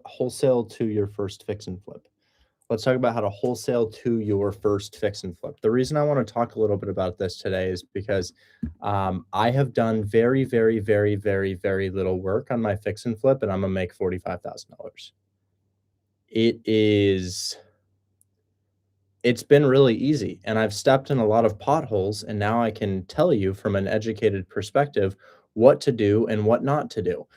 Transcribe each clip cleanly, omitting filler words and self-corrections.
wholesale to your first fix and flip. Let's talk about how to wholesale to your first fix and flip. The reason I want to talk a little bit about this today is because I have done very, very, very, very, very little work on my fix and flip, and I'm gonna make $45,000. It is it's been really easy, and I've stepped in a lot of potholes, and now I can tell you from an educated perspective what to do and what not to do.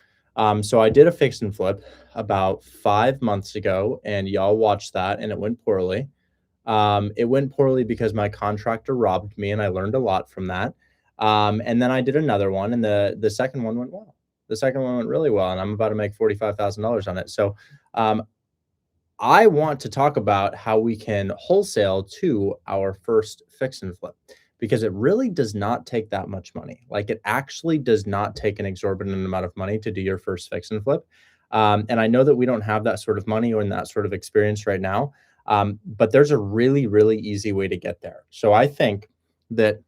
So I did a fix and flip about 5 months ago, and y'all watched that, and it went poorly. It went poorly because my contractor robbed me, and I learned a lot from that. And then I did another one, and the second one went well. The second one went really well, and I'm about to make $45,000 on it. So um, I want to talk about how we can wholesale to our first fix and flip because it really does not take that much money. Like it actually does not take an exorbitant amount of money to do your first fix and flip. And I know that we don't have that sort of money or in that sort of experience right now. But there's a really, really easy way to get there. So I think that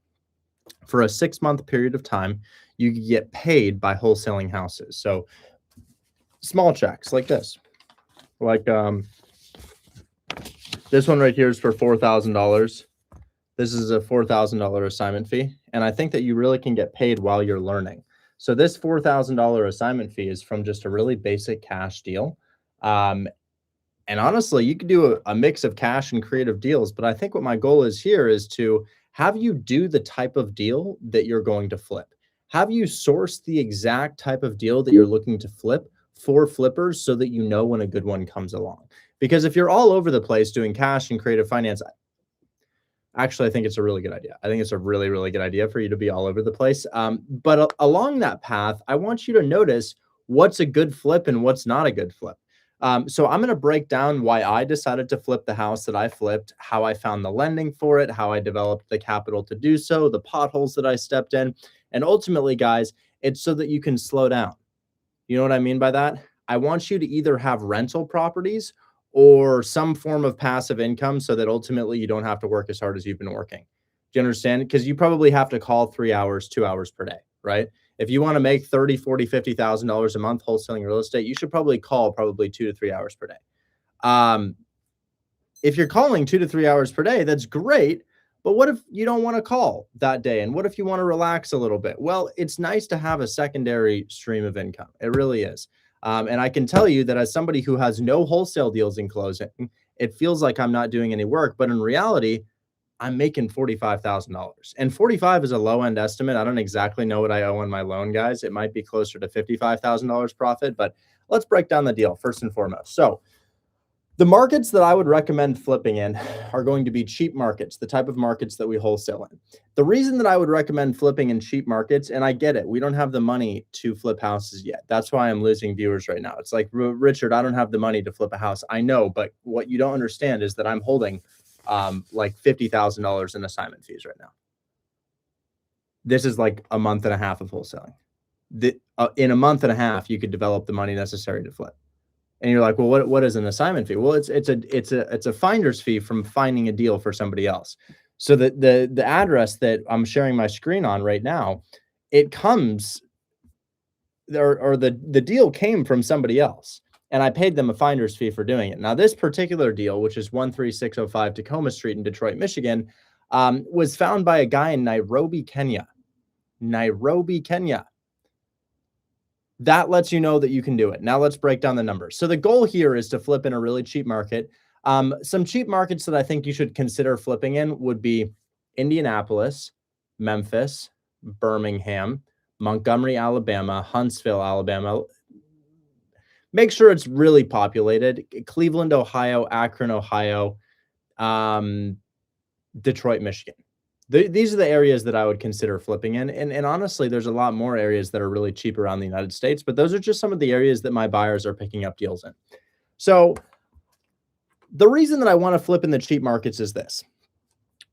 for a 6 month period of time, you get paid by wholesaling houses. So small checks like this, like this one right here is for $4,000. This is a $4,000 assignment fee. And I think that you really can get paid while you're learning. So this $4,000 assignment fee is from just a really basic cash deal. And honestly, you could do a mix of cash and creative deals. But I think what my goal is here is to have you do the type of deal that you're going to flip. Have you source the exact type of deal that you're looking to flip for flippers so that you know when a good one comes along. Because if you're all over the place doing cash and creative finance, actually, I think it's a really good idea. I think it's a really, really good idea for you to be all over the place. But along that path, I want you to notice what's a good flip and what's not a good flip. So I'm going to break down why I decided to flip the house that I flipped, how I found the lending for it, how I developed the capital to do so, the potholes that I stepped in. And ultimately, guys, it's so that you can slow down. You know what I mean by that? I want you to either have rental properties or some form of passive income so that ultimately you don't have to work as hard as you've been working. Do you understand? Because you probably have to call 3 hours, 2 hours per day, right? If you want to make $30,000, $40,000, $50,000 a month wholesaling real estate, you should probably call 2 to 3 hours per day. If you're calling 2 to 3 hours per day, that's great. But what if you don't want to call that day? And what if you want to relax a little bit? Well, it's nice to have a secondary stream of income. It really is. And I can tell you that as somebody who has no wholesale deals in closing, it feels like I'm not doing any work. But in reality, I'm making $45,000. And 45 is a low end estimate. I don't exactly know what I owe on my loan, guys. It might be closer to $55,000 profit. But let's break down the deal first and foremost. So the markets that I would recommend flipping in are going to be cheap markets, the type of markets that we wholesale in. The reason that I would recommend flipping in cheap markets, and I get it, we don't have the money to flip houses yet. That's why I'm losing viewers right now. It's like, Richard, I don't have the money to flip a house. I know, but what you don't understand is that I'm holding like $50,000 in assignment fees right now. This is like a month and a half of wholesaling. In a month and a half, you could develop the money necessary to flip. And you're like, well, what is an assignment fee? Well, it's a finder's fee from finding a deal for somebody else. So the address that I'm sharing my screen on right now, it comes there, or the deal came from somebody else, and I paid them a finder's fee for doing it. Now, this particular deal, which is 13605 Tacoma Street in Detroit, Michigan, was found by a guy in Nairobi, Kenya. Nairobi, Kenya. That lets you know that you can do it. Now let's break down the numbers. So the goal here is to flip in a really cheap market. Some cheap markets that I think you should consider flipping in would be Indianapolis, Memphis, Birmingham, Montgomery, Alabama, Huntsville, Alabama. Make sure it's really populated. Cleveland, Ohio, Akron, Ohio, Detroit, Michigan. These are the areas that I would consider flipping in. And honestly, there's a lot more areas that are really cheap around the United States, but those are just some of the areas that my buyers are picking up deals in. So the reason that I want to flip in the cheap markets is this.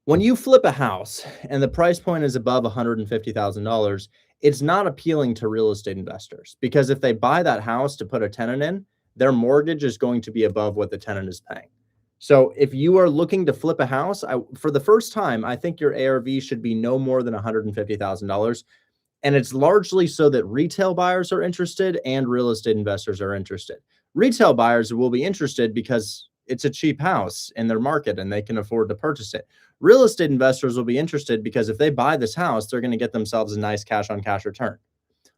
When you flip a house and the price point is above $150,000, it's not appealing to real estate investors because if they buy that house to put a tenant in, their mortgage is going to be above what the tenant is paying. So if you are looking to flip a house, for the first time, I think your ARV should be no more than $150,000. And it's largely so that retail buyers are interested and real estate investors are interested. Retail buyers will be interested because it's a cheap house in their market and they can afford to purchase it. Real estate investors will be interested because if they buy this house, they're going to get themselves a nice cash on cash return.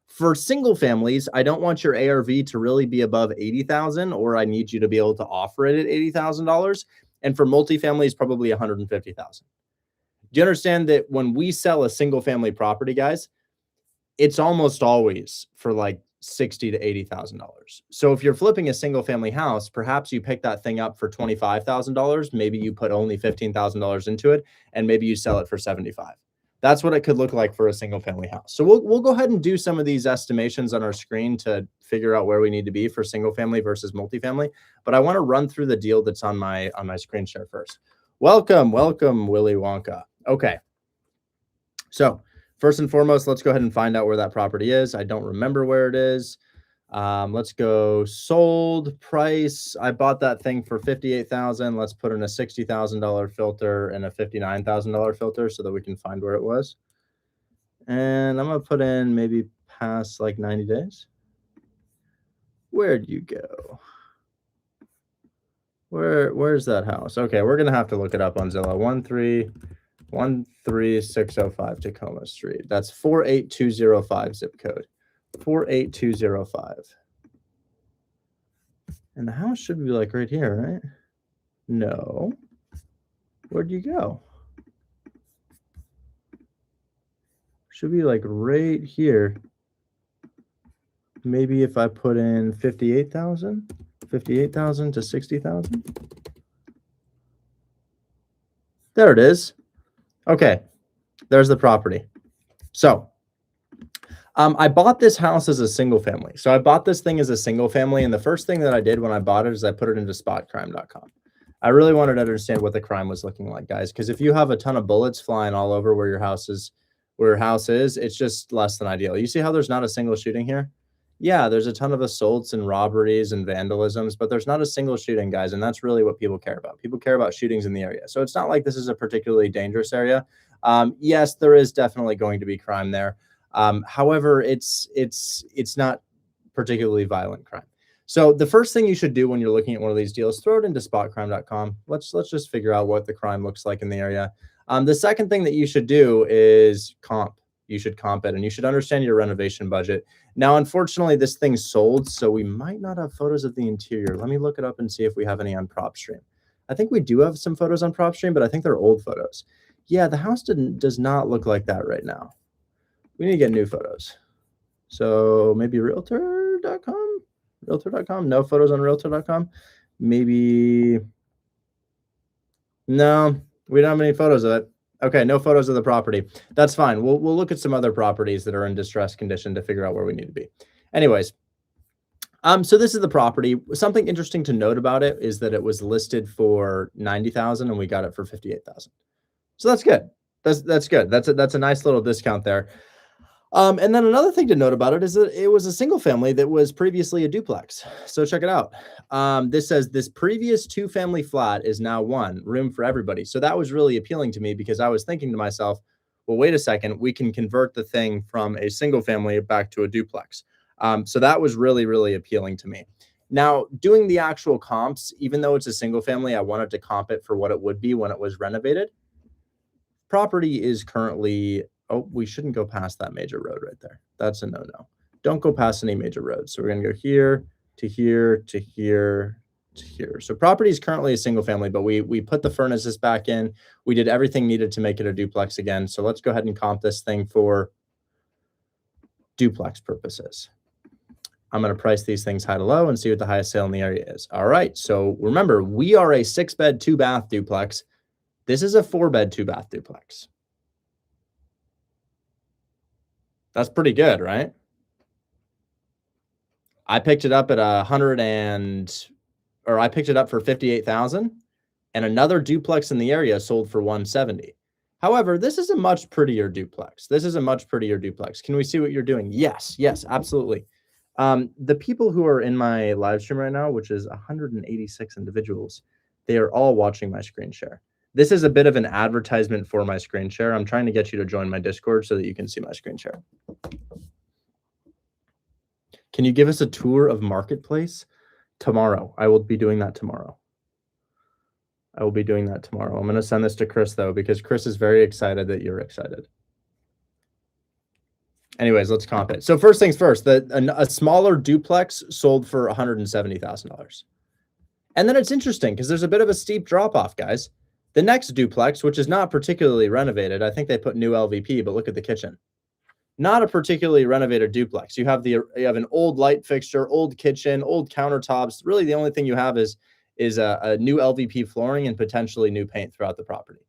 For single families, I don't want your ARV to really be above 80,000, or I need you to be able to offer it at $80,000. And for multifamilies, probably 150,000. Do you understand that when we sell a single family property, guys, it's almost always for like $60,000 to $80,000. So if you're flipping a single family house, perhaps you pick that thing up for $25,000. Maybe you put only $15,000 into it, and maybe you sell it for 75. That's what it could look like for a single family house. So we'll go ahead and do some of these estimations on our screen to figure out where we need to be for single family versus multifamily. But I want to run through the deal that's on my screen share first. Welcome, Willy Wonka. Okay. So first and foremost, let's go ahead and find out where that property is. I don't remember where it is. Let's go sold price. I bought that thing for $58,000. Let's put in a $60,000 filter and a $59,000 filter so that we can find where it was. And I'm gonna put in maybe past like 90 days. Where'd you go? Where's that house? Okay, we're gonna have to look it up on Zillow. 13605 Tacoma Street. That's 48205 zip code. 48205. And the house should be like right here, right? No. Where'd you go? Should be like right here. Maybe if I put in 58,000 to 60,000. There it is. Okay. There's the property. So I bought this house as a single family. So I bought this thing as a single family. And the first thing that I did when I bought it is I put it into spotcrime.com. I really wanted to understand what the crime was looking like, guys, because if you have a ton of bullets flying all over where your house is, it's just less than ideal. You see how there's not a single shooting here? Yeah, there's a ton of assaults and robberies and vandalisms, but there's not a single shooting, guys. And that's really what people care about. People care about shootings in the area. So it's not like this is a particularly dangerous area. Yes, there is definitely going to be crime there. However, it's not particularly violent crime. So the first thing you should do when you're looking at one of these deals, throw it into spotcrime.com. Let's just figure out what the crime looks like in the area. The second thing that you should do is comp. You should comp it, and you should understand your renovation budget. Now, unfortunately, this thing sold, so we might not have photos of the interior. Let me look it up and see if we have any on PropStream. I think we do have some photos on PropStream, but I think they're old photos. Yeah, the house does not look like that right now. We need to get new photos. So maybe realtor.com? Realtor.com? No photos on realtor.com? Maybe. No, we don't have any photos of it. Okay, no photos of the property. That's fine. We'll look at some other properties that are in distressed condition to figure out where we need to be. Anyways, so this is the property. Something interesting to note about it is that it was listed for $90,000 and we got it for $58,000. So that's good. That's good. That's a nice little discount there. And then another thing to note about it is that it was a single family that was previously a duplex. So check it out. This says this previous 2-family flat is now 1 room for everybody. So that was really appealing to me because I was thinking to myself, well, wait a second, we can convert the thing from a single family back to a duplex. So that was really, really appealing to me. Now, doing the actual comps, even though it's a single family, I wanted to comp it for what it would be when it was renovated. Property is currently, oh, we shouldn't go past that major road right there. That's a no-no. Don't go past any major roads. So we're going to go here to here to here to here. So property is currently a single family, but we put the furnaces back in. We did everything needed to make it a duplex again. So let's go ahead and comp this thing for duplex purposes. I'm going to price these things high to low and see what the highest sale in the area is. All right. So remember, we are a 6-bed, 2-bath duplex. This is a 4-bed, 2-bath duplex. That's pretty good, right? I picked it up at I picked it up for $58,000, and another duplex in the area sold for $170,000. However, this is a much prettier duplex. Can we see what you're doing? Yes, absolutely. The people who are in my live stream right now, which is 186 individuals, they are all watching my screen share. This is a bit of an advertisement for my screen share. I'm trying to get you to join my Discord so that you can see my screen share. Can you give us a tour of Marketplace? tomorrow. I will be doing that tomorrow. I will be doing that tomorrow. I'm going to send this to Chris, though, because Chris is very excited that you're excited. Anyways, let's comp it. So first things first, a smaller duplex sold for $170,000. And then it's interesting because there's a bit of a steep drop-off, guys. The next duplex, which is not particularly renovated, I think they put new LVP, but look at the kitchen. Not a particularly renovated duplex. You have an old light fixture, old kitchen, old countertops. Really, the only thing you have is a new LVP flooring and potentially new paint throughout the property.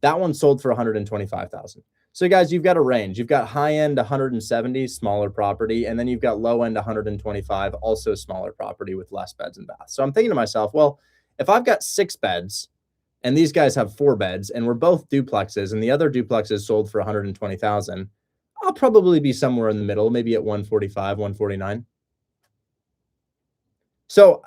That one sold for $125,000. So guys, you've got a range. You've got high-end 170, smaller property, and then you've got low-end 125, also smaller property with less beds and baths. So I'm thinking to myself, well, if I've got 6 beds and these guys have 4 beds and we're both duplexes and the other duplex is sold for $120,000, I'll probably be somewhere in the middle, maybe at 145, 149. So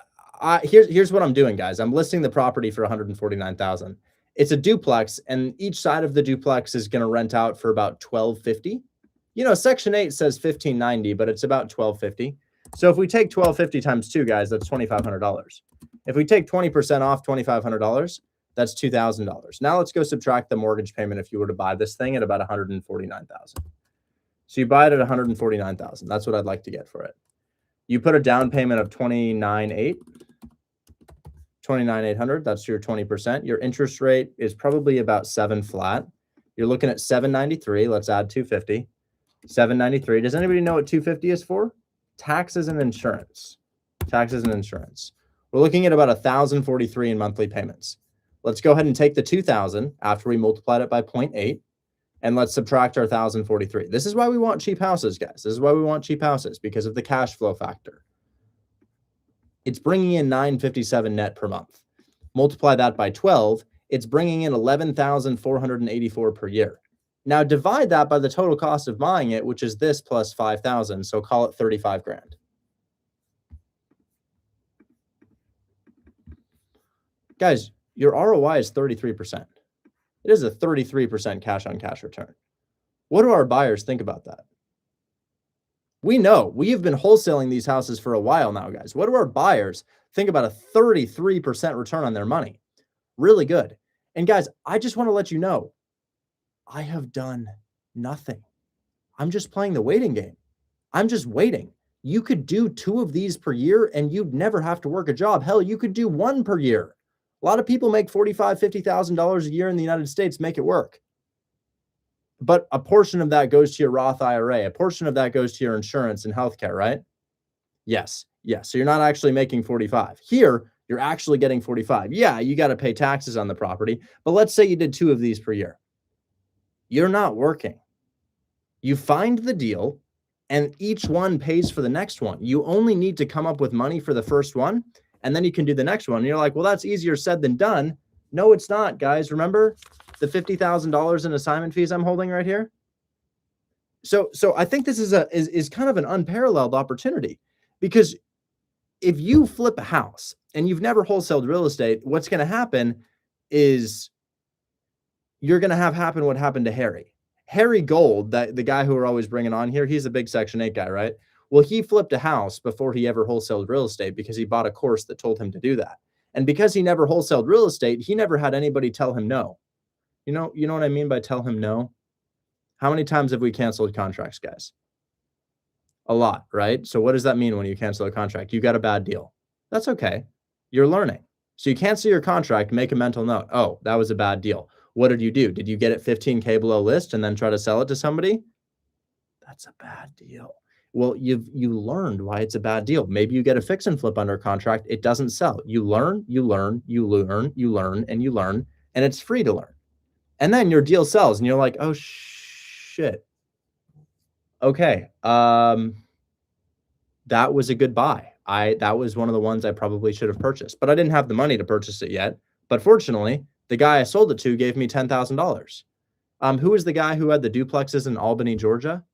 here's what I'm doing, guys. I'm listing the property for $149,000. It's a duplex, and each side of the duplex is going to rent out for about $1,250. You know, Section 8 says $1,590, but it's about $1,250. So if we take $1,250 times 2, guys, that's $2,500. If we take 20% off $2,500, that's $2,000. Now let's go subtract the mortgage payment if you were to buy this thing at about $149,000. So you buy it at $149,000. That's what I'd like to get for it. You put a down payment of $29,800. That's your 20%. Your interest rate is probably about 7 flat. You're looking at 793. Let's add 250. 793. Does anybody know what 250 is for? Taxes and insurance. Taxes and insurance. We're looking at about 1,043 in monthly payments. Let's go ahead and take the 2,000 after we multiplied it by 0.8. And let's subtract our 1,043. This is why we want cheap houses, guys. This is why we want cheap houses, because of the cash flow factor. It's bringing in $957 net per month. Multiply that by 12, it's bringing in $11,484 per year. Now divide that by the total cost of buying it, which is this plus 5,000. So call it 35 grand. Guys, your ROI is 33%. It is a 33% cash on cash return. What do our buyers think about that? We know we have been wholesaling these houses for a while now, guys. What do our buyers think about a 33% return on their money? Really good. And guys, I just want to let you know, I have done nothing. I'm just playing the waiting game. I'm just waiting. You could do 2 of these per year and you'd never have to work a job. Hell, you could do 1 per year. A lot of people make $45,000, $50,000 a year in the United States, make it work. But a portion of that goes to your Roth IRA. A portion of that goes to your insurance and healthcare, right? Yes. Yes. So you're not actually making 45. Here, you're actually getting 45. Yeah, you got to pay taxes on the property. But let's say you did 2 of these per year. You're not working. You find the deal and each one pays for the next one. You only need to come up with money for the first one, and then you can do the next one. And you're like, well, that's easier said than done. No, it's not, guys. Remember the $50,000 in assignment fees I'm holding right here? So I think this is kind of an unparalleled opportunity, because if you flip a house and you've never wholesaled real estate, what's going to happen is you're going to have happen what happened to Harry. Harry Gold, the guy who we're always bringing on here, he's a big Section 8 guy, right? Well, he flipped a house before he ever wholesaled real estate because he bought a course that told him to do that. And because he never wholesaled real estate, he never had anybody tell him no. You know what I mean by tell him no? How many times have we canceled contracts, guys? A lot, right? So what does that mean when you cancel a contract? You got a bad deal. That's okay. You're learning. So you cancel your contract, make a mental note. Oh, that was a bad deal. What did you do? Did you get it 15K below list and then try to sell it to somebody? That's a bad deal. Well, you learned why it's a bad deal. Maybe you get a fix and flip under contract. It doesn't sell. You learn, and it's free to learn. And then your deal sells and you're like, oh shit. Okay. That was a good buy. That was one of the ones I probably should have purchased, but I didn't have the money to purchase it yet. But fortunately, the guy I sold it to gave me $10,000. Who is the guy who had the duplexes in Albany, Georgia?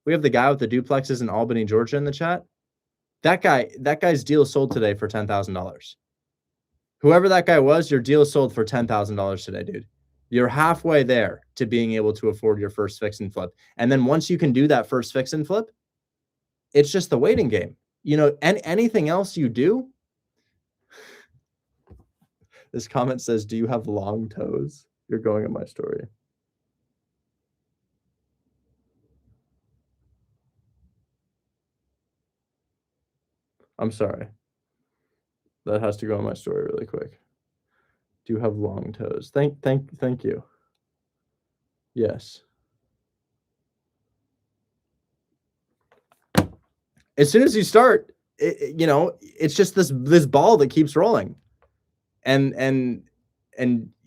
We have the guy with the duplexes in Albany, Georgia in the chat. That guy's deal sold today for $10,000. Whoever that guy was, your deal sold for $10,000 today, dude. You're halfway there to being able to afford your first fix and flip. And then once you can do that first fix and flip, it's just the waiting game. You know, anything else you do, This comment says, do you have long toes? You're going in my story. I'm sorry. That has to go in my story really quick. Do you have long toes? Thank you. Yes. As soon as you start, it's just this ball that keeps rolling. And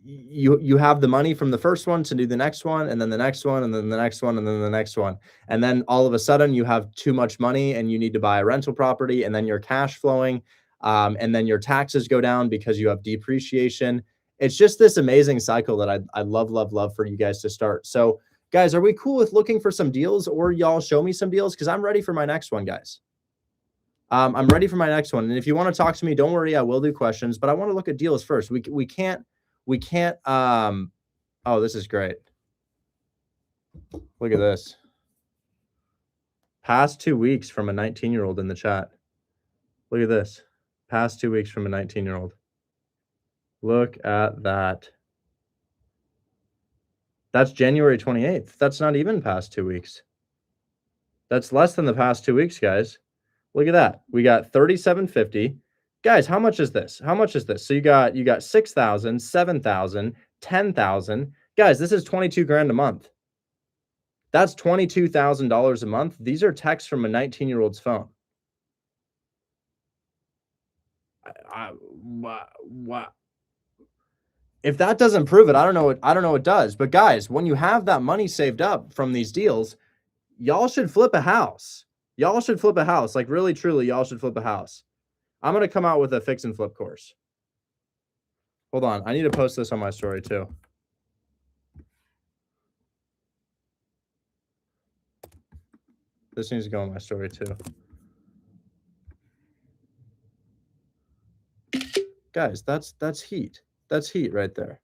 you have the money from the first one to do the next one, and then the next one, and then the next one, and then the next one. And then all of a sudden you have too much money and you need to buy a rental property, and then you're cash flowing. And then your taxes go down because you have depreciation. It's just this amazing cycle that I love for you guys to start. So guys, are we cool with looking for some deals, or y'all show me some deals? Because I'm ready for my next one, guys. I'm ready for my next one. And if you want to talk to me, don't worry, I will do questions, but I want to look at deals first. We can't, oh, this is great. Look at this. Past 2 weeks from a 19-year-old in the chat. Look at this. Past 2 weeks from a 19-year-old. Look at that. That's January 28th. That's not even past 2 weeks. That's less than the past 2 weeks, guys. Look at that. We got 3750. Guys, how much is this? How much is this? So you got 6,000, 7,000, 10,000. Guys, this is 22 grand a month. That's $22,000 a month. These are texts from a 19-year-old's phone. What? If that doesn't prove it, I don't know what does. But guys, when you have that money saved up from these deals, y'all should flip a house. Y'all should flip a house. Like, really, truly, y'all should flip a house. I'm going to come out with a fix and flip course. Hold on. I need to post this on my story too. This needs to go on my story too. Guys, that's heat. That's heat right there.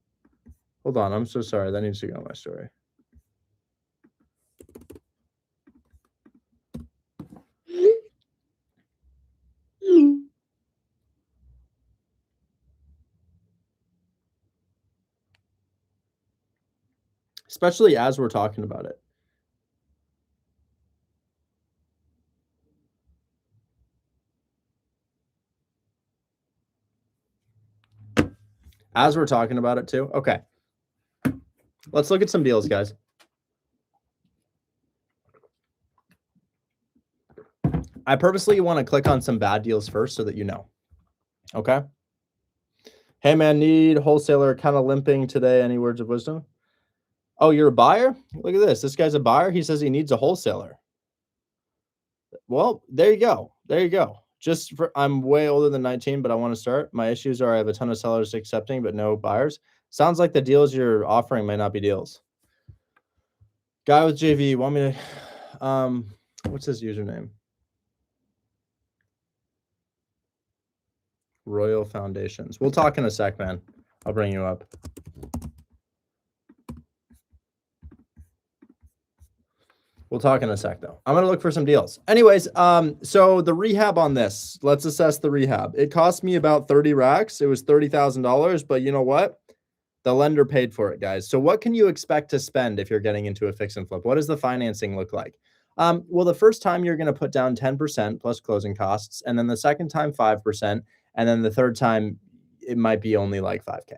Hold on. I'm so sorry. That needs to go on my story. Especially as we're talking about it. As we're talking about it too. Okay. Let's look at some deals, guys. I purposely want to click on some bad deals first so that you know. Okay. Hey man, need wholesaler, kind of limping today. Any words of wisdom? Oh, you're a buyer? Look at this. This guy's a buyer. He says he needs a wholesaler. Well, there you go. There you go. I'm way older than 19, but I want to start. My issues are I have a ton of sellers accepting, but no buyers. Sounds like the deals you're offering might not be deals. Guy with JV, want me to, what's his username? Royal Foundations. We'll talk in a sec, man. I'll bring you up. We'll talk in a sec, though. I'm going to look for some deals. Anyways, so the rehab on this, let's assess the rehab. It cost me about 30 racks. It was $30,000, but you know what? The lender paid for it, guys. So what can you expect to spend if you're getting into a fix and flip? What does the financing look like? Well, the first time you're going to put down 10% plus closing costs, and then the second time 5%, and then the third time it might be only like 5K.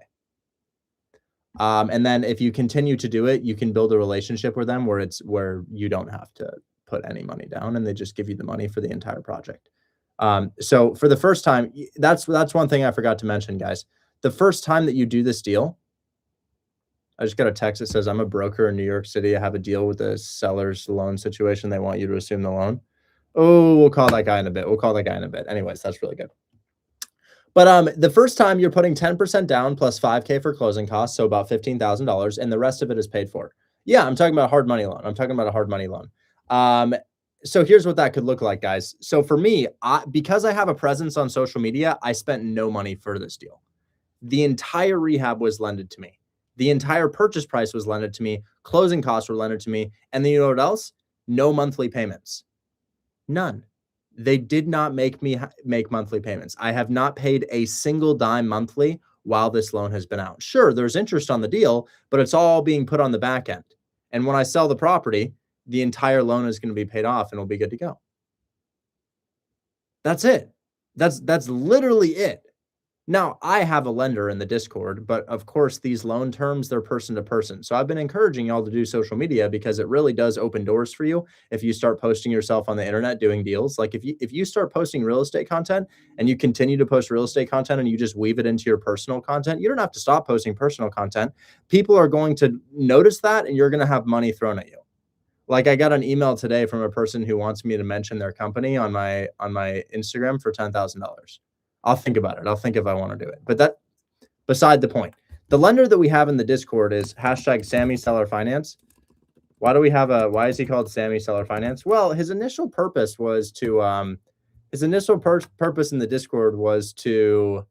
And then if you continue to do it, you can build a relationship with them where you don't have to put any money down and they just give you the money for the entire project. So for the first time, that's one thing I forgot to mention, guys. The first time that you do this deal, I just got a text that says, I'm a broker in New York City. I have a deal with the seller's loan situation. They want you to assume the loan. Oh, we'll call that guy in a bit. Anyways, that's really good. But the first time you're putting 10% down plus 5K for closing costs, so about $15,000, and the rest of it is paid for. Yeah, I'm talking about a hard money loan. So here's what that could look like, guys. So for me, because I have a presence on social media, I spent no money for this deal. The entire rehab was lended to me. The entire purchase price was lended to me. Closing costs were lended to me. And then you know what else? No monthly payments. None. They did not make me make monthly payments. I have not paid a single dime monthly while this loan has been out. Sure, there's interest on the deal, but it's all being put on the back end. And when I sell the property, the entire loan is going to be paid off and it'll be good to go. That's it. That's literally it. Now, I have a lender in the Discord, but of course, these loan terms, they're person to person. So I've been encouraging y'all to do social media because it really does open doors for you if you start posting yourself on the internet doing deals. Like if you start posting real estate content and you continue to post real estate content and you just weave it into your personal content, you don't have to stop posting personal content. People are going to notice that and you're going to have money thrown at you. Like I got an email today from a person who wants me to mention their company on my Instagram for $10,000. I'll think about it. I'll think if I want to do it. But that beside the point. The lender that we have in the Discord is hashtag Sammy Seller Finance. Why is he called Sammy Seller Finance? Well, his initial purpose was to purpose in the Discord was to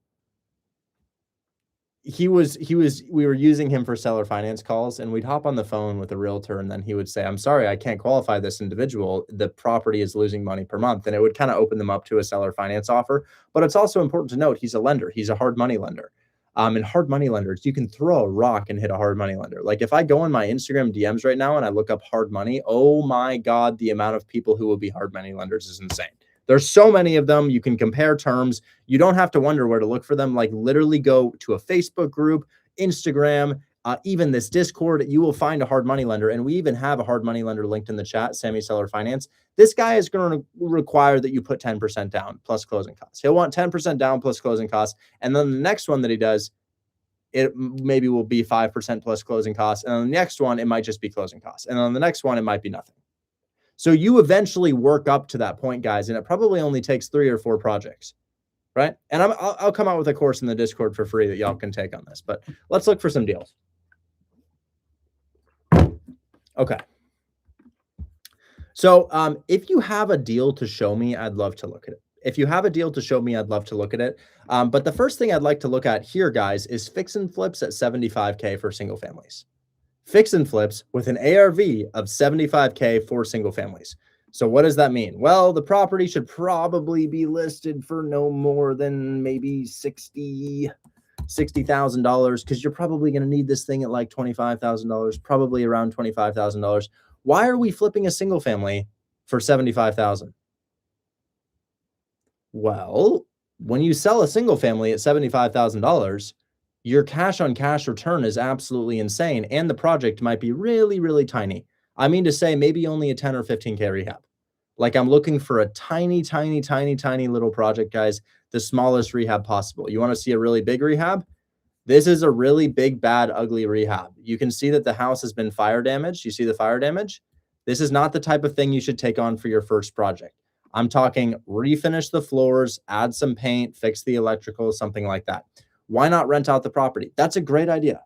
we were using him for seller finance calls, and we'd hop on the phone with a realtor and then he would say, I'm sorry, I can't qualify this individual. The property is losing money per month. And it would kind of open them up to a seller finance offer. But it's also important to note he's a lender. He's a hard money lender. And hard money lenders, you can throw a rock and hit a hard money lender. Like if I go on my Instagram DMs right now and I look up hard money, oh my God, the amount of people who will be hard money lenders is insane. There's so many of them. You can compare terms. You don't have to wonder where to look for them. Like literally go to a Facebook group, Instagram, even this Discord, you will find a hard money lender. And we even have a hard money lender linked in the chat, Sammy Seller Finance. This guy is going to require that you put 10% down plus closing costs. He'll want 10% down plus closing costs. And then the next one that he does, it maybe will be 5% plus closing costs. And on the next one, it might just be closing costs. And on the next one, it might be nothing. So you eventually work up to that point, guys, and it probably only takes 3 or 4 projects, right? And I'll come out with a course in the Discord for free that y'all can take on this, but let's look for some deals. Okay. So if you have a deal to show me, I'd love to look at it. If you have a deal to show me, I'd love to look at it. But the first thing I'd like to look at here, guys, is fix and flips at $75K for single families. Fix and flips with an ARV of $75K for single families. So what does that mean? Well, the property should probably be listed for no more than maybe $60,000 because you're probably going to need this thing at like $25,000, probably around $25,000. Why are we flipping a single family for $75,000? Well, when you sell a single family at $75,000, your cash on cash return is absolutely insane. And the project might be really, really tiny. I mean to say maybe only a 10 or 15K rehab. Like I'm looking for a tiny, tiny, tiny, tiny little project, guys, the smallest rehab possible. You want to see a really big rehab? This is a really big, bad, ugly rehab. You can see that the house has been fire damaged. You see the fire damage? This is not the type of thing you should take on for your first project. I'm talking refinish the floors, add some paint, fix the electrical, something like that. Why not rent out the property? That's a great idea.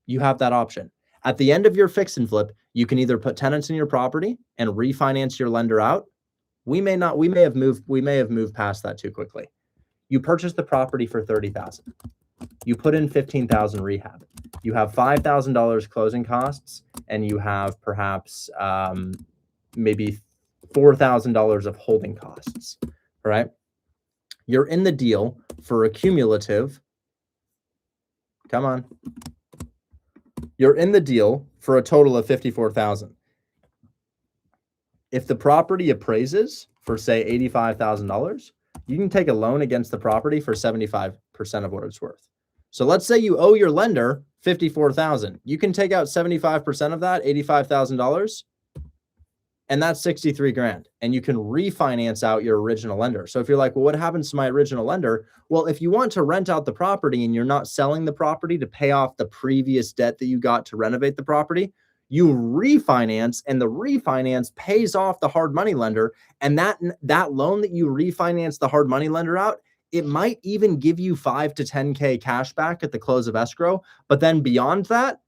You have that option. At the end of your fix and flip, you can either put tenants in your property and refinance your lender out. We may have moved past that too quickly. You purchase the property for $30,000. You put in $15,000 rehab. You have $5,000 closing costs, and you have perhaps maybe $4,000 of holding costs. All right. You're in the deal for a cumulative. Come on. You're in the deal for a total of $54,000. If the property appraises for say $85,000, you can take a loan against the property for 75% of what it's worth. So let's say you owe your lender $54,000. You can take out 75% of that, $85,000. And that's 63 grand. And you can refinance out your original lender. So if you're like, well, what happens to my original lender? Well, if you want to rent out the property and you're not selling the property to pay off the previous debt that you got to renovate the property, you refinance, and the refinance pays off the hard money lender. And that loan that you refinance the hard money lender out, it might even give you 5 to 10K cash back at the close of escrow. But then beyond that,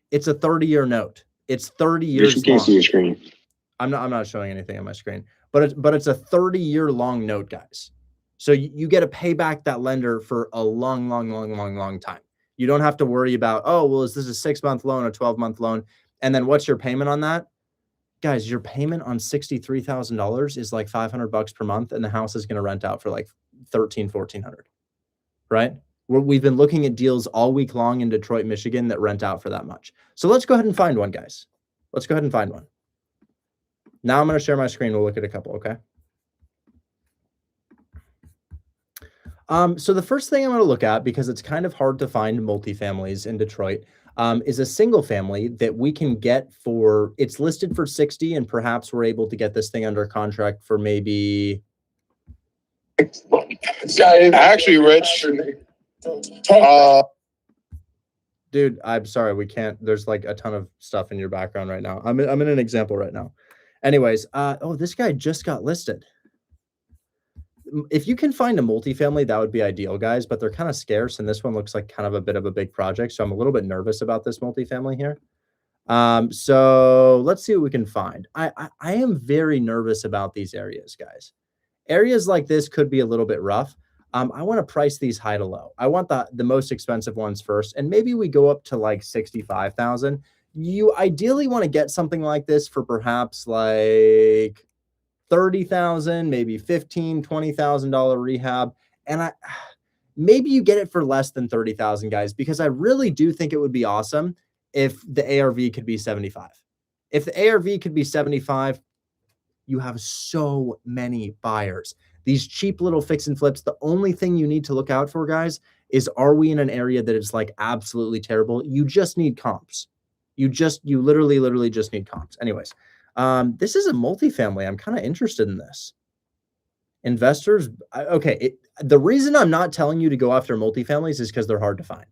it's a 30-year note. It's 30 years. You can't see your screen. I'm not showing anything on my screen, but it's a 30-year long note, guys. So you get to pay back that lender for a long time. You don't have to worry about, oh, well, is this a 6-month loan, a 12-month loan? And then what's your payment on that? Guys, your payment on $63,000 is like $500 per month, and the house is going to rent out for like $1,300, $1,400, right? We've been looking at deals all week long in Detroit, Michigan that rent out for that much. So let's go ahead and find one, guys. Let's go ahead and find one. Now I'm going to share my screen. We'll look at a couple, okay? So the first thing I'm going to look at, because it's kind of hard to find multifamilies in Detroit, is a single family that we can get for, it's listed for 60, and perhaps we're able to get this thing under contract for maybe. Actually, Rich, dude, I'm sorry, we can't. There's like a ton of stuff in your background right now. I'm in an example right now. Anyways, oh, this guy just got listed. If you can find a multifamily, that would be ideal, guys, but they're kind of scarce, and this one looks like kind of a bit of a big project, so I'm a little bit nervous about this multifamily here. So let's see what we can find. I am very nervous about these areas, guys. Areas like this could be a little bit rough. I want to price these high to low. I want the most expensive ones first, and maybe we go up to like 65,000. You ideally want to get something like this for perhaps like 30,000, maybe $15,000, $20,000 rehab. And maybe you get it for less than 30,000, guys, because I really do think it would be awesome if the ARV could be 75. If the ARV could be 75, you have so many buyers. These cheap little fix and flips, the only thing you need to look out for, guys, is are we in an area that is like absolutely terrible? You just need comps. You literally just need comps. Anyways, this is a multifamily. I'm kind of interested in this. Investors, okay. The reason I'm not telling you to go after multifamilies is because they're hard to find.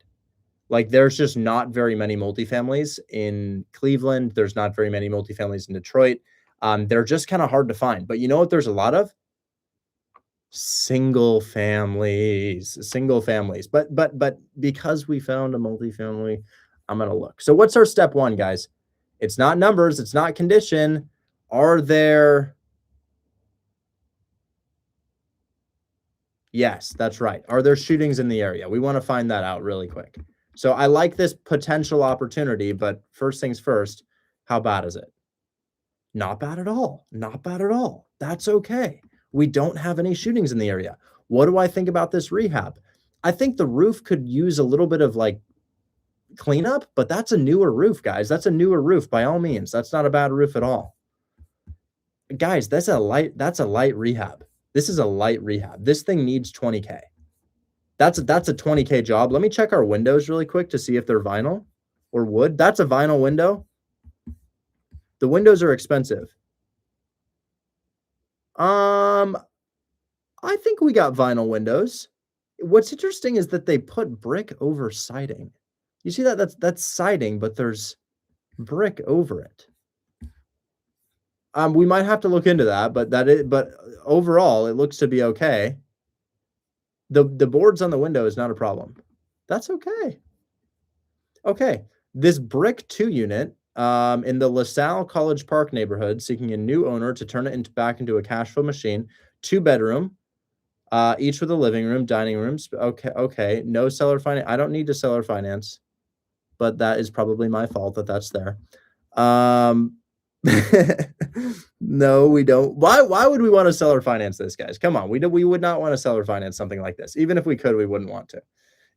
Like, there's just not very many multifamilies in Cleveland. There's not very many multifamilies in Detroit. They're just kind of hard to find. But you know what? There's a lot of single families. But because we found a multifamily, I'm gonna look. So what's our step one, guys? It's not numbers. It's not condition. Are there? Yes, that's right. Are there shootings in the area? We want to find that out really quick. So I like this potential opportunity, but first things first, how bad is it? Not bad at all. Not bad at all. That's okay. We don't have any shootings in the area. What do I think about this rehab? I think the roof could use a little bit of like cleanup, but that's a newer roof, guys. That's a newer roof by all means. That's not a bad roof at all. Guys, that's a light rehab. This is a light rehab. This thing needs 20K. That's a 20K job. Let me check our windows really quick to see if they're vinyl or wood. That's a vinyl window. The windows are expensive. I think we got vinyl windows. What's interesting is that they put brick over siding. You see that? That's siding, but there's brick over it. We might have to look into that, but overall it looks to be okay. The boards on the window is not a problem. That's okay. Okay, this brick 2 unit in the LaSalle College Park neighborhood, seeking a new owner to turn it back into a cash flow machine. 2-bedroom, each with a living room, dining rooms. Okay. No seller finance. I don't need to seller finance, but that is probably my fault that that's there. No, we don't. Why would we want to seller finance this, guys? Come on. We would not want to seller finance something like this. Even if we could, we wouldn't want to.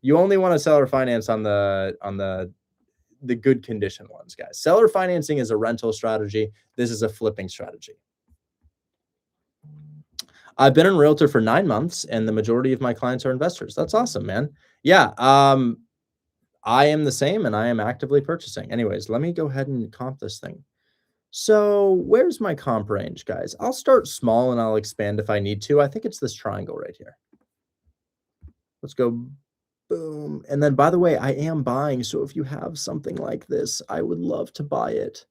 You only want to seller finance on the good condition ones, guys. Seller financing is a rental strategy. This is a flipping strategy. I've been a realtor for 9 months, and the majority of my clients are investors. That's awesome, man. Yeah. I am the same, and I am actively purchasing. Anyways, let me go ahead and comp this thing. So where's my comp range, guys? I'll start small and I'll expand if I need to. I think it's this triangle right here. Let's go. Boom. And then, by the way, I am buying. So if you have something like this, I would love to buy it.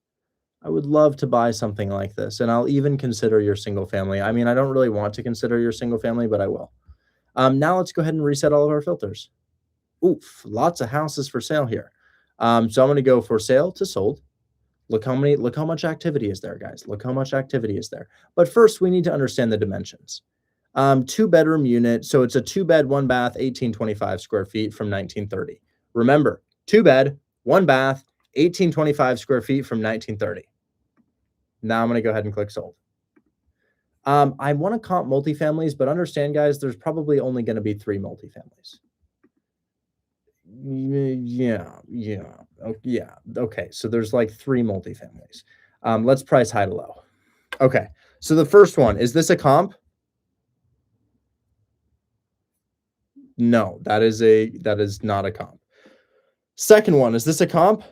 I would love to buy something like this. And I'll even consider your single family. I mean, I don't really want to consider your single family, but I will. Now let's go ahead and reset all of our filters. Oof, lots of houses for sale here. So I'm going to go for sale to sold. Look how much activity is there, guys. Look how much activity is there. But first, we need to understand the dimensions. 2-bedroom unit. So it's a 2-bed, 1-bath, 1825 square feet from 1930. Remember, 2-bed, 1-bath, 1825 square feet from 1930. Now I'm going to go ahead and click sold. I want to comp multifamilies, but understand, guys, there's probably only going to be 3 multifamilies. Yeah. Oh, yeah. Okay. So there's like 3 multifamilies. Let's price high to low. Okay. So the first one, is this a comp? No, that is not a comp. Second one, is this a comp?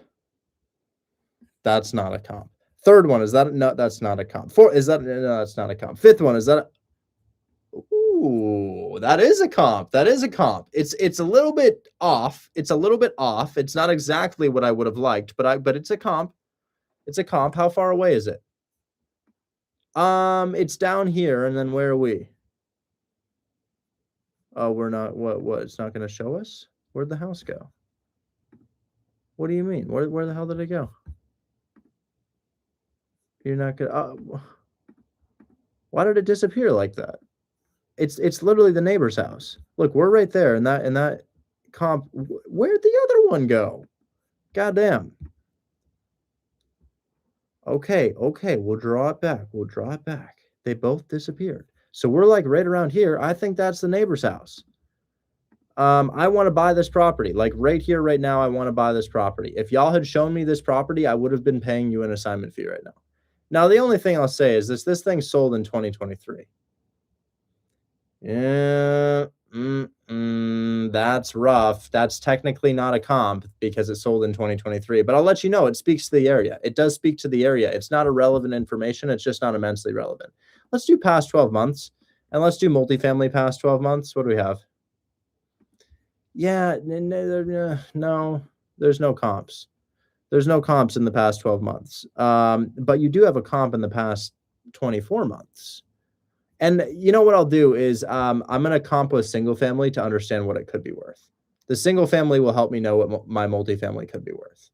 That's not a comp. Third one, is that no, that's not a comp. Four, is that no, that's not a comp. Fifth one, is that ooh, that is a comp. That is a comp. It's a little bit off. It's a little bit off. It's not exactly what I would have liked, but it's a comp. It's a comp. How far away is it? It's down here, and then where are we? Oh, we're not. What? It's not going to show us. Where'd the house go? What do you mean? Where the hell did it go? You're not gonna. Why did it disappear like that? It's literally the neighbor's house. Look, we're right there, and that comp. Where'd the other one go? Goddamn. Okay, we'll draw it back. We'll draw it back. They both disappeared. So we're like right around here. I think that's the neighbor's house. I want to buy this property. Like right here, right now, I want to buy this property. If y'all had shown me this property, I would have been paying you an assignment fee right now. Now, the only thing I'll say is this thing sold in 2023. Yeah, that's rough. That's technically not a comp because it sold in 2023. But I'll let you know, it speaks to the area. It does speak to the area. It's not irrelevant information. It's just not immensely relevant. Let's do past 12 months. And let's do multifamily past 12 months. What do we have? Yeah, no, there's no comps. There's no comps in the past 12 months. But you do have a comp in the past 24 months. And you know what I'll do is I'm going to comp with single family to understand what it could be worth. The single family will help me know what my multifamily could be worth.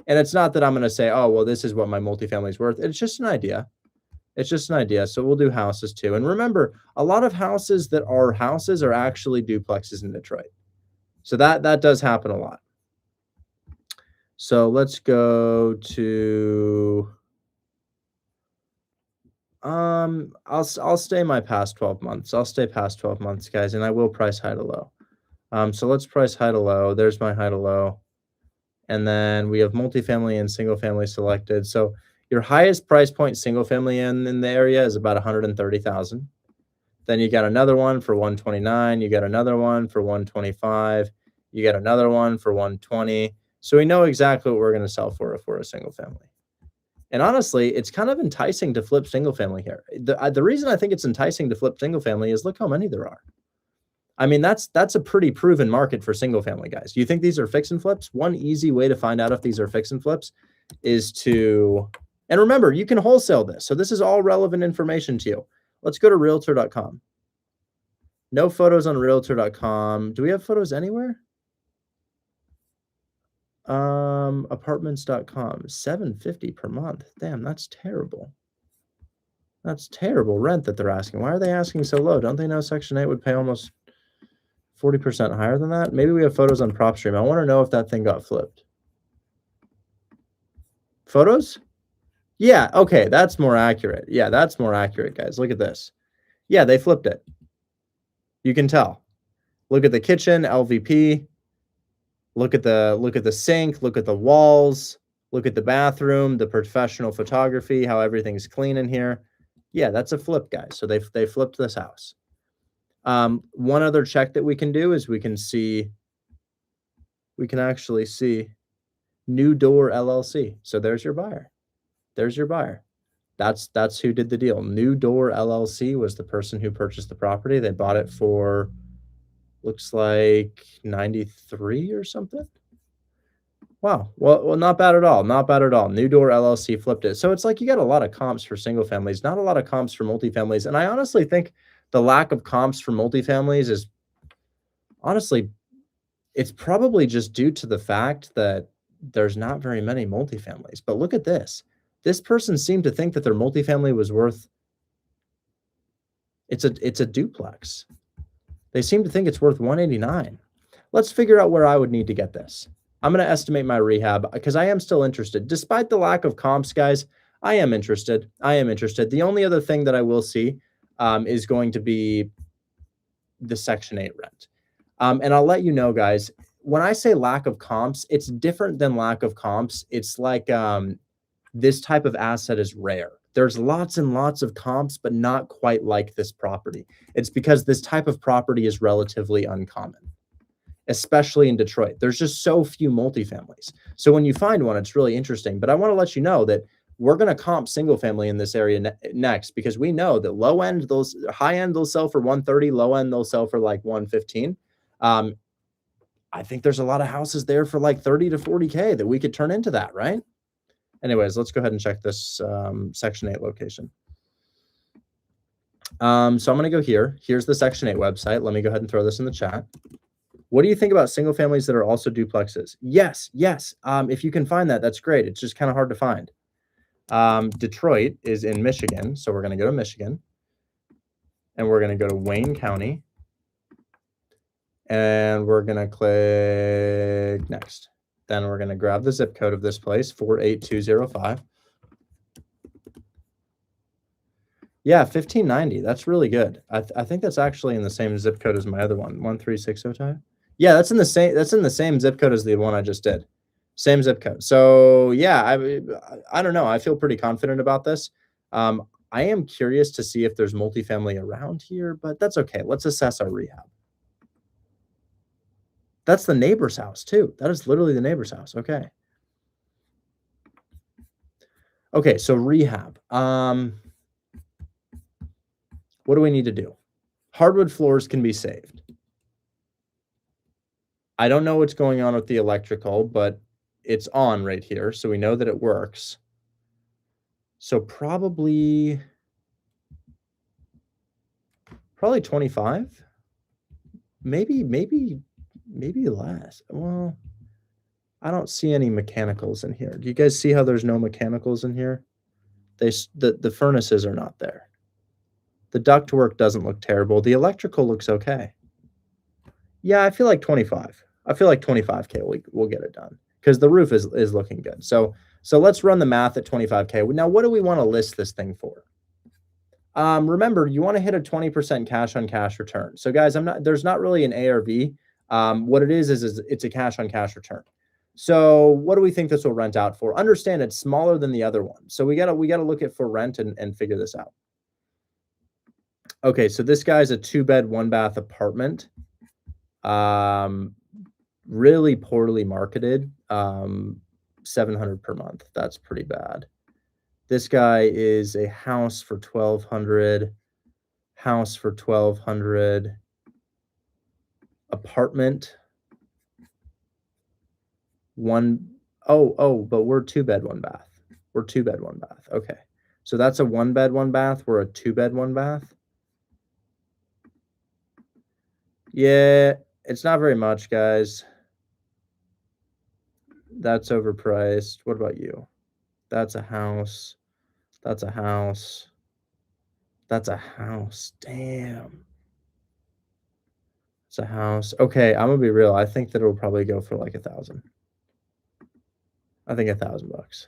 And it's not that I'm going to say, oh, well, this is what my multifamily is worth. It's just an idea. It's just an idea. So we'll do houses too. And remember, a lot of houses that are houses are actually duplexes in Detroit. So that does happen a lot. So let's go to I'll stay my past 12 months. I'll stay past 12 months, guys, and I will price high to low. So let's price high to low. There's my high to low. And then we have multifamily and single family selected. So your highest price point single family in the area is about 130,000. Then you got another one for 129, you got another one for 125, you got another one for 120. So we know exactly what we're going to sell for if we're a single family. And honestly, it's kind of enticing to flip single family here. The reason I think it's enticing to flip single family is look how many there are. I mean, that's a pretty proven market for single family, guys. Do you think these are fix and flips? One easy way to find out if these are fix and flips is to, and remember, you can wholesale this. So this is all relevant information to you. Let's go to realtor.com. No photos on realtor.com. Do we have photos anywhere? Apartments.com, $750 per month. Damn, that's terrible. That's terrible rent that they're asking. Why are they asking so low? Don't they know Section 8 would pay almost 40% higher than that? Maybe we have photos on PropStream. I want to know if that thing got flipped. Photos? Yeah, okay, that's more accurate. Yeah, that's more accurate, guys. Look at this. Yeah, they flipped it. You can tell. Look at the kitchen, LVP. Look at the sink, look at the walls, look at the bathroom, the professional photography, how everything's clean in here. Yeah, that's a flip, guys. So they flipped this house. One other check that we can do is we can actually see New Door LLC. So there's your buyer. There's your buyer. That's who did the deal. New Door LLC was the person who purchased the property. They bought it for, looks like 93 or something. Wow. Well, not bad at all. Not bad at all. New Door LLC flipped it. So it's like you got a lot of comps for single families, not a lot of comps for multifamilies. And I honestly think the lack of comps for multifamilies is honestly, it's probably just due to the fact that there's not very many multifamilies. But look at this. This person seemed to think that their multifamily was worth, it's a duplex. They seem to think it's worth 189. Let's figure out where I would need to get this. I'm going to estimate my rehab because I am still interested. Despite the lack of comps, guys, I am interested. The only other thing that I will see is going to be the Section 8 rent. And I'll let you know, guys, when I say lack of comps, it's different than lack of comps. It's like this type of asset is rare. There's lots and lots of comps, but not quite like this property. It's because this type of property is relatively uncommon, especially in Detroit. There's just so few multifamilies. So when you find one, it's really interesting. But I want to let you know that we're going to comp single family in this area next, because we know that low end, those high end, they'll sell for 130, low end, they'll sell for like 115. I think there's a lot of houses there for like 30 to 40K that we could turn into that, right? Anyways, let's go ahead and check this Section 8 location. So I'm going to go here. Here's the Section 8 website. Let me go ahead and throw this in the chat. What do you think about single families that are also duplexes? Yes. If you can find that, that's great. It's just kind of hard to find. Detroit is in Michigan. So we're going to go to Michigan. And we're going to go to Wayne County. And we're going to click next. Then we're going to grab the zip code of this place, 48205. Yeah, 1590. That's really good. I think that's actually in the same zip code as my other one, 13605. Yeah, that's in the same zip code as the one I just did. Same zip code. So yeah, I don't know. I feel pretty confident about this. I am curious to see if there's multifamily around here, but that's okay. Let's assess our rehab. That's the neighbor's house too. That is literally the neighbor's house. Okay. Okay, so rehab. What do we need to do? Hardwood floors can be saved. I don't know what's going on with the electrical, but it's on right here, so we know that it works. So probably 25. Maybe less. Well, I don't see any mechanicals in here. Do you guys see how there's no mechanicals in here? The furnaces are not there. The ductwork doesn't look terrible. The electrical looks okay. Yeah, I feel like 25. I feel like 25K we'll get it done because the roof is looking good. So let's run the math at 25K. Now, what do we want to list this thing for? Remember, you want to hit a 20% cash on cash return. So guys, there's not really an ARV. What it is it's a cash on cash return. So what do we think this will rent out for? Understand it's smaller than the other one. So we gotta look at for rent and figure this out. Okay, so this guy's a 2-bed, 1-bath apartment. Really poorly marketed. 700 per month. That's pretty bad. This guy is a house for 1,200. House for 1,200. Apartment. But we're 2-bed, 1-bath. We're 2-bed, 1-bath. Okay. So that's a 1-bed, 1-bath. We're a 2-bed, 1-bath. Yeah, it's not very much, guys. That's overpriced. What about you? That's a house. That's a house. That's a house. Damn. It's a house. Okay, I'm gonna be real. I think that it'll probably go for like 1,000. I think $1,000.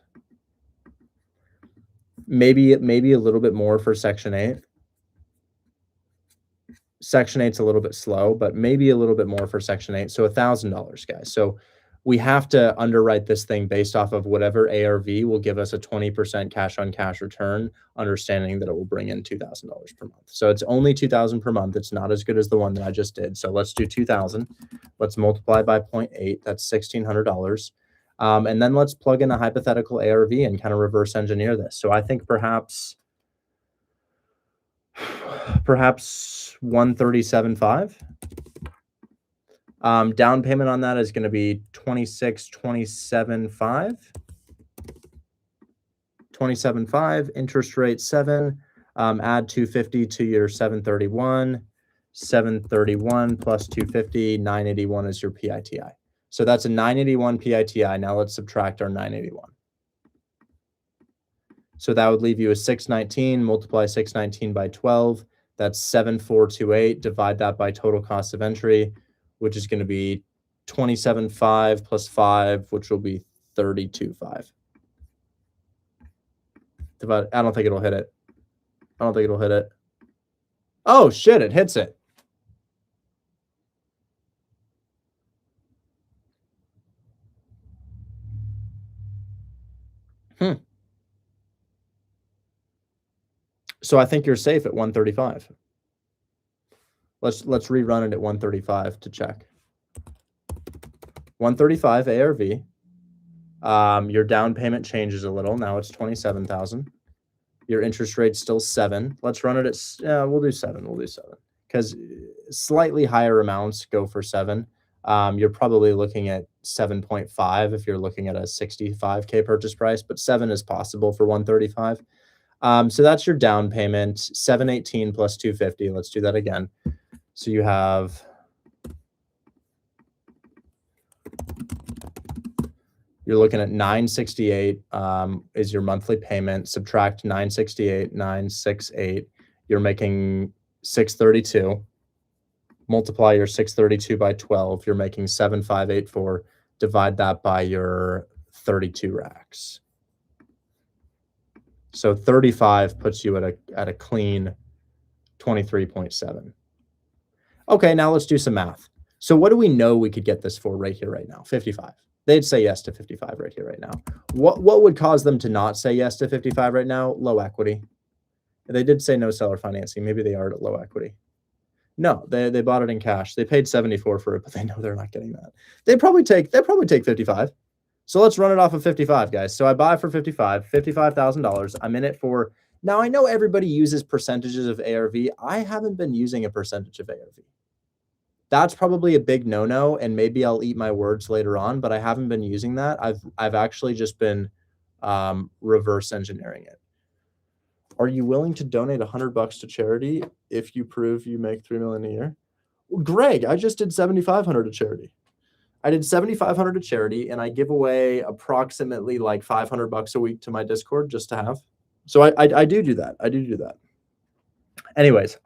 Maybe a little bit more for Section 8. Section 8's a little bit slow, but maybe a little bit more for Section 8. So $1,000, guys. So we have to underwrite this thing based off of whatever ARV will give us a 20% cash on cash return, understanding that it will bring in $2,000 per month. So it's only $2,000 per month. It's not as good as the one that I just did. So let's do 2,000. Let's multiply by 0.8. That's $1,600. And then let's plug in a hypothetical ARV and kind of reverse engineer this. So I think perhaps 137.5. Down payment on that is going to be 27.5. 27.5. Interest rate 7. Add 250 to your 731. 731 plus 250. 981 is your PITI. So that's a 981 PITI. Now let's subtract our 981. So that would leave you a 619. Multiply 619 by 12. That's 7,428. Divide that by total cost of entry, which is going to be 27.5 plus 5, which will be 32.5. I don't think it'll hit it. I don't think it'll hit it. Oh, shit, it hits it. So I think you're safe at 135. Let's rerun it at 135 to check. 135 ARV. Your down payment changes a little. Now it's 27,000. Your interest rate's still 7. Let's run it at, we'll do 7. We'll do 7 because slightly higher amounts go for 7. You're probably looking at 7.5 if you're looking at a 65K purchase price, but 7 is possible for 135. So that's your down payment, 718 plus 250. Let's do that again. So you have, you're looking at 968 is your monthly payment. Subtract 968, 968. You're making 632. Multiply your 632 by 12. You're making 7584. Divide that by your 32 racks. So 35 puts you at a clean 23.7. Okay, now let's do some math. So what do we know we could get this for right here, right now? 55. They'd say yes to 55 right here, right now. What would cause them to not say yes to 55 right now? Low equity. They did say no seller financing. Maybe they are at low equity. No, they bought it in cash. They paid 74 for it, but they know they're not getting that. They'll probably take 55. So let's run it off of 55, guys. So I buy for 55, $55,000. I'm in it for, now I know everybody uses percentages of ARV. I haven't been using a percentage of ARV. That's probably a big no-no, and maybe I'll eat my words later on, but I haven't been using that. I've actually just been reverse engineering it. Are you willing to donate $100 to charity if you prove you make $3 million a year? Well, Greg, I just did $7,500 to charity. I did $7,500 to charity, and I give away approximately like $500 a week to my Discord just to have. So I do that. I do that. Anyways,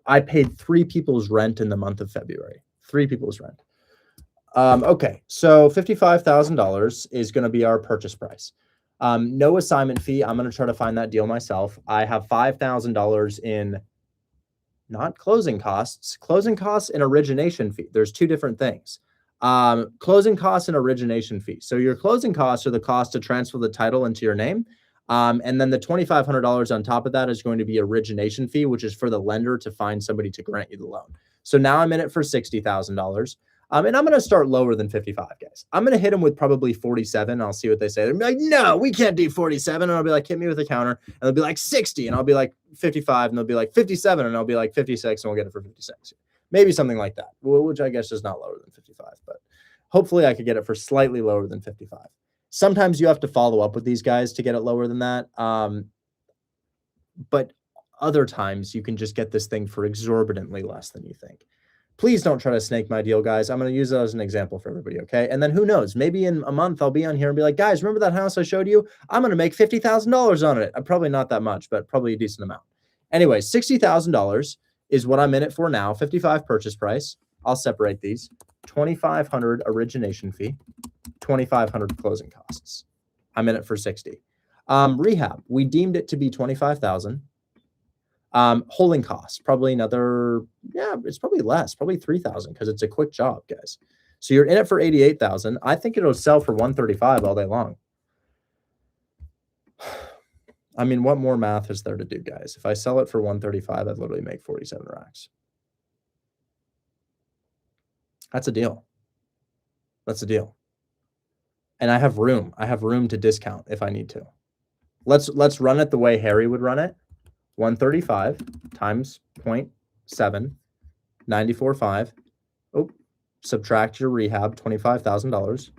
I paid 3 people's rent in the month of February. 3 people's rent. Okay, so $55,000 is going to be our purchase price. No assignment fee. I'm going to try to find that deal myself. I have $5,000 in not closing costs and origination fee. There's 2 different things. Closing costs and origination fee. So your closing costs are the cost to transfer the title into your name. And then the $2,500 on top of that is going to be origination fee, which is for the lender to find somebody to grant you the loan. So now I'm in it for $60,000. And I'm going to start lower than 55, guys. I'm going to hit them with probably 47. I'll see what they say. They'll be like, no, we can't do 47. And I'll be like, hit me with a counter. And they'll be like 60. And I'll be like 55. And they'll be like 57. And I'll be like 56. And we'll get it for 56. Maybe something like that, which I guess is not lower than 55. But hopefully I could get it for slightly lower than 55. Sometimes you have to follow up with these guys to get it lower than that. But other times you can just get this thing for exorbitantly less than you think. Please don't try to snake my deal, guys. I'm going to use it as an example for everybody, okay? And then who knows? Maybe in a month I'll be on here and be like, guys, remember that house I showed you? I'm going to make $50,000 on it. Probably not that much, but probably a decent amount. Anyway, $60,000 is what I'm in it for now. 55 purchase price. I'll separate these. 2,500 origination fee. 2,500 closing costs. I'm in it for 60. Rehab, we deemed it to be 25,000. Holding costs, probably another, it's probably less, probably 3,000 because it's a quick job, guys. So you're in it for 88,000. I think it'll sell for 135 all day long. I mean, what more math is there to do, guys? If I sell it for 135, I'd literally make 47 racks. That's a deal. That's a deal. And I have room. I have room to discount if I need to. Let's run it the way Harry would run it. 135 times 0.7, 94.5. Oh, subtract your rehab, $25,000.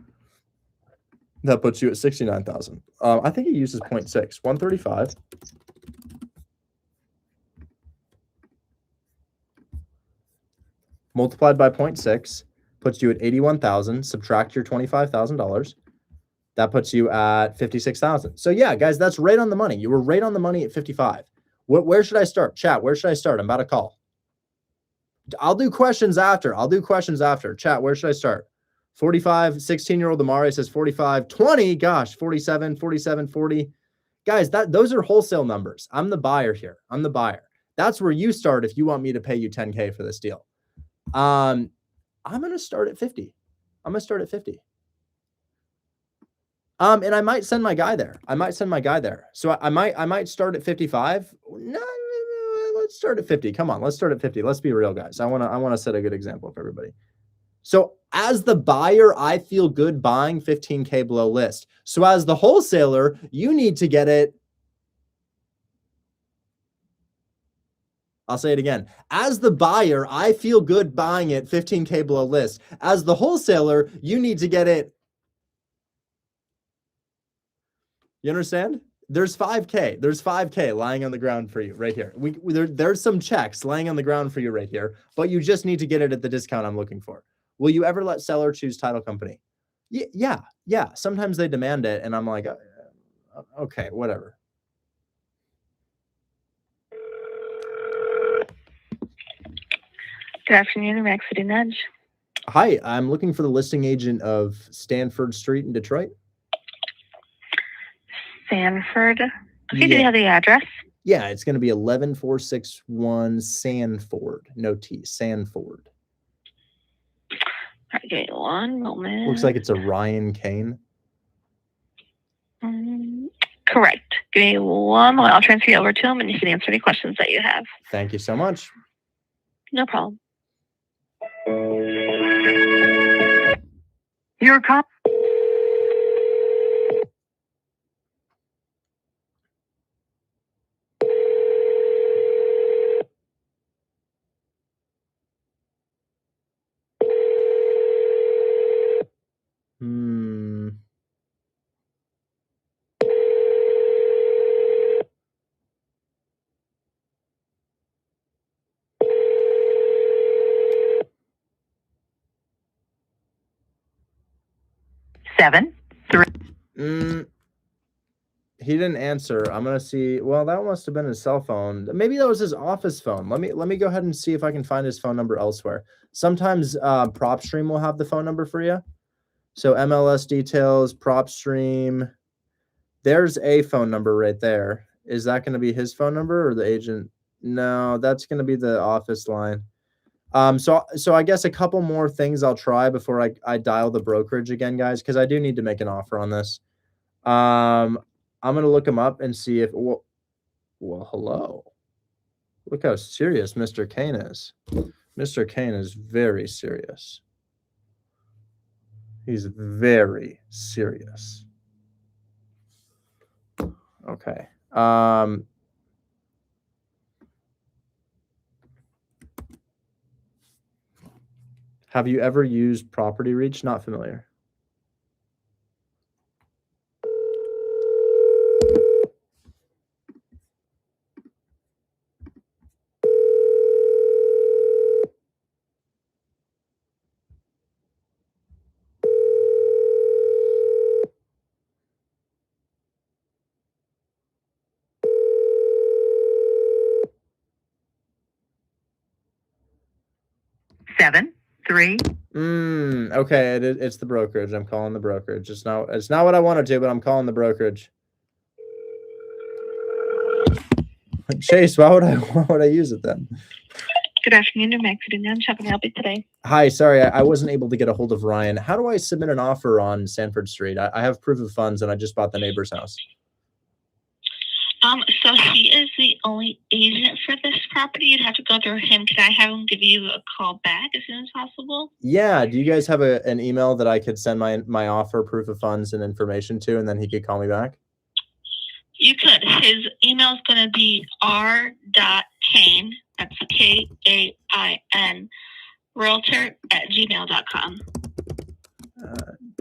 That puts you at 69,000. I think he uses 0.6. 135 multiplied by 0.6 puts you at 81,000. Subtract your $25,000. That puts you at 56,000. So yeah, guys, that's right on the money. You were right on the money at 55. Where should I start? Chat, where should I start? I'm about to call. I'll do questions after. Chat, where should I start? 45, 16-year-old Amari says 45, 20, gosh, 47, 47, 40. Guys, those are wholesale numbers. I'm the buyer here. I'm the buyer. That's where you start if you want me to pay you 10K for this deal. I'm going to start at 50. I'm going to start at 50. And I might send my guy there. So I might start at 55. No, let's start at 50. Come on, let's start at 50. Let's be real, guys. I want to set a good example for everybody. So as the buyer, I feel good buying 15K below list. So as the wholesaler, you need to get it. I'll say it again. As the buyer, I feel good buying it 15K below list. As the wholesaler, you need to get it. You understand? There's 5K. There's 5K lying on the ground for you right here. There's some checks lying on the ground for you right here, but you just need to get it at the discount I'm looking for. Will you ever let seller choose title company? Yeah. Sometimes they demand it, and I'm like, okay, whatever. Good afternoon, Max City Nudge. Hi, I'm looking for the listing agent of Stanford Street in Detroit. Sanford. Okay, do you have the address? Yeah, it's going to be 11461 Sanford. No T, Sanford. Okay, one moment. Looks like it's a Ryan Kane. Correct. Give me one moment. I'll transfer you over to him and you can answer any questions that you have. Thank you so much. No problem. Your call. He didn't answer. I'm gonna see. Well, that must have been his cell phone. Maybe that was his office phone. Let me go ahead and see if I can find his phone number elsewhere. Sometimes PropStream will have the phone number for you. So MLS details, PropStream. There's a phone number right there. Is that going to be his phone number or the agent? No, that's going to be the office line. So I guess a couple more things I'll try before I dial the brokerage again, guys, because I do need to make an offer on this. I'm going to look him up and see if, well, hello. Look how serious Mr. Kane is. Mr. Kane is very serious. He's very serious. Okay. Have you ever used Property Reach? Not familiar. Okay, it's the brokerage. I'm calling the brokerage. It's not what I wanted to, but I'm calling the brokerage. Chase, why would I use it then? Good afternoon, Max City Nudge. How can I help you today? Hi, sorry, I wasn't able to get a hold of Ryan. How do I submit an offer on Sanford Street? I have proof of funds and I just bought the neighbor's house. So he is the only agent for this property. You'd have to go through him. Could I have him give you a call back as soon as possible? Yeah. Do you guys have an email that I could send my offer, proof of funds, and information to, and then he could call me back? You could. His email is going to be r.kane, that's Kain, realtor@gmail.com.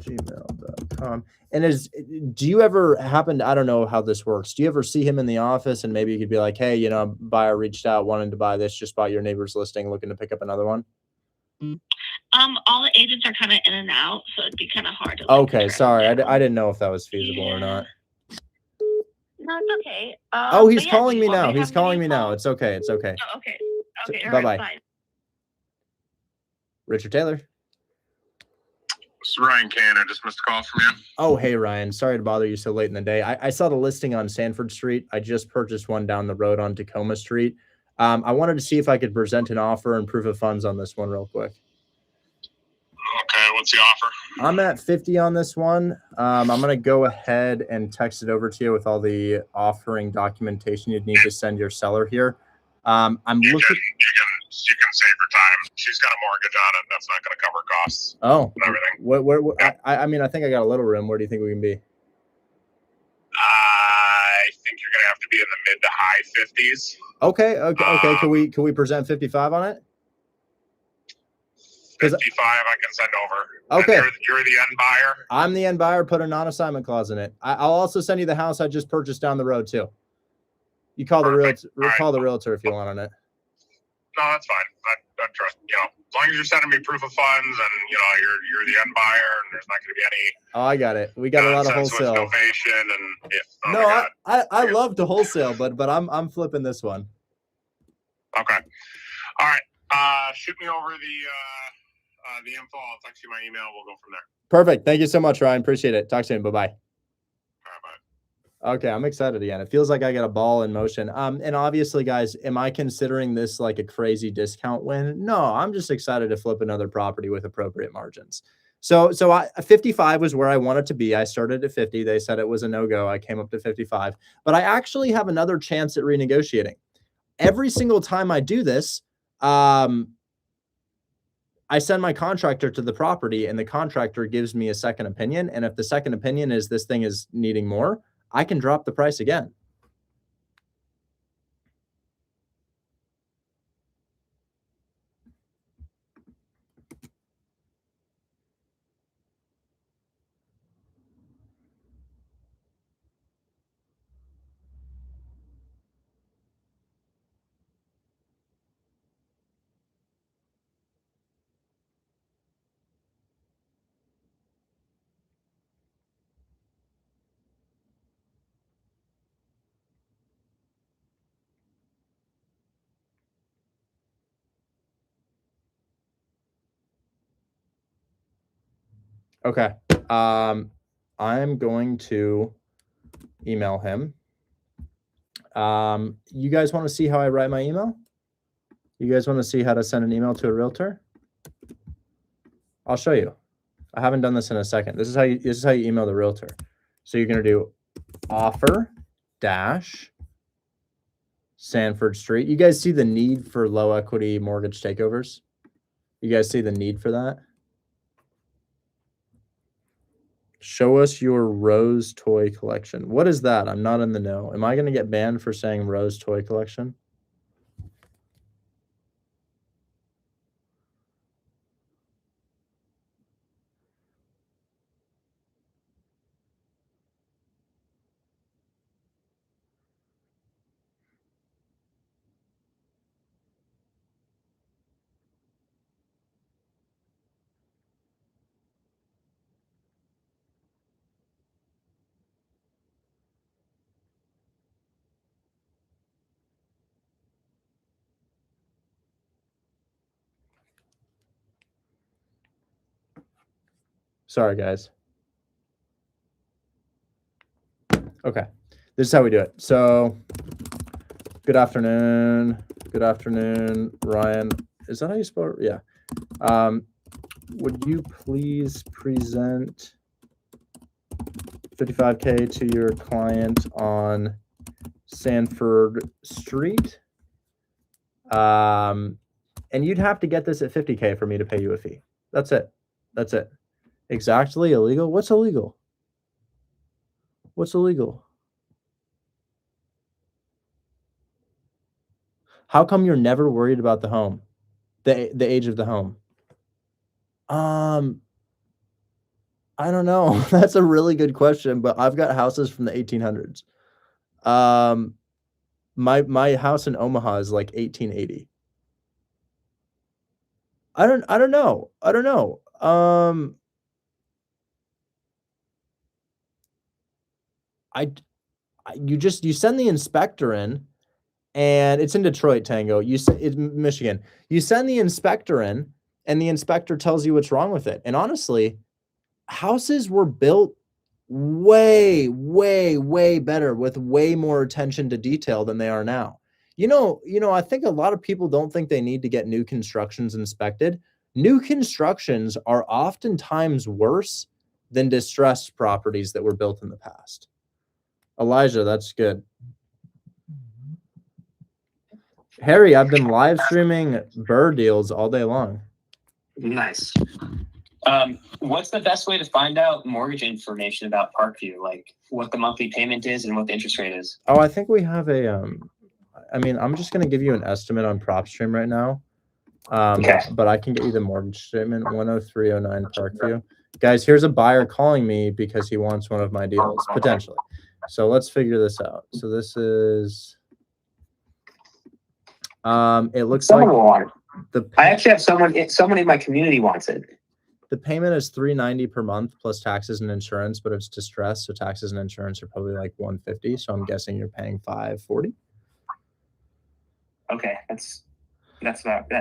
Gmail.com. And do you ever happen to, I don't know how this works. Do you ever see him in the office and maybe you could be like, hey, buyer reached out, wanting to buy this, just bought your neighbor's listing, looking to pick up another one? All the agents are kind of in and out, so it'd be kind of hard to. Okay, sorry. I didn't know if that was feasible or not. No, it's okay. He's calling me now. He's calling me now. It's okay. It's okay. Oh, okay. Okay. Bye-bye. Right, Richard Taylor. It's Ryan Kane. I just missed a call from you. Oh, hey, Ryan. Sorry to bother you so late in the day. I saw the listing on Sanford Street. I just purchased one down the road on Tacoma Street. I wanted to see if I could present an offer and proof of funds on this one real quick. Okay. what's the offer? I'm at 50 on this one. I'm going to go ahead and text it over to you with all the offering documentation you'd need to send your seller here. I'm You looking. can save her time. She's got a mortgage on it. That's not going to cover costs Oh, and everything. what Yeah. I mean, I think I got a little room. Where do you think we can be? I think you're going to have to be in the mid to high 50s. Okay. Can we present 55 on it? 55, I can send over. Okay. And you're the end buyer. I'm the end buyer. Put a non-assignment clause in it. I'll also send you the house I just purchased down the road too. You call Perfect. the realtor if you want on it. No, that's fine. I trust, as long as you're sending me proof of funds and, you're the end buyer and there's not going to be any. Oh, I got it. We got a lot of wholesale. With novation and if. Oh no, I love to wholesale, but I'm flipping this one. Okay. All right. Shoot me over the info. I'll text you my email. We'll go from there. Perfect. Thank you so much, Ryan. Appreciate it. Talk soon. Bye-bye. All right, bye. Okay, I'm excited again. It feels like I got a ball in motion. And obviously, guys, am I considering this like a crazy discount win? No, I'm just excited to flip another property with appropriate margins. So 55 was where I wanted to be. I started at 50. They said it was a no-go. I came up to 55. But I actually have another chance at renegotiating. Every single time I do this, I send my contractor to the property and the contractor gives me a second opinion. And if the second opinion is this thing is needing more, I can drop the price again. Okay. I'm going to email him. You guys want to see how I write my email? You guys want to see how to send an email to a realtor? I'll show you. I haven't done this in a second. This is how you email the realtor. So you're going to do offer dash Sanford Street. You guys see the need for low equity mortgage takeovers? You guys see the need for that? Show us your Rose toy collection. What is that? I'm not in the know. Am I going to get banned for saying Rose toy collection? Sorry, guys. Okay. This is how we do it. So, good afternoon. Good afternoon, Ryan. Is that how you spell it? Yeah. Would you please present 55K to your client on Sanford Street? And you'd have to get this at 50K for me to pay you a fee. That's it. That's it. Exactly illegal? What's illegal? What's illegal? How come you're never worried about the home? The age of the home? I don't know. That's a really good question, but I've got houses from the 1800s. My house in Omaha is like 1880. I don't know. I don't know. You send the inspector in, and it's in Detroit, Tango. It's Michigan. You send the inspector in, and the inspector tells you what's wrong with it. And honestly, houses were built way, way, way better with way more attention to detail than they are now. I think a lot of people don't think they need to get new constructions inspected. New constructions are oftentimes worse than distressed properties that were built in the past. Elijah, that's good. Harry, I've been live streaming Burr deals all day long. Nice. What's the best way to find out mortgage information about Parkview? Like what the monthly payment is and what the interest rate is? Oh, I think we have a, I mean, I'm just going to give you an estimate on PropStream right now. Okay. But I can get you the mortgage statement, 10309 Parkview. Guys, here's a buyer calling me because he wants one of my deals, potentially. So let's figure this out. So this is, it looks Someone like will want the it. I actually have someone in my community wants it. the payment is $390 per month plus taxes and insurance, but it's distressed, so taxes and insurance are probably like $150. So I'm guessing you're paying $540. Okay, that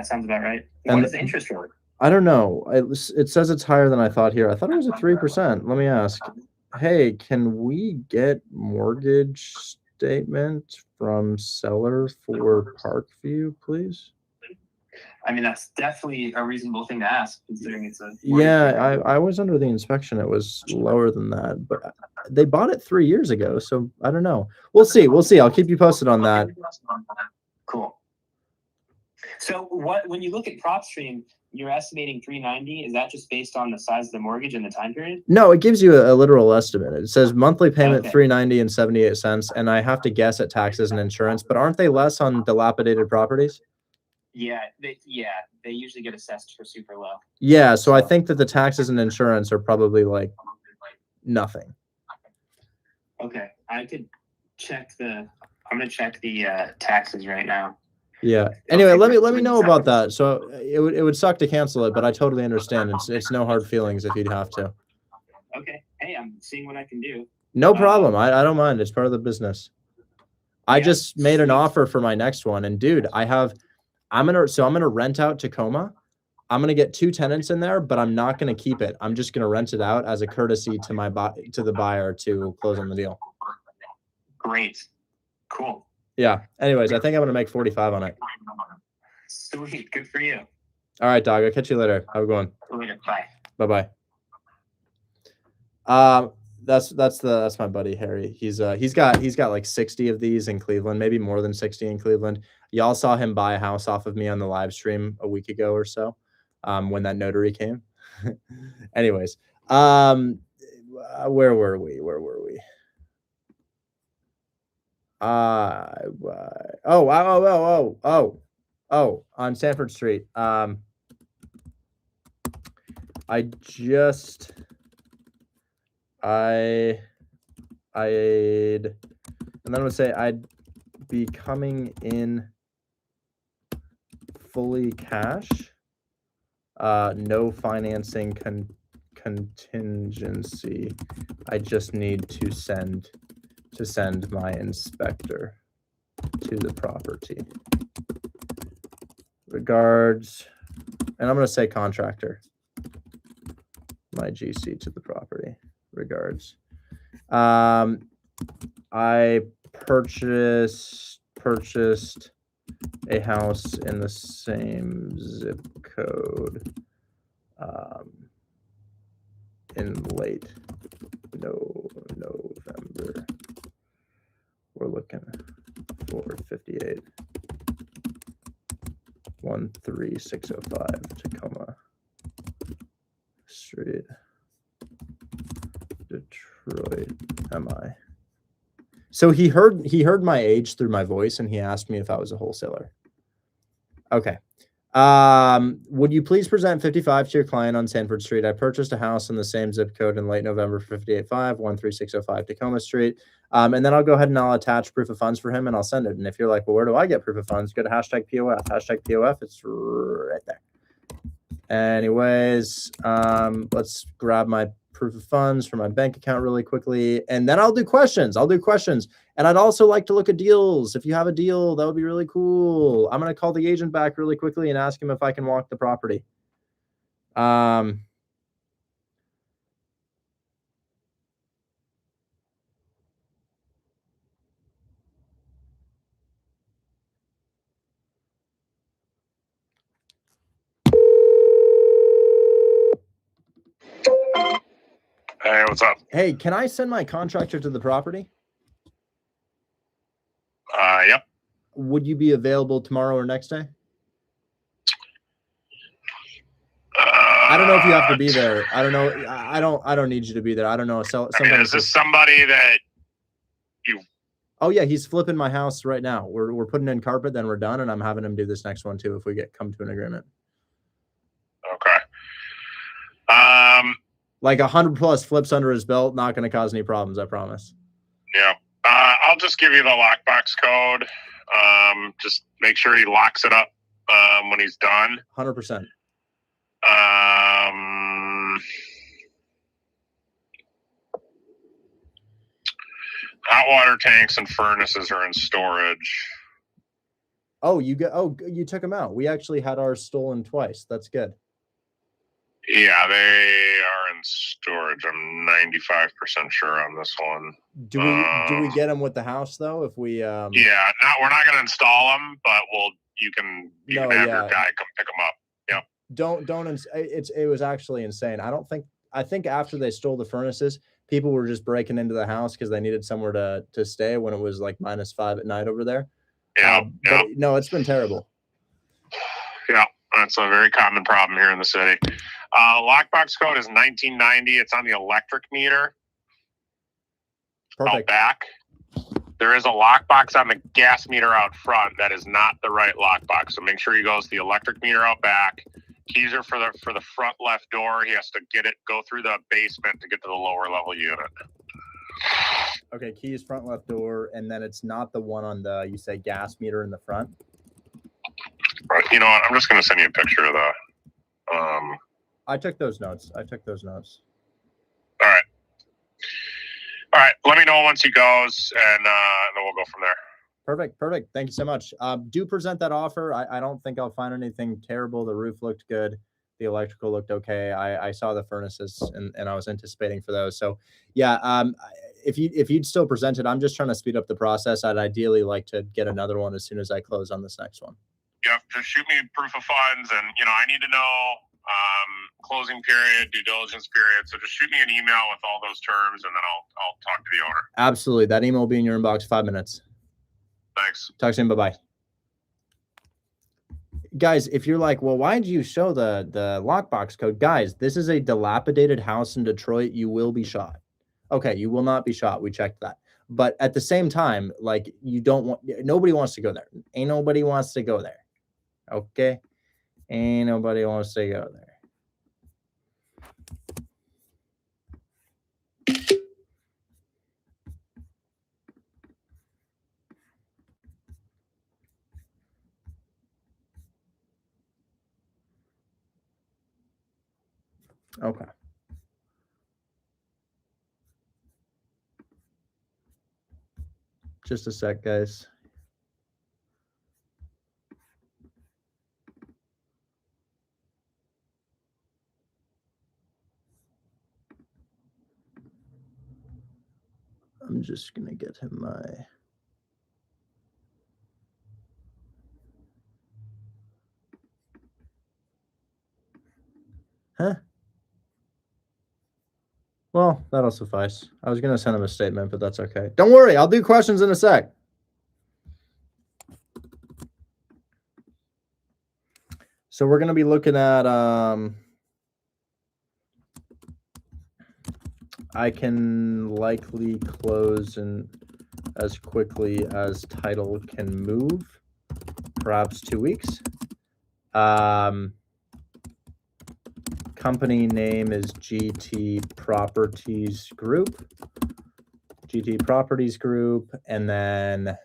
sounds about right. And What is the interest rate? I don't know. It says it's higher than I thought here. I thought it was at 3%. Let me ask. Hey, can we get mortgage statement from seller for Parkview, please? I mean, that's definitely a reasonable thing to ask, considering it's a Yeah, I was under the inspection. It was lower than that, but they bought it 3 years ago, so I don't know. We'll see. We'll see. I'll keep you posted on that. Cool. So when you look at PropStream, you're estimating 390. Is that just based on the size of the mortgage and the time period? No, it gives you a literal estimate. It says monthly payment Okay. $390 and 78 cents, and I have to guess at taxes and insurance. But aren't they less on dilapidated properties? Yeah, they usually get assessed for super low. Yeah, so I think that the taxes and insurance are probably like nothing. Okay, I could check I'm gonna check the taxes right now. Yeah. Anyway, let me know about that. So it would suck to cancel it, but I totally understand. It's no hard feelings if you'd have to. Okay. Hey, I'm seeing what I can do. No problem. I don't mind. It's part of the business. I just made an offer for my next one, and dude, I'm gonna rent out Tacoma. I'm gonna get 2 tenants in there, but I'm not gonna keep it. I'm just gonna rent it out as a courtesy to the buyer to close on the deal. Great. Cool. Yeah. Anyways, I think I'm gonna make 45 on it. Sweet. Good for you. All right, dog. I'll catch you later. Have a good one. Later. Bye. Bye-bye. That's my buddy Harry. He's got like 60 of these in Cleveland, maybe more than 60 in Cleveland. Y'all saw him buy a house off of me on the live stream a week ago or so, when that notary came. Anyways, where were we? On Sanford Street. I'd and then I would say I'd be coming in fully cash, no financing contingency. I just need to send my inspector to the property. Regards, and I'm going to say contractor. My GC to the property. Regards. I purchased a house in the same zip code in late November. We're looking for 58 13605 Tacoma Street, Detroit, MI. So he heard my age through my voice, and he asked me if I was a wholesaler. Okay. Would you please present 55 to your client on Sanford Street? I purchased a house in the same zip code in late November for 58.5 13605 Tacoma Street. And then I'll go ahead and I'll attach proof of funds for him, and I'll send it. And if you're like, well, where do I get proof of funds? Go to hashtag POF. Hashtag POF. It's right there. Anyways, let's grab my proof of funds for my bank account really quickly, and then I'll do questions. And I'd also like to look at deals. If you have a deal, that would be really cool. I'm going to call the agent back really quickly and ask him if I can walk the property. What's up? Hey, can I send my contractor to the property? Yep. Would you be available tomorrow or next day? I don't know if you have to be there. I don't know. I don't need you to be there. I don't know. So I mean, is this somebody that you? Oh yeah, he's flipping my house right now. We're putting in carpet, then we're done, and I'm having him do this next one too if we come to an agreement. Okay. Like 100+ flips under his belt, not going to cause any problems. I promise. Yeah. I'll just give you the lockbox code. Just make sure he locks it up when he's done. 100%. Hot water tanks and furnaces are in storage. Oh, you took them out. We actually had ours stolen twice. That's good. Yeah, they are in storage. I'm 95% sure on this one. Do we get them with the house though? If we yeah, we're not going to install them, but you can have your guy come pick them up. Yep. It was actually insane. I think after they stole the furnaces, people were just breaking into the house because they needed somewhere to stay when it was like -5 at night over there. Yeah. But no, it's been terrible. Yeah, that's a very common problem here in the city. Lockbox code is 1990. It's on the electric meter. Perfect. Out back. There is a lockbox on the gas meter out front. That is not the right lockbox. So make sure he goes to the electric meter out back. Keys are for the front left door. He has to go through the basement to get to the lower level unit. Okay, keys front left door, and then it's not the one on the, you say, gas meter in the front? Right. You know what? I'm just going to send you a picture of the. I took those notes. All right. All right. Let me know once he goes, and then we'll go from there. Perfect. Thank you so much. Do present that offer. I don't think I'll find anything terrible. The roof looked good. The electrical looked okay. I saw the furnaces and I was anticipating for those. So yeah, if you'd still present it, I'm just trying to speed up the process. I'd ideally like to get another one as soon as I close on this next one. Yeah, just shoot me proof of funds, and I need to know closing period, due diligence period. So just shoot me an email with all those terms, and then I'll talk to the owner. Absolutely, that email will be in your inbox 5 minutes. Thanks. Talk soon. Bye-bye. Guys, if you're like, well, why did you show the lockbox code? Guys, this is a dilapidated house in Detroit. You will be shot. Okay, you will not be shot. We checked that. But at the same time, like, nobody wants to go there. Ain't nobody wants to go there. Okay? Ain't nobody wants to go there. Okay. Just a sec, guys. I'm just going to get him my... Huh? Well, that'll suffice. I was going to send him a statement, but that's okay. Don't worry. I'll do questions in a sec. So we're going to be looking at... I can likely close in as quickly as title can move, perhaps 2 weeks. Company name is GT Properties Group. GT Properties Group, and then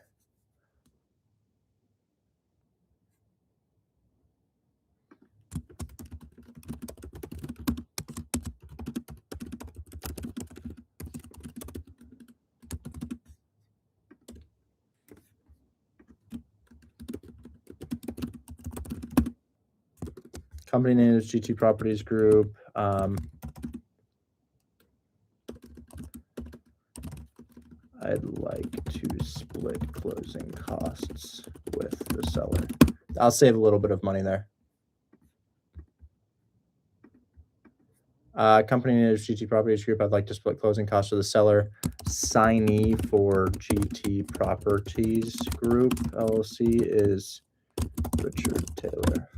company name is GT Properties Group. I'd like to split closing costs with the seller. I'll save a little bit of money there. Company managed GT Properties Group. I'd like to split closing costs with the seller. Signee for GT Properties Group LLC is Richard Taylor.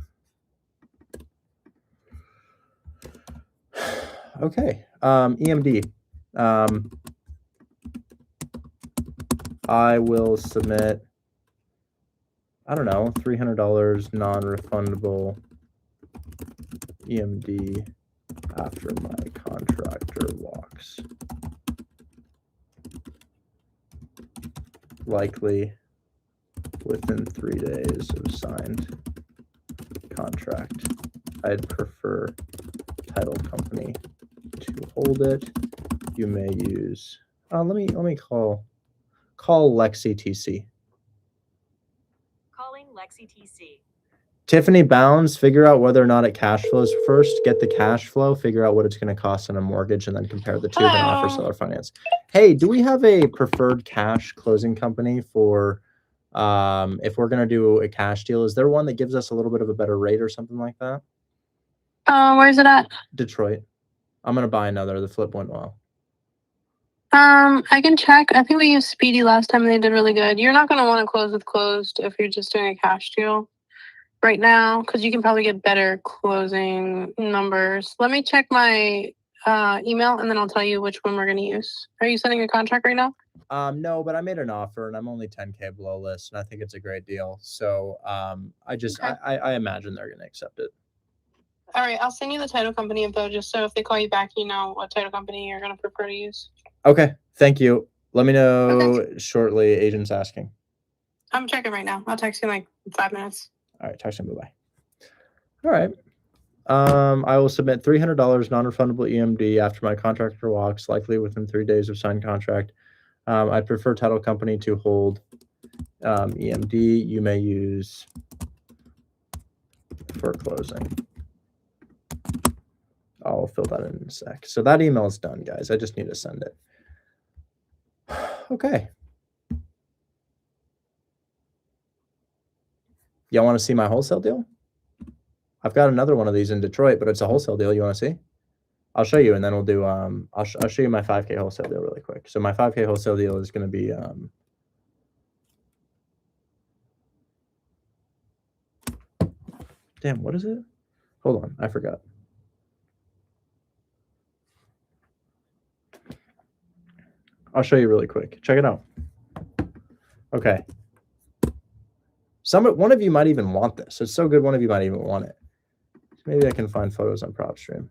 Okay. EMD. I will submit, I don't know, $300 non-refundable EMD after my contractor walks. Likely within 3 days of signed contract. I'd prefer title company to hold it. You may use, let me call Lexi TC. Calling Lexi TC. Tiffany Bounds, figure out whether or not it cash flows first. Get the cash flow, figure out what it's going to cost on a mortgage, and then compare the two, then offer seller finance. Hey, do we have a preferred cash closing company for if we're going to do a cash deal? Is there one that gives us a little bit of a better rate or something like that? Where's it at? Detroit. I'm going to buy another. The flip went well. I can check. I think we used Speedy last time and they did really good. You're not going to want to close with closed if you're just doing a cash deal right now, because you can probably get better closing numbers. Let me check my email and then I'll tell you which one we're going to use. Are you sending a contract right now? No, but I made an offer and I'm only 10K below list and I think it's a great deal. So I imagine they're going to accept it. All right, I'll send you the title company info just so if they call you back, you know what title company you're going to prefer to use. Okay, thank you. Let me know shortly. Agent's asking. I'm checking right now. I'll text you in like 5 minutes. All right, text him. Bye-bye. All right. I will submit $300 non-refundable EMD after my contractor walks, likely within 3 days of signed contract. I'd prefer title company to hold EMD. You may use for closing. I'll fill that in a sec. So that email is done, guys. I just need to send it. Okay. Y'all want to see my wholesale deal? I've got another one of these in Detroit, but it's a wholesale deal. You want to see? I'll show you, and then we'll do. I'll show you my 5K wholesale deal really quick. So my 5K wholesale deal is going to be. Damn, what is it? Hold on, I forgot. I'll show you really quick. Check it out. Okay. One of you might even want this. It's so good, one of you might even want it. Maybe I can find photos on PropStream.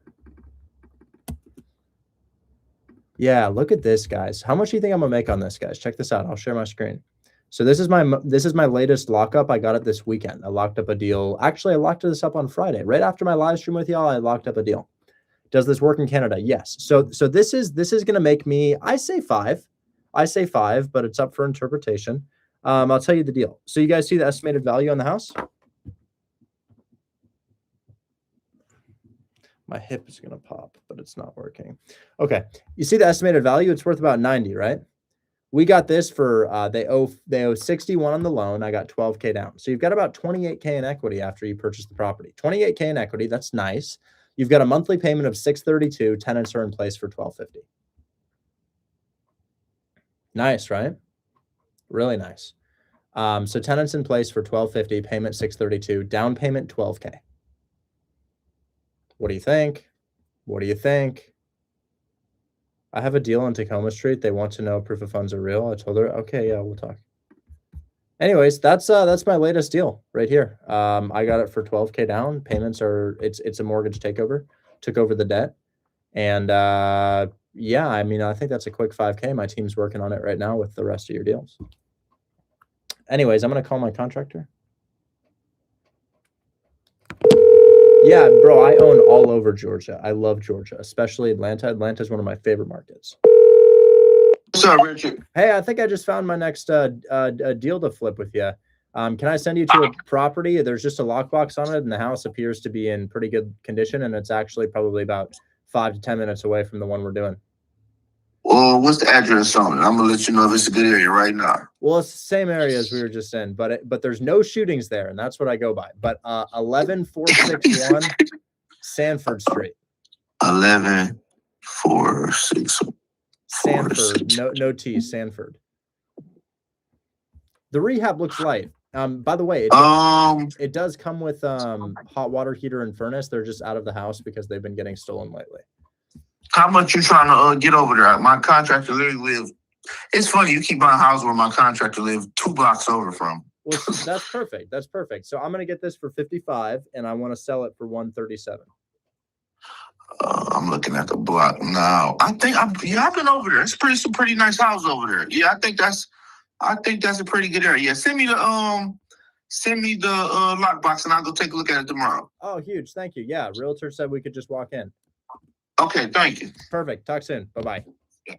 Yeah, look at this, guys. How much do you think I'm gonna make on this, guys? Check this out. I'll share my screen. So this is my latest lockup. I got it this weekend. I locked up a deal. Actually, I locked this up on Friday. Right after my live stream with y'all, I locked up a deal. Does this work in Canada? Yes. So this is going to make me, I say 5, but it's up for interpretation. I'll tell you the deal. So you guys see the estimated value on the house? My hip is going to pop, but it's not working. Okay. You see the estimated value? It's worth about 90, right? We got this for, they owe 61 on the loan. I got 12K down. So you've got about 28K in equity after you purchase the property. 28K in equity. That's nice. You've got a monthly payment of $632. Tenants are in place for $1,250. Nice, right? Really nice. So tenants in place for $1,250, payment $632, down payment $12K. What do you think? What do you think? I have a deal on Tacoma Street. They want to know proof of funds are real. I told her, okay, yeah, we'll talk. Anyways, that's my latest deal right here. I got it for $12K down. Payments are it's a mortgage takeover. Took over the debt, and yeah, I mean, I think that's a quick 5K. My team's working on it right now with the rest of your deals. Anyways, I'm gonna call my contractor. Yeah, bro, I own all over Georgia. I love Georgia, especially Atlanta. Atlanta is one of my favorite markets. What's up, Richard? Hey, I think I just found my next deal to flip with you. Can I send you to a property? There's just a lockbox on it, and the house appears to be in pretty good condition, and it's actually probably about 5 to 10 minutes away from the one we're doing. Well, what's the address on it? I'm gonna let you know if it's a good area right now. Well, it's the same area as we were just in, but there's no shootings there, and that's what I go by. But 11461 Sanford Street. 11-4-6. Sanford, no T, Sanford. The rehab looks light. By the way, it does come with hot water heater and furnace. They're just out of the house because they've been getting stolen lately. How much you trying to get over there? My contractor literally lives. It's funny you keep buying a house where my contractor lives 2 blocks over from. Well, that's perfect. That's perfect. So I'm gonna get this for 55, and I want to sell it for 137. I'm looking at the block now. I've been over there. It's some pretty nice house over there. Yeah, I think that's a pretty good area. Yeah, send me the lockbox and I'll go take a look at it tomorrow. Oh, huge. Thank you. Yeah, realtor said we could just walk in. Okay, thank you. Perfect. Talk soon. Bye-bye. Yeah.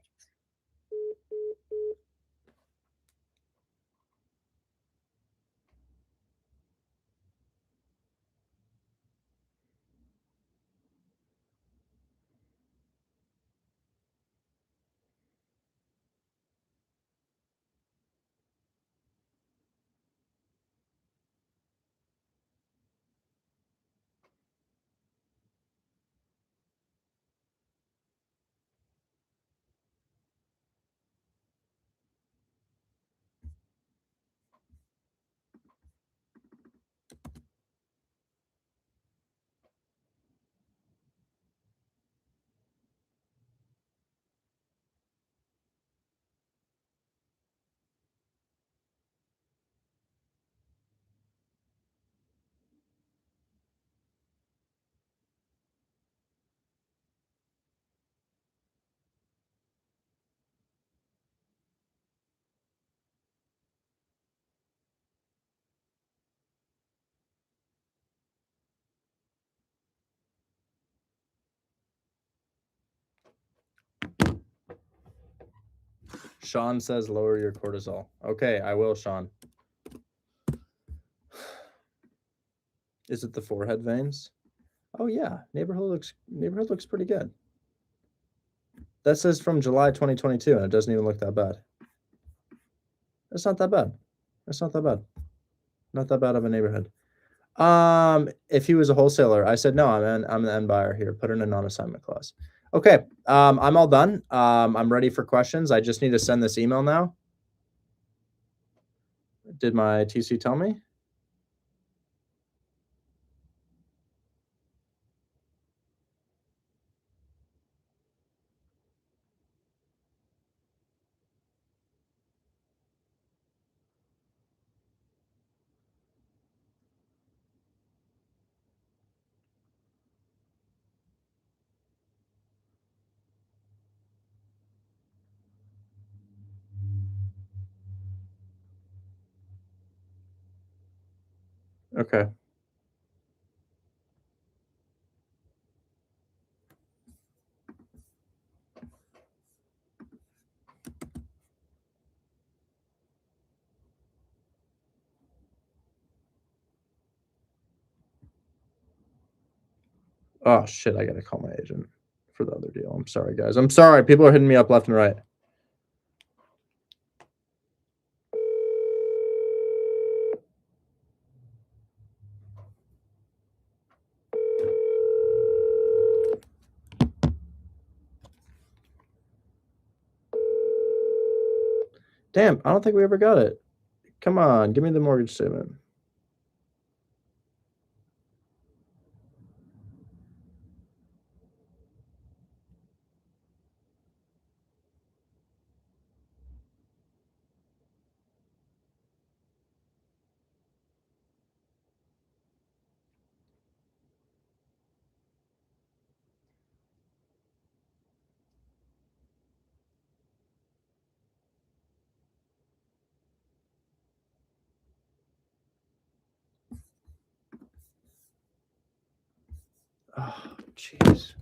Sean says lower your cortisol. Okay, I will, Sean. Is it the forehead veins? Oh yeah, neighborhood looks pretty good. That says from July 2022, and it doesn't even look that bad. That's not that bad. That's not that bad. Not that bad of a neighborhood. If he was a wholesaler, I said no. I'm the end buyer here. Put in a non-assignment clause. Okay. I'm all done. I'm ready for questions. I just need to send this email now. Did my TC tell me? Okay. Oh shit, I gotta call my agent for the other deal. I'm sorry, guys. I'm sorry. People are hitting me up left and right. Damn, I don't think we ever got it. Come on, give me the mortgage statement. Oh, jeez.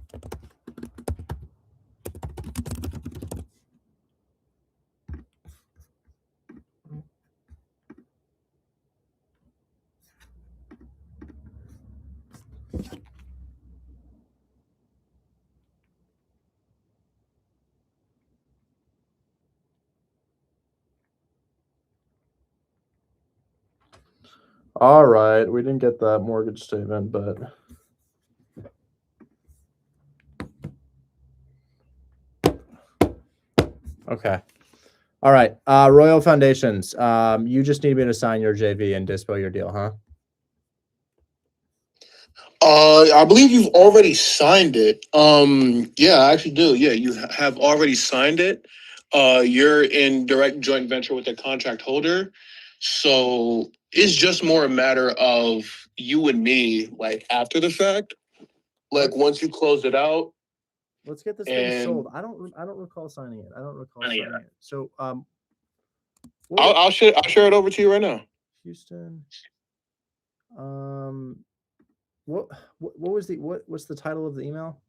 All right, we didn't get that mortgage statement, but Okay. All right. Royal Foundations. You just need me to sign your JV and dispo your deal, huh? I believe you've already signed it. Yeah, I actually do. Yeah, you have already signed it. You're in direct joint venture with the contract holder. So it's just more a matter of you and me, like after the fact. Like once you close it out. Let's get this thing And sold. I don't recall signing it. I don't recall signing it. So I'll share it over to you right now. Houston. What's the title of the email?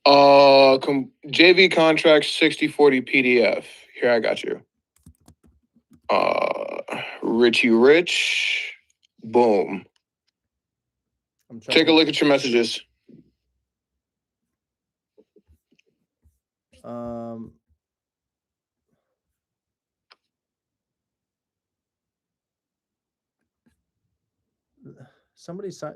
JV contract 6040 PDF. Here, I got you. Richie Rich. Boom. Take a look at your messages. Somebody signed.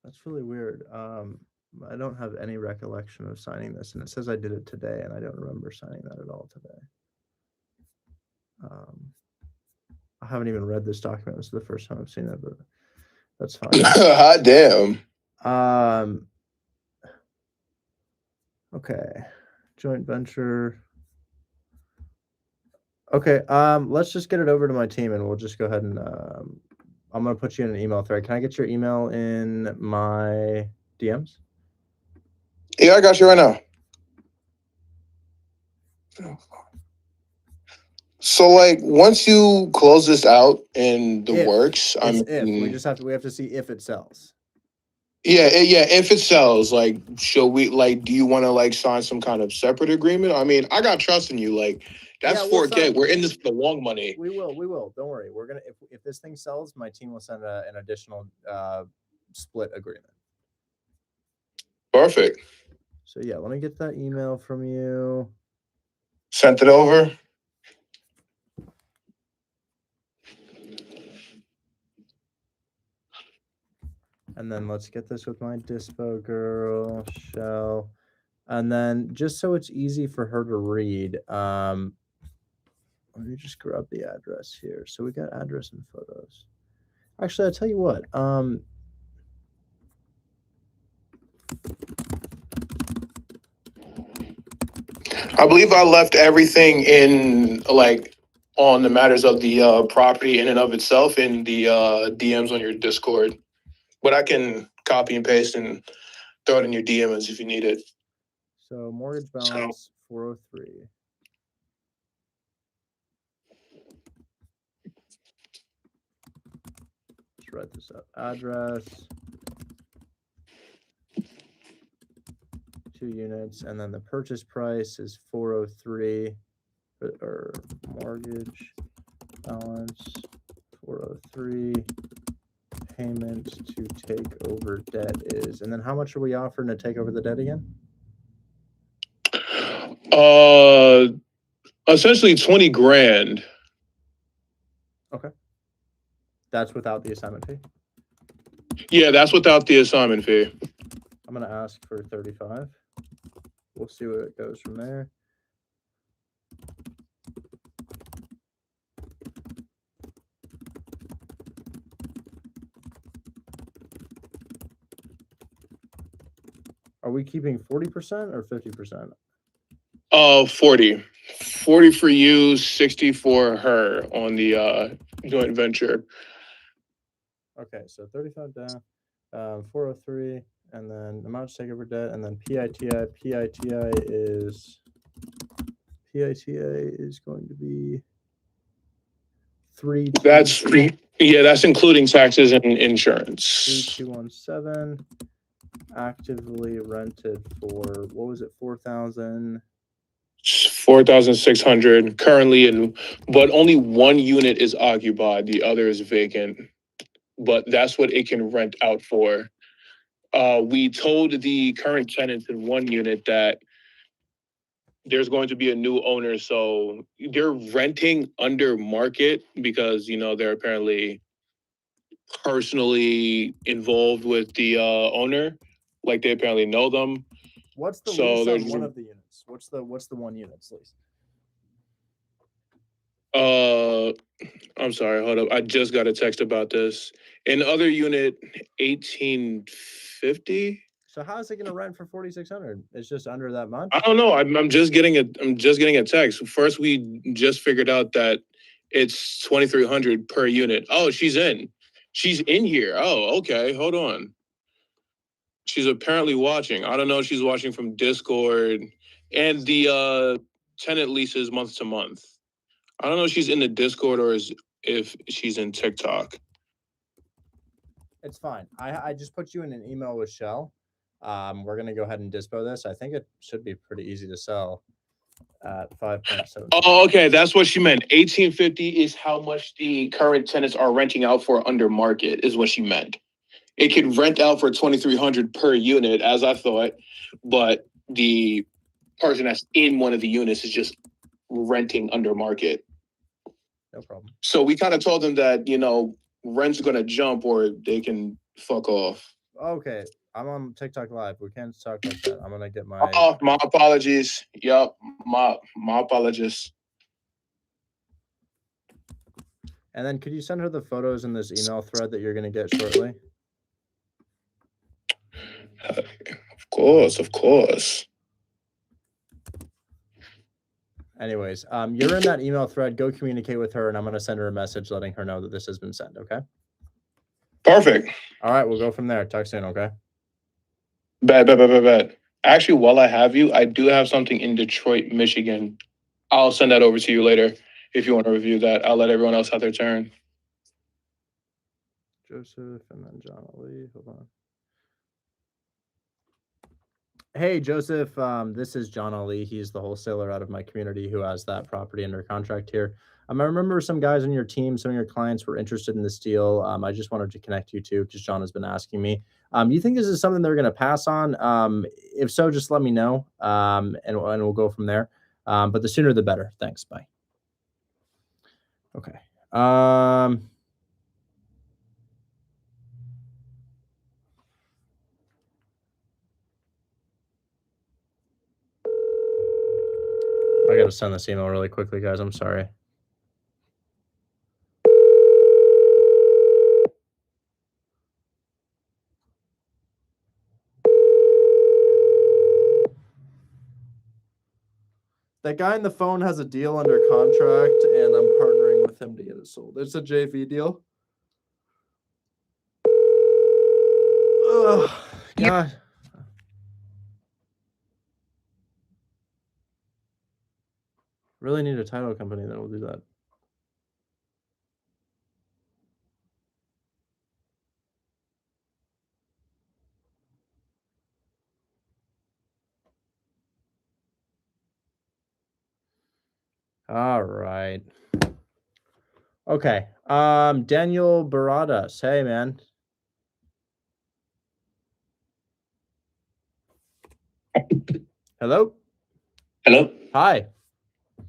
That's really weird. I don't have any recollection of signing this, and it says I did it today, and I don't remember signing that at all today. I haven't even read this document. This is the first time I've seen it, but that's fine. Hot damn. Okay. Joint venture. Okay. Let's just get it over to my team, and we'll just go ahead and I'm gonna put you in an email thread. Can I get your email in my DMs? Yeah, I got you right now. So, like, once you close this out in the works, we have to see if it sells. Yeah. If it sells, like, should we, like, do you want to, like, sign some kind of separate agreement? I mean, I got trust in you. Like, that's 4K. We're in this for the long money. We will. Don't worry. We're gonna if this thing sells, my team will send an additional split agreement. Perfect. So yeah, let me get that email from you. Sent it over. And then let's get this with my dispo girl, Shell. And then just so it's easy for her to read, let me just grab the address here. So we got address and photos. Actually, I'll tell you what. I believe I left everything in, like, on the matters of the property in and of itself in the DMs on your Discord. But I can copy and paste and throw it in your DMs if you need it. So mortgage balance 403. Let's write this up. Address, 2 units, and then the purchase price is 403, or mortgage balance 403. Payment to take over debt is, and then how much are we offering to take over the debt again? Essentially 20 grand. Okay. That's without the assignment fee? Yeah, that's without the assignment fee. I'm going to ask for 35. We'll see where it goes from there. Are we keeping 40% or 50%? 40. 40 for you, 60 for her on the joint venture. Okay, so 35 down, 403, and then amount to take over debt, and then PITI. PITI is going to be 3. That's including taxes and insurance. 3217. Actively rented for, what was it, 4,000? 4,600 currently, but only one unit is occupied. The other is vacant, but that's what it can rent out for. We told the current tenants in one unit that there's going to be a new owner, so they're renting under market because, you know, they're apparently personally involved with the owner. Like they apparently know them. What's the So lease they're on just- one of the units? What's the 1 unit's lease? I'm sorry, hold up. I just got a text about this. In other unit, 1850. So how is it going to rent for 4,600? It's just under that much. I don't know. I'm just getting a text. First, we just figured out that it's 2,300 per unit. Oh, she's in here. Oh, okay. Hold on. She's apparently watching. I don't know if she's watching from Discord, and the tenant leases month to month. I don't know if she's in the Discord or if she's in TikTok. It's fine. I just put you in an email with Shell. We're gonna go ahead and dispo this. I think it should be pretty easy to sell at 5.7. Oh, okay. That's what she meant. 1850 is how much the current tenants are renting out for under market, is what she meant. It could rent out for 2,300 per unit, as I thought, but the person that's in one of the units is just renting under market. No problem. So we kind of told them that, rent's gonna jump or they can fuck off. Okay, I'm on TikTok live. We can't talk like that. I'm gonna get my. Oh, my apologies. Yup, my apologies. And then could you send her the photos in this email thread that you're gonna get shortly? Of course. Anyways, you're in that email thread. Go communicate with her, and I'm gonna send her a message letting her know that this has been sent. Okay. Perfect. All right, we'll go from there. Talk soon. Okay. Bet. Actually, while I have you, I do have something in Detroit, Michigan. I'll send that over to you later if you want to review that. I'll let everyone else have their turn. Joseph and then John Ali. Hold on. Hey, Joseph. This is John Ali. He's the wholesaler out of my community who has that property under contract here. I remember some guys on your team, some of your clients were interested in this deal. I just wanted to connect you to because John has been asking me. You think this is something they're going to pass on? If so, just let me know, and we'll go from there. But the sooner the better. Thanks. Bye. Okay. I got to send this email really quickly, guys. I'm sorry. That guy on the phone has a deal under contract, and I'm partnering with him to get it sold. It's a JV deal. Oh, God. Really need a title company that will do that. All right. Okay. Daniel Baradas. Hey, man. Hello. Hi.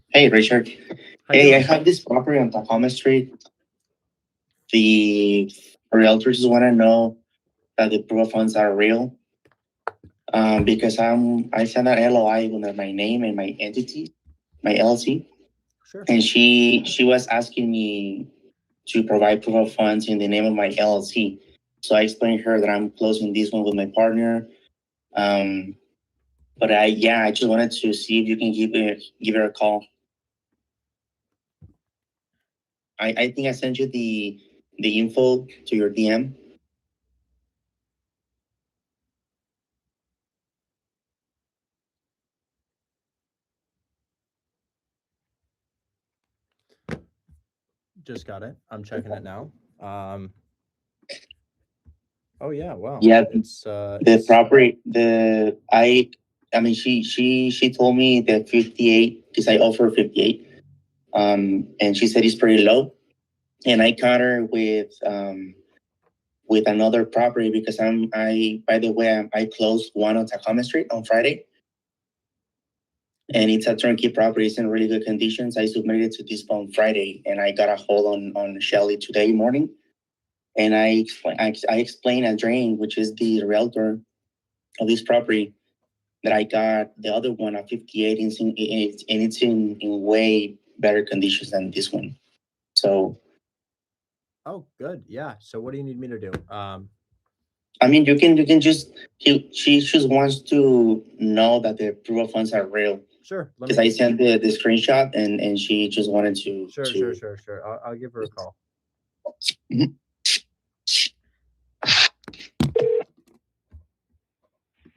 Hey, Richard. How you Hey, I doing? have this property on Tacoma Street. The realtors just want to know that the proof of funds are real. Because I sent an LOI under my name and my entity, my LLC, Sure. and she was asking me to provide proof of funds in the name of my LLC. So I explained to her that I'm closing this one with my partner. But I just wanted to see if you can give her a call. I think I sent you the info to your DM. Just got it. I'm checking it now. Oh yeah, wow. Yeah, It's the property, she told me that 58 because I offer 58. And she said it's pretty low. And I caught her with another property because I closed one on Tacoma Street on Friday. And it's a turnkey property. It's in really good conditions. I submitted it to this on Friday, and I got a hold on Shelly today morning. And I explained Adrian, which is the realtor, of this property that I got the other one at 58, and it's in way better conditions than this one. So, Oh, good. Yeah. So what do you need me to do? I mean, you can just, she just wants to know that the proof of funds are real. Sure. Because I sent the screenshot and she just wanted to. Sure. I'll give her a call.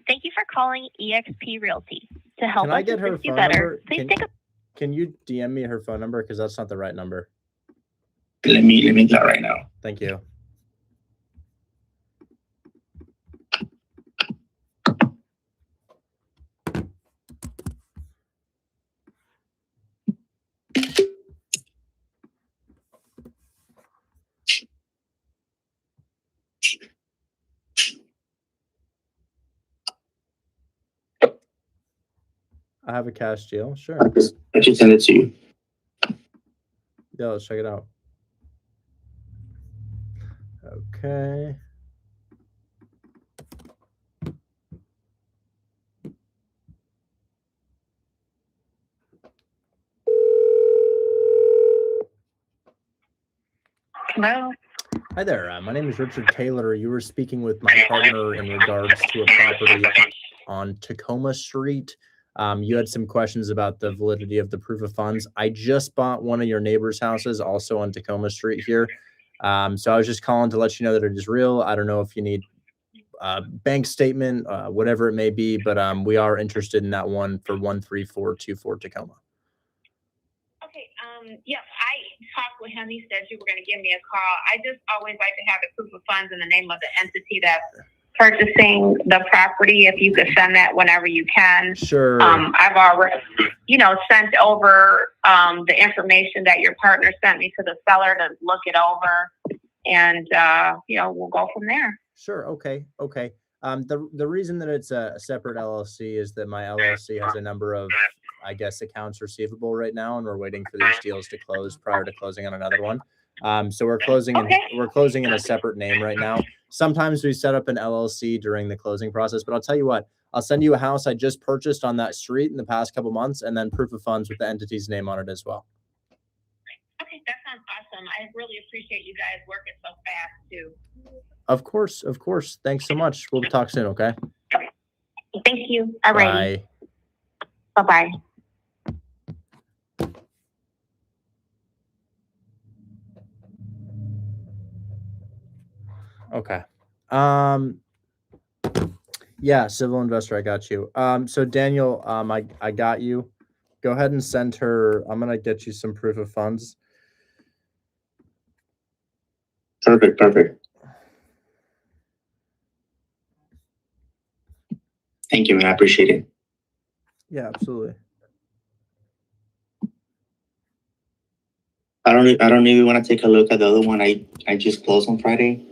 Thank you for calling eXp Realty. To help Can I us get her assist you phone better, number? please take a Can you DM me her phone number? Because that's not the right number. Let me do that right now. Thank you. I have a cash deal. Sure. I just send it to you. Yeah, let's check it out. Okay. Hello. Hi there. My name is Richard Taylor. You were speaking with my partner in regards to a property on Tacoma Street. You had some questions about the validity of the proof of funds. I just bought one of your neighbor's houses also on Tacoma Street here. So I was just calling to let you know that it is real. I don't know if you need a bank statement, whatever it may be, but we are interested in that one for 13424 Tacoma. Okay, yeah, I talked with him. He said you were going to give me a call. I just always like to have the proof of funds and the name of the entity that's purchasing the property. If you could send that whenever you can. Sure. I've already, sent over the information that your partner sent me to the seller to look it over, and we'll go from there. Sure. Okay. The reason that it's a separate LLC is that my LLC has a number of, I guess, accounts receivable right now, and we're waiting for these deals to close prior to closing on another one. So we're closing in a separate name right now. Sometimes we set up an LLC during the closing process, but I'll tell you what, I'll send you a house I just purchased on that street in the past couple months, and then proof of funds with the entity's name on it as well. Okay, that sounds awesome. I really appreciate you guys working so fast too. Of course. Thanks so much. We'll talk soon. Okay. Thank you. All right. Bye. Bye-bye. Okay. Yeah, civil investor, I got you. So Daniel, I got you. Go ahead and send her. I'm gonna get you some proof of funds. Perfect. Thank you, man. I appreciate it. Yeah, absolutely. I don't even want to take a look at the other one I just closed on Friday.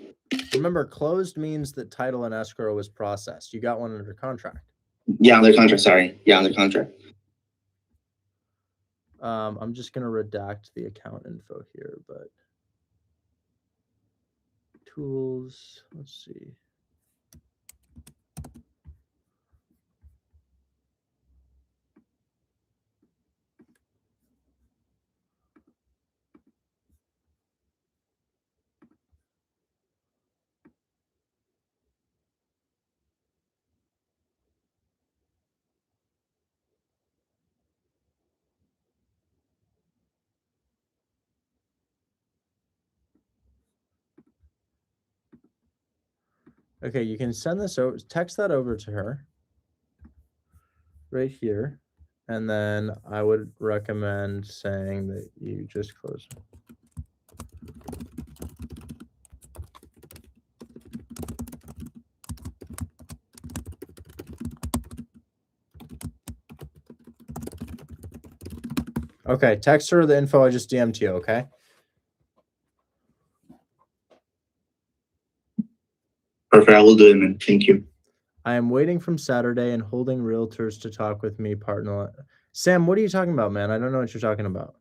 Remember, closed means that title and escrow was processed. You got one under contract. Yeah, under contract. Sorry. Yeah, under contract. I'm just gonna redact the account info here, but tools. Let's see. Okay, you can send this over, text that over to her right here. And then I would recommend saying that you just closed. Okay, text her the info I just DM'd you, okay? Perfect. I will do it, man. Thank you. I am waiting from Saturday and holding realtors to talk with me, partner. Sam, what are you talking about, man? I don't know what you're talking about.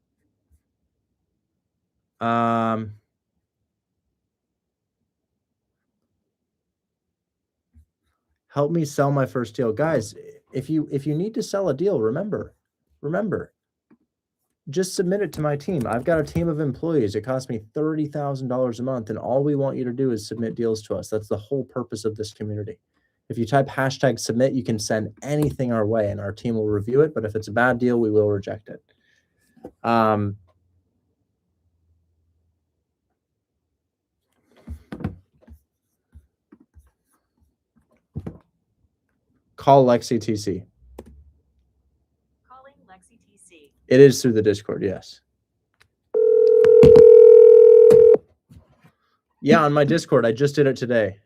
Help me sell my first deal. Guys, if you need to sell a deal, remember, just submit it to my team. I've got a team of employees. It costs me $30,000 a month, and all we want you to do is submit deals to us. That's the whole purpose of this community. If you type hashtag submit, you can send anything our way, and our team will review it. But if it's a bad deal, we will reject it. Call Lexi TC. Calling Lexi TC. It is through the Discord, yes. Yeah, on my Discord. I just did it today.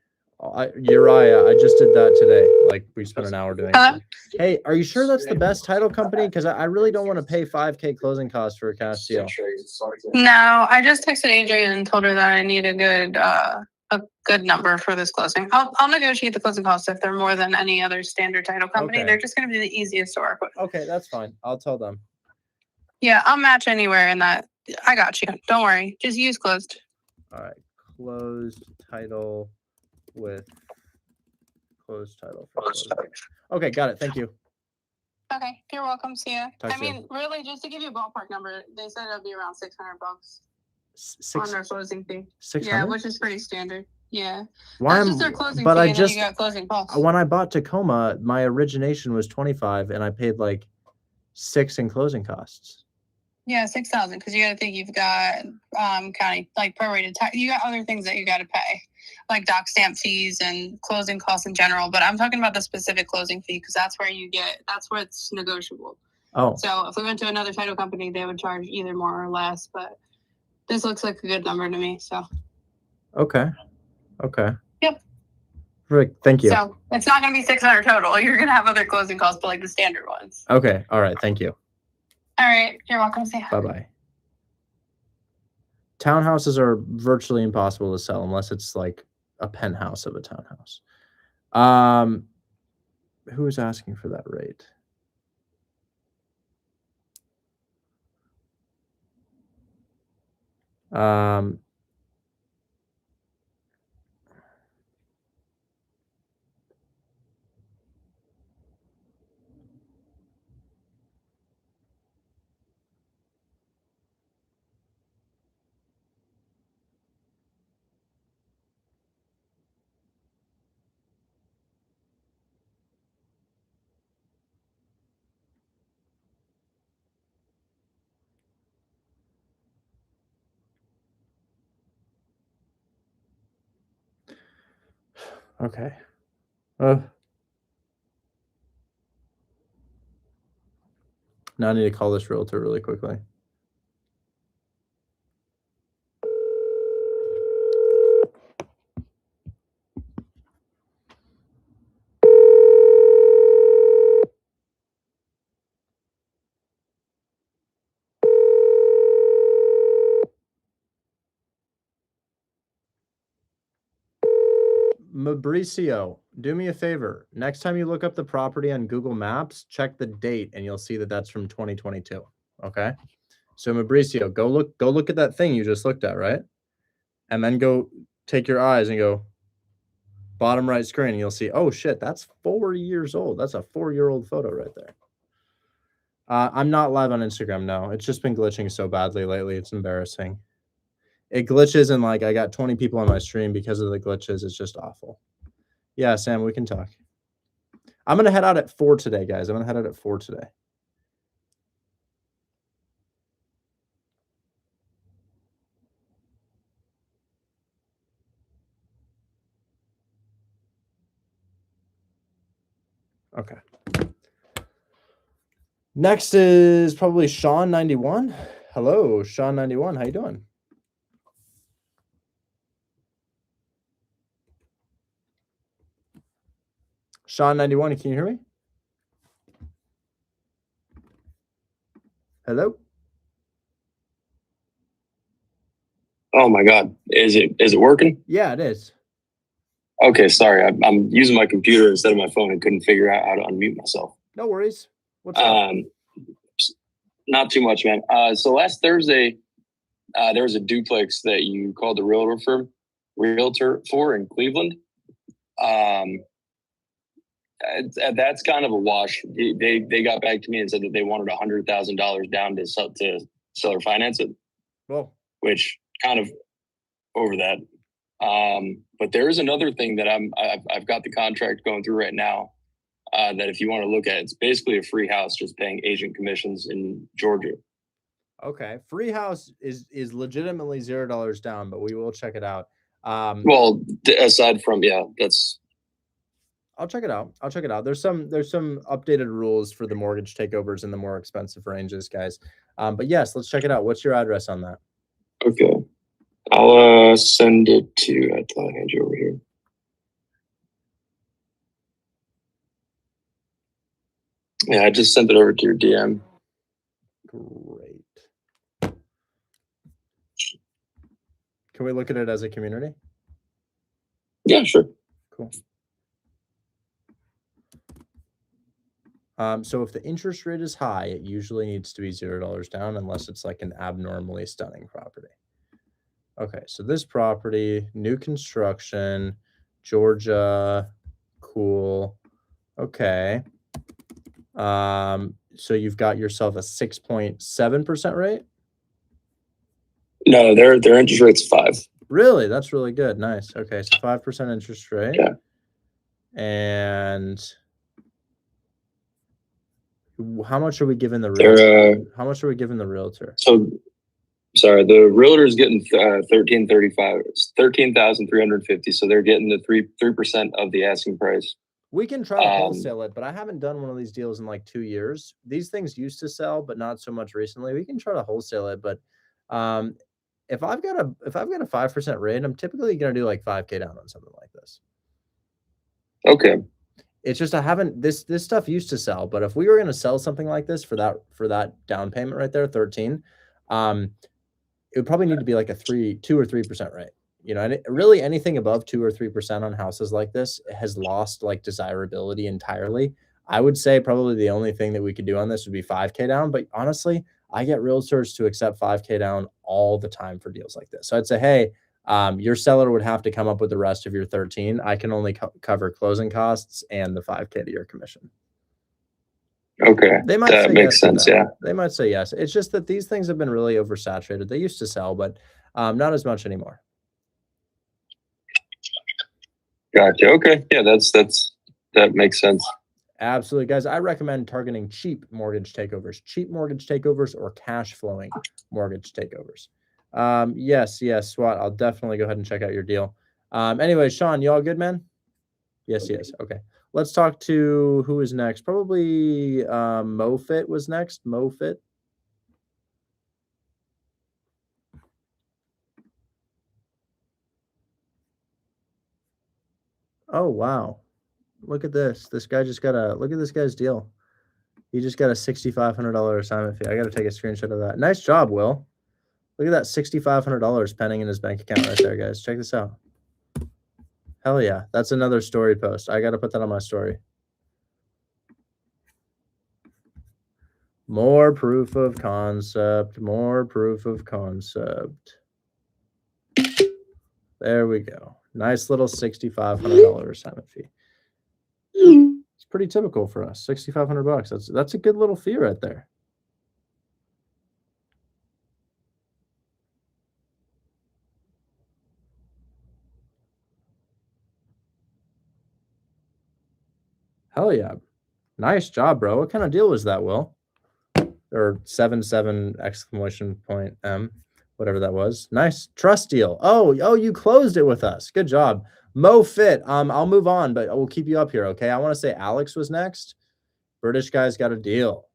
Uriah, I just did that today. Like, we spent an hour doing it. Hey, are you sure that's the best title company? Because I really don't want to pay $5,000 closing costs for a cash deal. No, I just texted Adrian and told her that I need a good number for this closing. I'll negotiate the closing costs if they're more than any other standard title company. Okay. They're just going to be the easiest to work with. Okay, that's fine. I'll tell them. Yeah, I'll match anywhere in that. I got you. Don't worry. Just use closed. All right, closed title with closed title. Okay, got it. Thank you. Okay, you're welcome. See ya. Talk I soon. mean, really, just to give you a ballpark number, they said it'll be around $600 on Six, their closing fee. 600? Yeah, which is pretty standard. Yeah. Why That's am, just their closing but fee, I and then just you got closing costs. when I bought Tacoma, my origination was 25 and I paid like 6 in closing costs. Yeah, 6,000, because you got to think you've got county like prorated tax. You got other things that you got to pay, like doc stamp fees and closing costs in general. But I'm talking about the specific closing fee because that's where it's negotiable. Oh, So if we went to another title company, they would charge either more or less. But this looks like a good number to me. So okay. Yep. Perfect. Thank you. So it's not going to be 600 total. You're going to have other closing costs, but like the standard ones. Okay. All right. Thank you. All right. You're welcome. See ya. Bye-bye. Townhouses are virtually impossible to sell unless it's like a penthouse of a townhouse. Who is asking for that rate? Okay. Now I need to call this realtor really quickly. Mauricio, do me a favor. Next time you look up the property on Google Maps, check the date and you'll see that that's from 2022. Okay. So Mauricio, go look at that thing you just looked at, right? And then go take your eyes and go bottom right screen and you'll see, oh shit, that's 4 years old. That's a 4-year-old photo right there. I'm not live on Instagram, no. It's just been glitching so badly lately. It's embarrassing. It glitches and like I got 20 people on my stream because of the glitches. It's just awful. Yeah, Sam, we can talk. I'm going to head out at 4 today, guys. I'm going to head out at 4 today. Okay. Next is probably Sean91. Hello, Sean91. How you doing? Sean91, can you hear me? Hello? Oh my God. Is it working? Yeah, it is. Okay, sorry. I'm using my computer instead of my phone and couldn't figure out how to unmute myself. No worries. What's up? Not too much, man. So last Thursday, there was a duplex that you called the realtor for in Cleveland. That's kind of a wash. They got back to me and said that they wanted $100,000 down to seller finance it, Well, which kind of over that. But there is another thing that I've got the contract going through right now. That if you want to look at, it's basically a free house, just paying agent commissions in Georgia. okay. Free house is legitimately $0 down, but we will check it out. Well, aside from that's. I'll check it out. I'll check it out. There's some updated rules for the mortgage takeovers in the more expensive ranges, guys. But yes, let's check it out. What's your address on that? Okay. I'll send it to, I'll hand you over here. Yeah, I just sent it over to your DM. Great. Can we look at it as a community? Yeah, sure. Cool. So if the interest rate is high, it usually needs to be $0 down unless it's like an abnormally stunning property. Okay, so this property, new construction, Georgia, cool. Okay. So you've got yourself a 6.7% rate? No, their interest rate's 5. Really? That's really good. Nice. Okay, so 5% interest rate. Yeah. And how much are we giving the realtor? How much are we giving the realtor? So, sorry, the realtor's getting 1335. It's 13,350. So they're getting the 3% of the asking price. We can try to wholesale it, but I haven't done one of these deals in like 2 years. These things used to sell, but not so much recently. We can try to wholesale it, but if I've got a 5% rate, I'm typically going to do like 5K down on something like this. Okay. It's just I haven't this stuff used to sell, but if we were going to sell something like this for that down payment right there, 13, it would probably need to be like a 2 or 3% rate. You know, and really anything above 2 or 3% on houses like this has lost like desirability entirely. I would say probably the only thing that we could do on this would be 5K down. But honestly, I get realtors to accept 5K down all the time for deals like this. So I'd say, hey, your seller would have to come up with the rest of your 13. I can only cover closing costs and the 5K to your commission. Okay. They might that say makes yes to sense. that. Yeah. They might say yes. It's just that these things have been really oversaturated. They used to sell, but not as much anymore. Gotcha. Okay. Yeah, that makes sense. Absolutely, guys. I recommend targeting cheap mortgage takeovers or cash flowing mortgage takeovers. Yes, SWAT. I'll definitely go ahead and check out your deal. Anyway, Sean, you all good, man? Yes. Okay. Let's talk to who is next. Probably MoFit was next. MoFit. Oh, wow. Look at this. This guy just got look at this guy's deal. He just got a $6,500 assignment fee. I got to take a screenshot of that. Nice job, Will. Look at that $6,500 pending in his bank account right there, guys. Check this out. Hell yeah. That's another story post. I got to put that on my story. More proof of concept. More proof of concept. There we go. Nice little $6,500 assignment fee. It's pretty typical for us. $6,500. That's a good little fee right there. Hell yeah. Nice job, bro. What kind of deal was that, Will? Or 77 exclamation point M, whatever that was. Nice trust deal. Oh, you closed it with us. Good job. MoFit. I'll move on, but we'll keep you up here, okay? I want to say Alex was next. British guy's got a deal.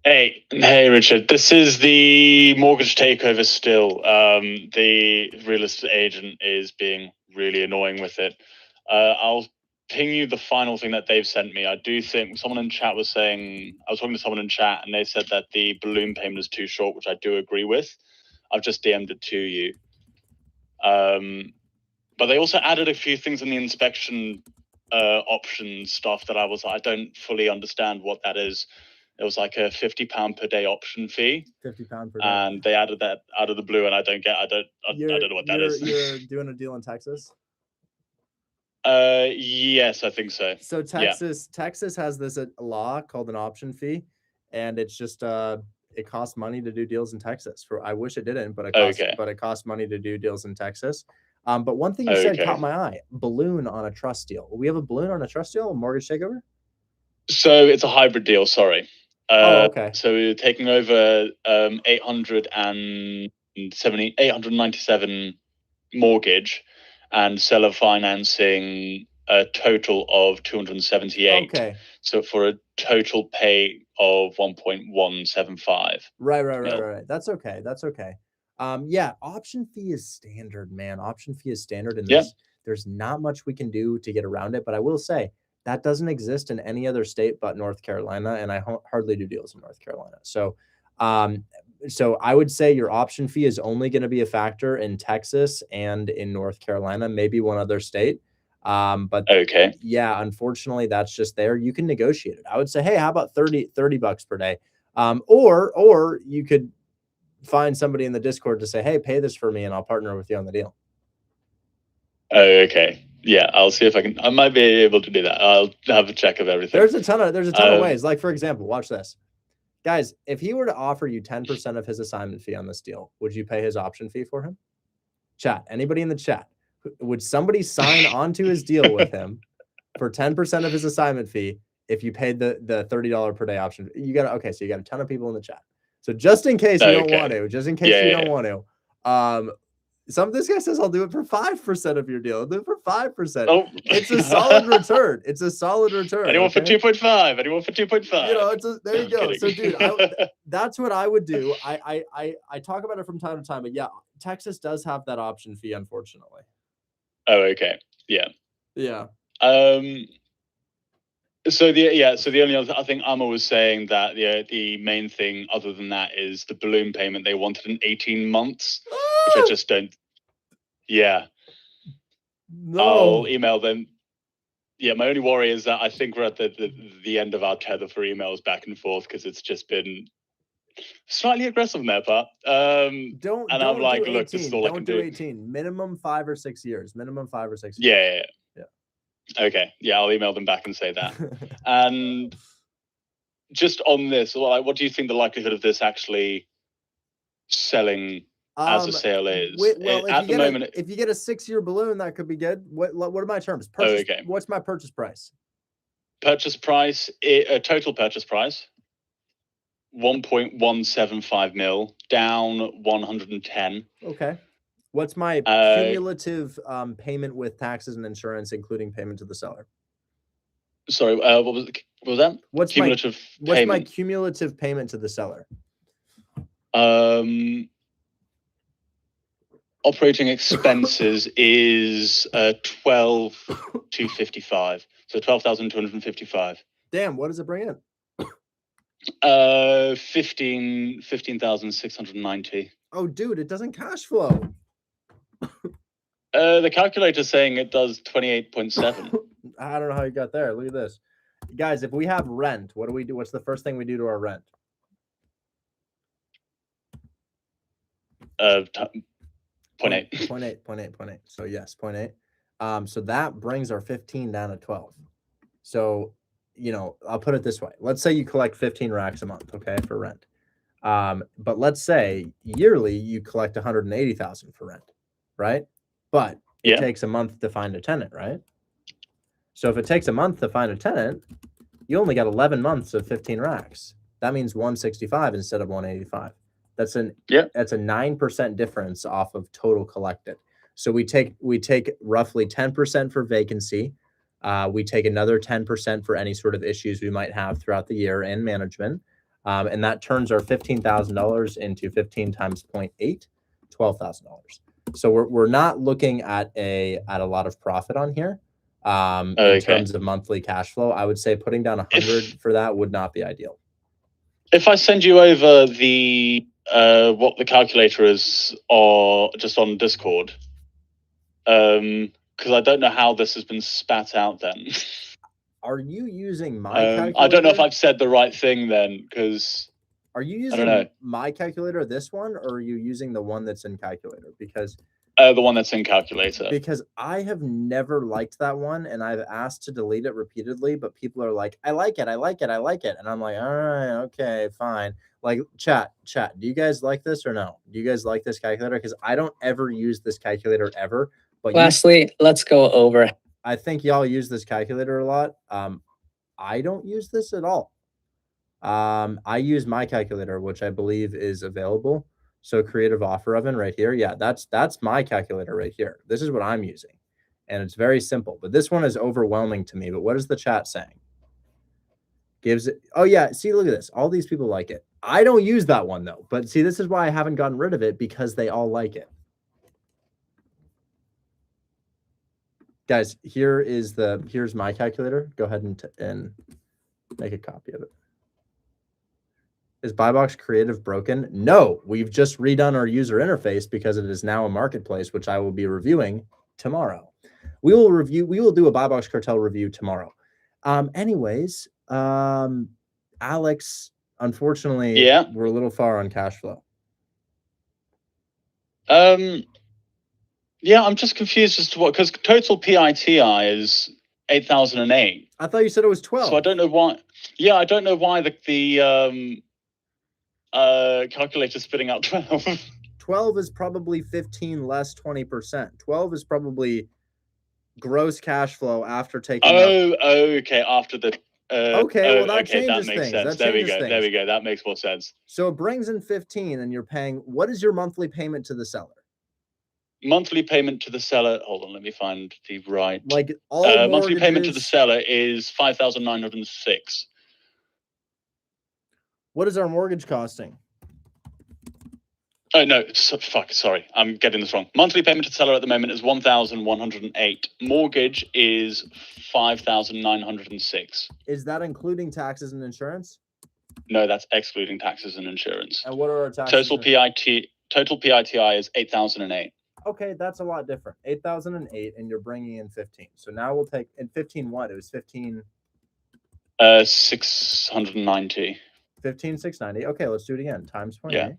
Hey, Richard. This is the mortgage takeover still. The real estate agent is being really annoying with it. I'll ping you the final thing that they've sent me. I do think someone in chat was saying, I was talking to someone in chat and they said that the balloon payment is too short, which I do agree with. I've just DM'd it to you. But they also added a few things in the inspection option stuff that I don't fully understand what that is. It was like a £50 per day option fee. £50 per day. And they added that out of the blue, and I don't know what that is. You're doing a deal in Texas? Yes, I think so. So Texas has this law called an option fee, and it's just it costs money to do deals in Texas. I wish it didn't, but it costs money to do deals in Texas. But one thing you said caught my eye: balloon on a trust deal. We have a balloon on a trust deal, a mortgage takeover. So it's a hybrid deal. Sorry. Okay. So we were taking over 897 mortgage, and seller financing a total of 278. Okay. So for a total pay of 1.175. Right. That's okay. Yeah, option fee is standard, man. Option fee is standard, and there's not much we can do to get around it. But I will say that doesn't exist in any other state but North Carolina, and I hardly do deals in North Carolina. So, so I would say your option fee is only going to be a factor in Texas and in North Carolina, maybe one other state. But yeah, unfortunately, that's just there. You can negotiate it. I would say, hey, how about $30 per day? Or you could find somebody in the Discord to say, hey, pay this for me and I'll partner with you on the deal. Okay. Yeah, I'll see if I might be able to do that. I'll have a check of everything. There's a ton of ways. Like, for example, watch this. Guys, if he were to offer you 10% of his assignment fee on this deal, would you pay his option fee for him? Chat, anybody in the chat, would somebody sign onto his deal with him for 10% of his assignment fee if you paid the $30 per day option? So you got a ton of people in the chat. So just in case you don't want to, don't want to, this guy says I'll do it for 5% of your deal. I'll do it for 5%. Oh. It's a solid return. It's a solid return. Anyone for 2.5? Anyone for 2.5? You know, there you go. So, dude, that's what I would do. I talk about it from time to time, but yeah, Texas does have that option fee, unfortunately. Oh, okay. Yeah. Yeah. So the only other, I think Amma was saying that the main thing other than that is the balloon payment. They wanted in 18 months, which I just don't. Yeah. No. I'll email them. Yeah, my only worry is that I think we're at the end of our tether for emails back and forth because it's just been slightly aggressive on their part. Don't I'm like, do look, this is all I can do. 18. Minimum 5 or 6 years. Yeah. Okay. Yeah, I'll email them back and say that. And just on this, what do you think the likelihood of this actually selling as a sale is? At the moment, if you get a 6-year balloon, that could be good. What are my terms? What's my purchase price? Purchase price, total purchase price, 1.175 mil, down 110. Okay. What's my cumulative payment with taxes and insurance, including payment to the seller? Sorry, what was that? What's my cumulative payment to the seller? Operating expenses is 12,255. So 12,255. Damn, what does it bring in? 15,690. Oh, dude, it doesn't cash flow. The calculator's saying it does 28.7. I don't know how you got there. Look at this. Guys, if we have rent, what do we do? What's the first thing we do to our rent? 0.8. 0.8. So yes, 0.8. So that brings our 15 down to 12. So, I'll put it this way. Let's say you collect 15 racks a month, okay, for rent. But let's say yearly you collect 180,000 for rent, right? But it takes a month to find a tenant, right? So if it takes a month to find a tenant, you only got 11 months of 15 racks. That means 165 instead of 185. That's a 9% difference off of total collected. So we take roughly 10% for vacancy. We take another 10% for any sort of issues we might have throughout the year and management. And that turns our $15,000 into 15 times 0.8, $12,000. So we're not looking at a lot of profit on here. In terms of monthly cash flow, I would say putting down 100 for that would not be ideal. If I send you over the what the calculator is, or just on Discord, because I don't know how this has been spat out. Then are you using my calculator? I don't know if I've said the right thing then, because are you using my calculator, this one, or are you using the one that's in calculator? Because The one that's in calculator. Because I have never liked that one, and I've asked to delete it repeatedly, but people are like, I like it, I like it, I like it. And I'm like, all right, okay, fine. Like, chat, do you guys like this or no? Do you guys like this calculator? Because I don't ever use this calculator ever. But Lastly, let's go over. I think y'all use this calculator a lot. I don't use this at all. I use my calculator, which I believe is available. So creative offer oven right here. Yeah, that's my calculator right here. This is what I'm using. And it's very simple, but this one is overwhelming to me. But what is the chat saying? Gives it. Oh yeah, see, look at this. All these people like it. I don't use that one though. But see, this is why I haven't gotten rid of it, because they all like it. Guys, here's my calculator. Go ahead and make a copy of it. Is BuyBox Creative broken? No, we've just redone our user interface because it is now a marketplace, which I will be reviewing tomorrow. We will do a BuyBox Cartel review tomorrow. Anyways, Alex, unfortunately, we're a little far on cash flow. Yeah, I'm just confused as to what, because total PITI is 8,008. I thought you said it was 12. So I don't know why. Yeah, I don't know why the calculator spitting out 12. 12 is probably 15 less 20%. 12 is probably gross cash flow after taking okay, after the okay, well that okay, changes that makes things. sense. There we go. That makes more sense. So it brings in 15 and you're paying, what is your monthly payment to the seller? Monthly payment to the seller, hold on, let me find the right. Like all monthly payment to the seller is 5,906. What is our mortgage costing? Oh no, sorry, I'm getting this wrong. Monthly payment to the seller at the moment is 1,108. Mortgage is 5,906. Is that including taxes and insurance? No, that's excluding taxes and insurance. And what are our taxes? Total PITI is 8,008. Okay, that's a lot different. 8,008, and you're bringing in 15. So now we'll take in 15. What? It was 15. 690. 15,690. Okay, let's do it again. Times 20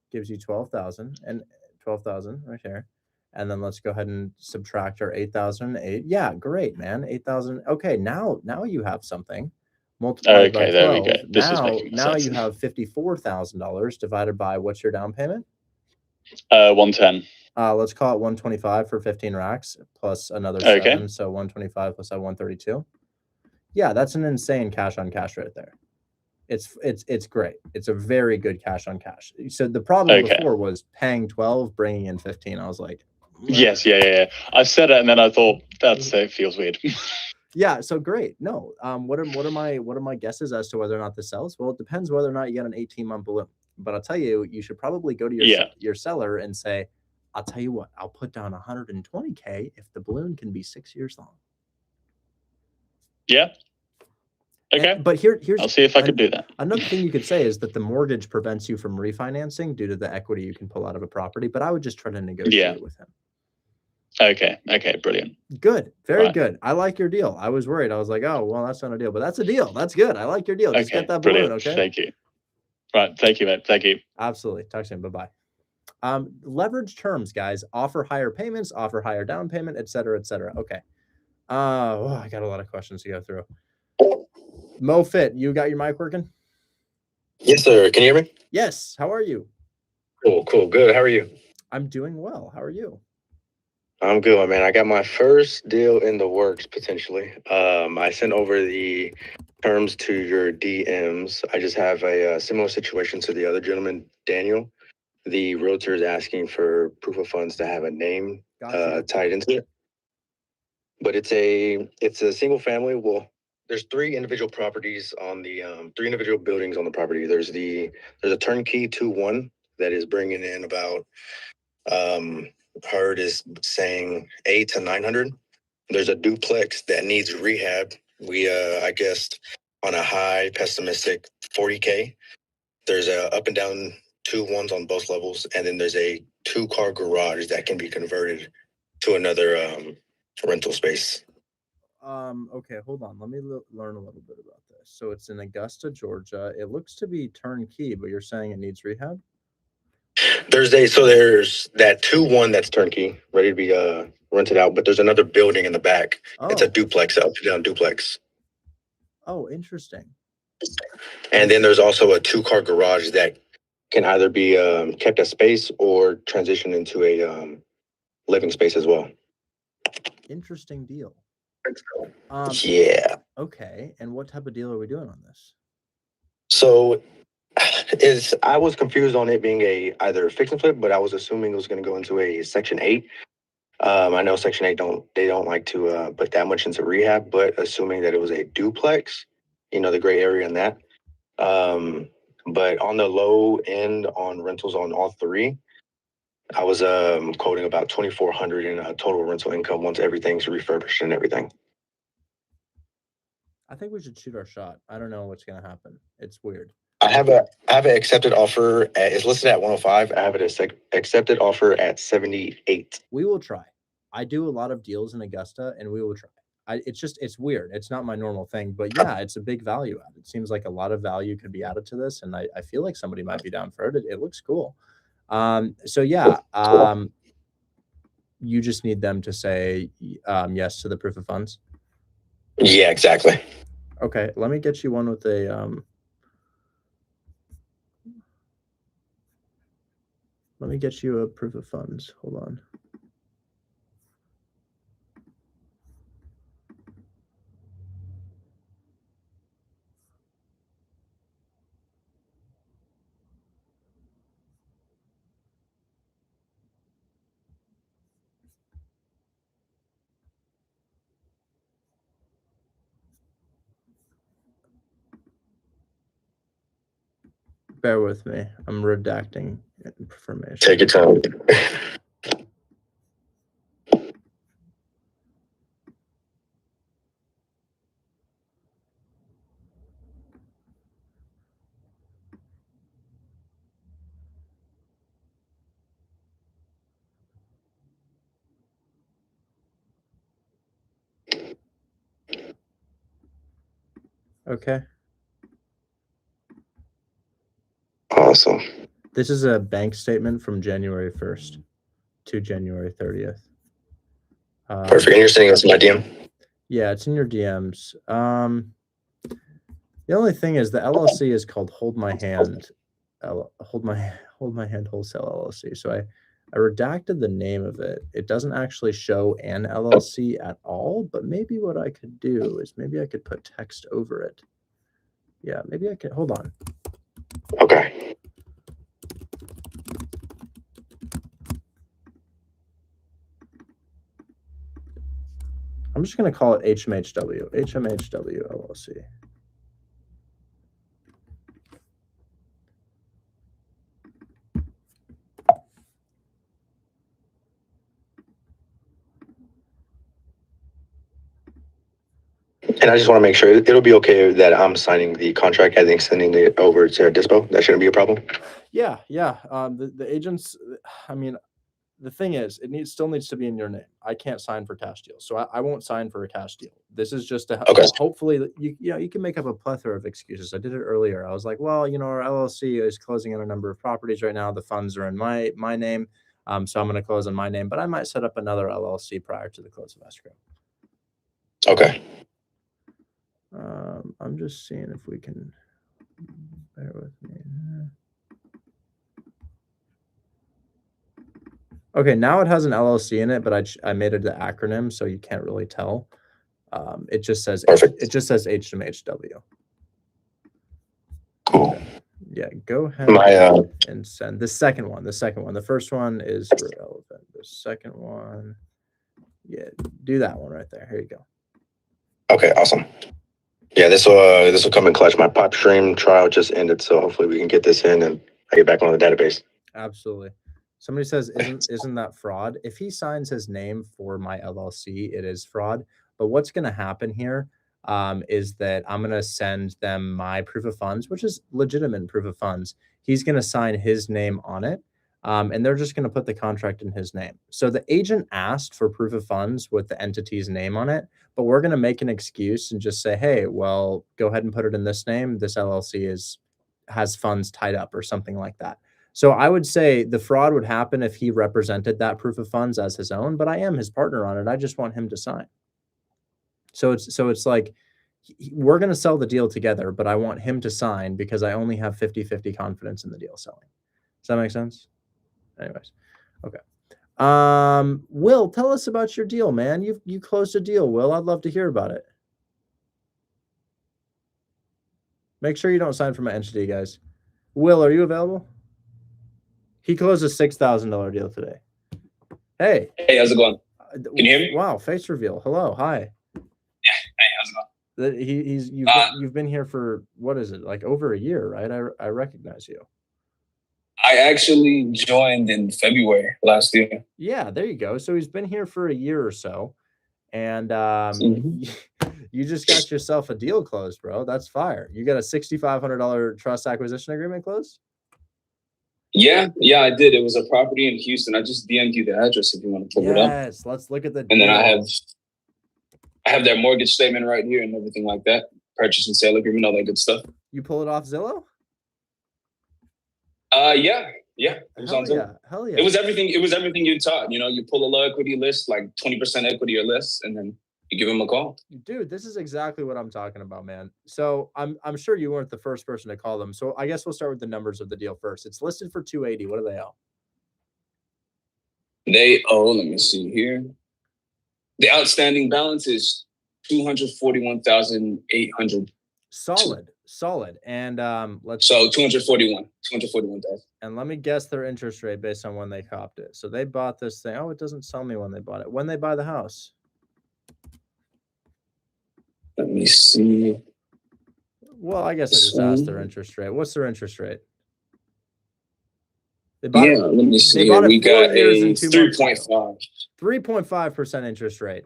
gives you 12,000 and 12,000 right here. And then let's go ahead and subtract our 8,008. Yeah, great, man. 8,000. Okay, now you have something. Multiplied by 12. There we go. This is making now sense. You have $54,000 divided by what's your down payment? 110. Let's call it 125 for 15 racks plus another 7. So 125 plus that 132. Yeah, that's an insane cash on cash right there. It's great. It's a very good cash on cash. So the problem before was paying 12, bringing in 15. I was like, yes, yeah. I said it and then I thought it feels weird. Yeah, so great. No, what are my guesses as to whether or not this sells? Well, it depends whether or not you get an 18-month balloon. But I'll tell you, you should probably go to your seller and say, I'll tell you what, I'll put down 120K if the balloon can be 6 years long. Yeah. Okay. But here's I'll see if I can do that. Another thing you could say is that the mortgage prevents you from refinancing due to the equity you can pull out of a property, but I would just try to negotiate with him. Okay, brilliant. Good. Very good. I like your deal. I was worried. I was like, oh, well, that's not a deal, but that's a deal. That's good. I like your deal. Just get that balloon, okay? Thank you. Right. Thank you, mate. Thank you. Absolutely. Talk soon. Bye-bye. Leverage terms, guys. Offer higher payments, offer higher down payment, et cetera, et cetera. Okay. I got a lot of questions to go through. MoFit, you got your mic working? Yes, sir. Can you hear me? Yes. How are you? Cool. Good. How are you? I'm doing well. How are you? I'm good, man. I got my first deal in the works, potentially. I sent over the terms to your DMs. I just have a similar situation to the other gentleman, Daniel. The realtor is asking for proof of funds to have a name tied into it. But it's a single family. Well, there's 3 individual properties on the 3 individual buildings on the property. There's a turnkey 2-1 that is bringing in about Herd is saying 800 to 900. There's a duplex that needs rehab. We I guess on a high pessimistic 40K. There's a up and down 2-1s on both levels, and then there's a 2-car garage that can be converted to another rental space. Okay, hold on. Let me learn a little bit about this. So it's in Augusta, Georgia. It looks to be turnkey, but you're saying it needs rehab? There's that 2-1 that's turnkey, ready to be rented out, but there's another building in the back. It's a duplex, up to down duplex. Oh, interesting. And then there's also a 2-car garage that can either be kept as space or transition into a living space as well. Interesting deal. Yeah. Okay. And what type of deal are we doing on this? So I was confused on it being either fix and flip, but I was assuming it was going to go into a Section 8. I know Section 8 don't like to put that much into rehab, but assuming that it was a duplex, the gray area in that. But on the low end on rentals on all three, I was quoting about $2,400 in total rental income once everything's refurbished and everything. I think we should shoot our shot. I don't know what's going to happen. It's weird. I have an accepted offer. It's listed at 105. I have an accepted offer at 78. We will try. I do a lot of deals in Augusta, and we will try. It's weird. It's not my normal thing, but yeah, it's a big value add. It seems like a lot of value could be added to this, and I feel like somebody might be down for it. It looks cool. So yeah, you just need them to say yes to the proof of funds. Yeah, exactly. Okay, let me get you one with a let me get you a proof of funds. Hold on. Bear with me. I'm redacting information. Take your time. Okay. Awesome. This is a bank statement from January 1st to January 30th. Perfect. And you're sending us my DM? Yeah, it's in your DMs. The only thing is the LLC is called Hold My Hand. Hold My Hand Wholesale LLC. So I redacted the name of it. It doesn't actually show an LLC at all, but maybe what I could do is maybe I could put text over it. Yeah, maybe I can. Hold on. Okay. I'm just going to call it HMHW. HMHW LLC. And I just want to make sure it'll be okay that I'm signing the contract and then sending it over to Dispo. That shouldn't be a problem. Yeah. The agents, I mean, the thing is, still needs to be in your name. I can't sign for cash deals, so I won't sign for a cash deal. This is just to hopefully you can make up a plethora of excuses. I did it earlier. I was like, well, our LLC is closing on a number of properties right now. The funds are in my name, so I'm going to close on my name, but I might set up another LLC prior to the close of escrow. Okay. I'm just seeing if we can bear with me. Okay, now it has an LLC in it, but I made it the acronym, so you can't really tell. It just says HMHW. Cool. Okay. Yeah, go ahead and send the second one. The first one is irrelevant. The second one, yeah, do that one right there. Here you go. Okay, awesome. Yeah, this will come in clutch. My pop stream trial just ended, so hopefully we can get this in and I get back on the database. Absolutely. Somebody says, isn't that fraud? If he signs his name for my LLC, it is fraud. But what's going to happen here is that I'm going to send them my proof of funds, which is legitimate proof of funds. He's going to sign his name on it, and they're just going to put the contract in his name. So the agent asked for proof of funds with the entity's name on it, but we're going to make an excuse and just say, hey, well, go ahead and put it in this name. This LLC has funds tied up or something like that. So I would say the fraud would happen if he represented that proof of funds as his own, but I am his partner on it. I just want him to sign. So it's like we're going to sell the deal together, but I want him to sign because I only have 50-50 confidence in the deal selling. Does that make sense? Anyways. Okay. Will, tell us about your deal, man. You closed a deal, Will. I'd love to hear about it. Make sure you don't sign for my entity, guys. Will, are you available? He closed a $6,000 deal today. Hey. Hey, how's it going? Can you hear me? Wow, face reveal. Hello, hi. Yeah. Hey, how's it going? You've been here for, what is it, like over a year, right? I recognize you. I actually joined in February last year. Yeah, there you go. So he's been here for a year or so, and you just got yourself a deal closed, bro. That's fire. You got a $6,500 trust acquisition agreement closed? Yeah, I did. It was a property in Houston. I just DM'd you the address if you want to pull it up. Yes, let's look at the. And then I have their mortgage statement right here and everything like that. Purchase and sale agreement, all that good stuff. You pull it off Zillow? Yeah. It was on Zillow. Hell yeah. It was everything you taught. You pull a low equity list, like 20% equity or less, and then you give them a call. Dude, this is exactly what I'm talking about, man. So I'm sure you weren't the first person to call them. So I guess we'll start with the numbers of the deal first. It's listed for $280. What do they owe? They owe, let me see here. The outstanding balance is $241,800. Solid. And let's so 241,000. And let me guess their interest rate based on when they copped it. So they bought this thing. Oh, it doesn't tell me when they bought it. When they buy the house. Let me see. Well, I guess I just asked their interest rate. What's their interest rate? They bought let me see. We got a 3.5. 3.5% interest rate.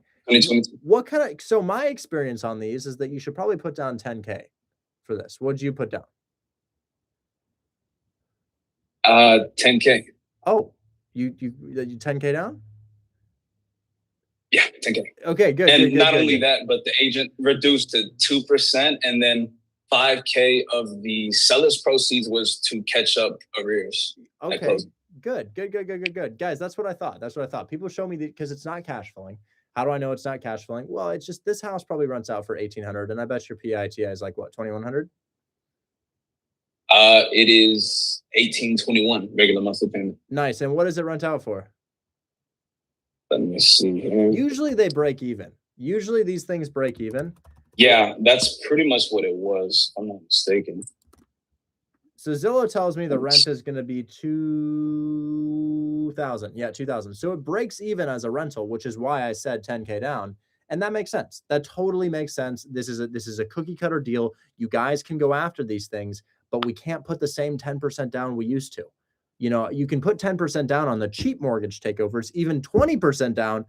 What kind of, so my experience on these is that you should probably put down 10K for this. What'd you put down? 10K. Oh, you 10K down? Yeah, 10K. Okay, good. And good, not good, only good. that, but the agent reduced to 2%, and then 5K of the seller's proceeds was to catch up arrears. Okay, good. Guys, that's what I thought. People show me because it's not cash flowing. How do I know it's not cash flowing? Well, it's just this house probably rents out for $1,800, and I bet your PITI is like what, $2,100? It is $1,821 regular monthly payment. Nice. And what does it rent out for? Let me see here. Usually they break even. Usually these things break even. Yeah, that's pretty much what it was. If I'm not mistaken. So Zillow tells me the rent is going to be $2,000. Yeah, $2,000. So it breaks even as a rental, which is why I said 10K down. And that makes sense. That totally makes sense. This is a cookie cutter deal. You guys can go after these things, but we can't put the same 10% down we used to. You can put 10% down on the cheap mortgage takeovers, even 20% down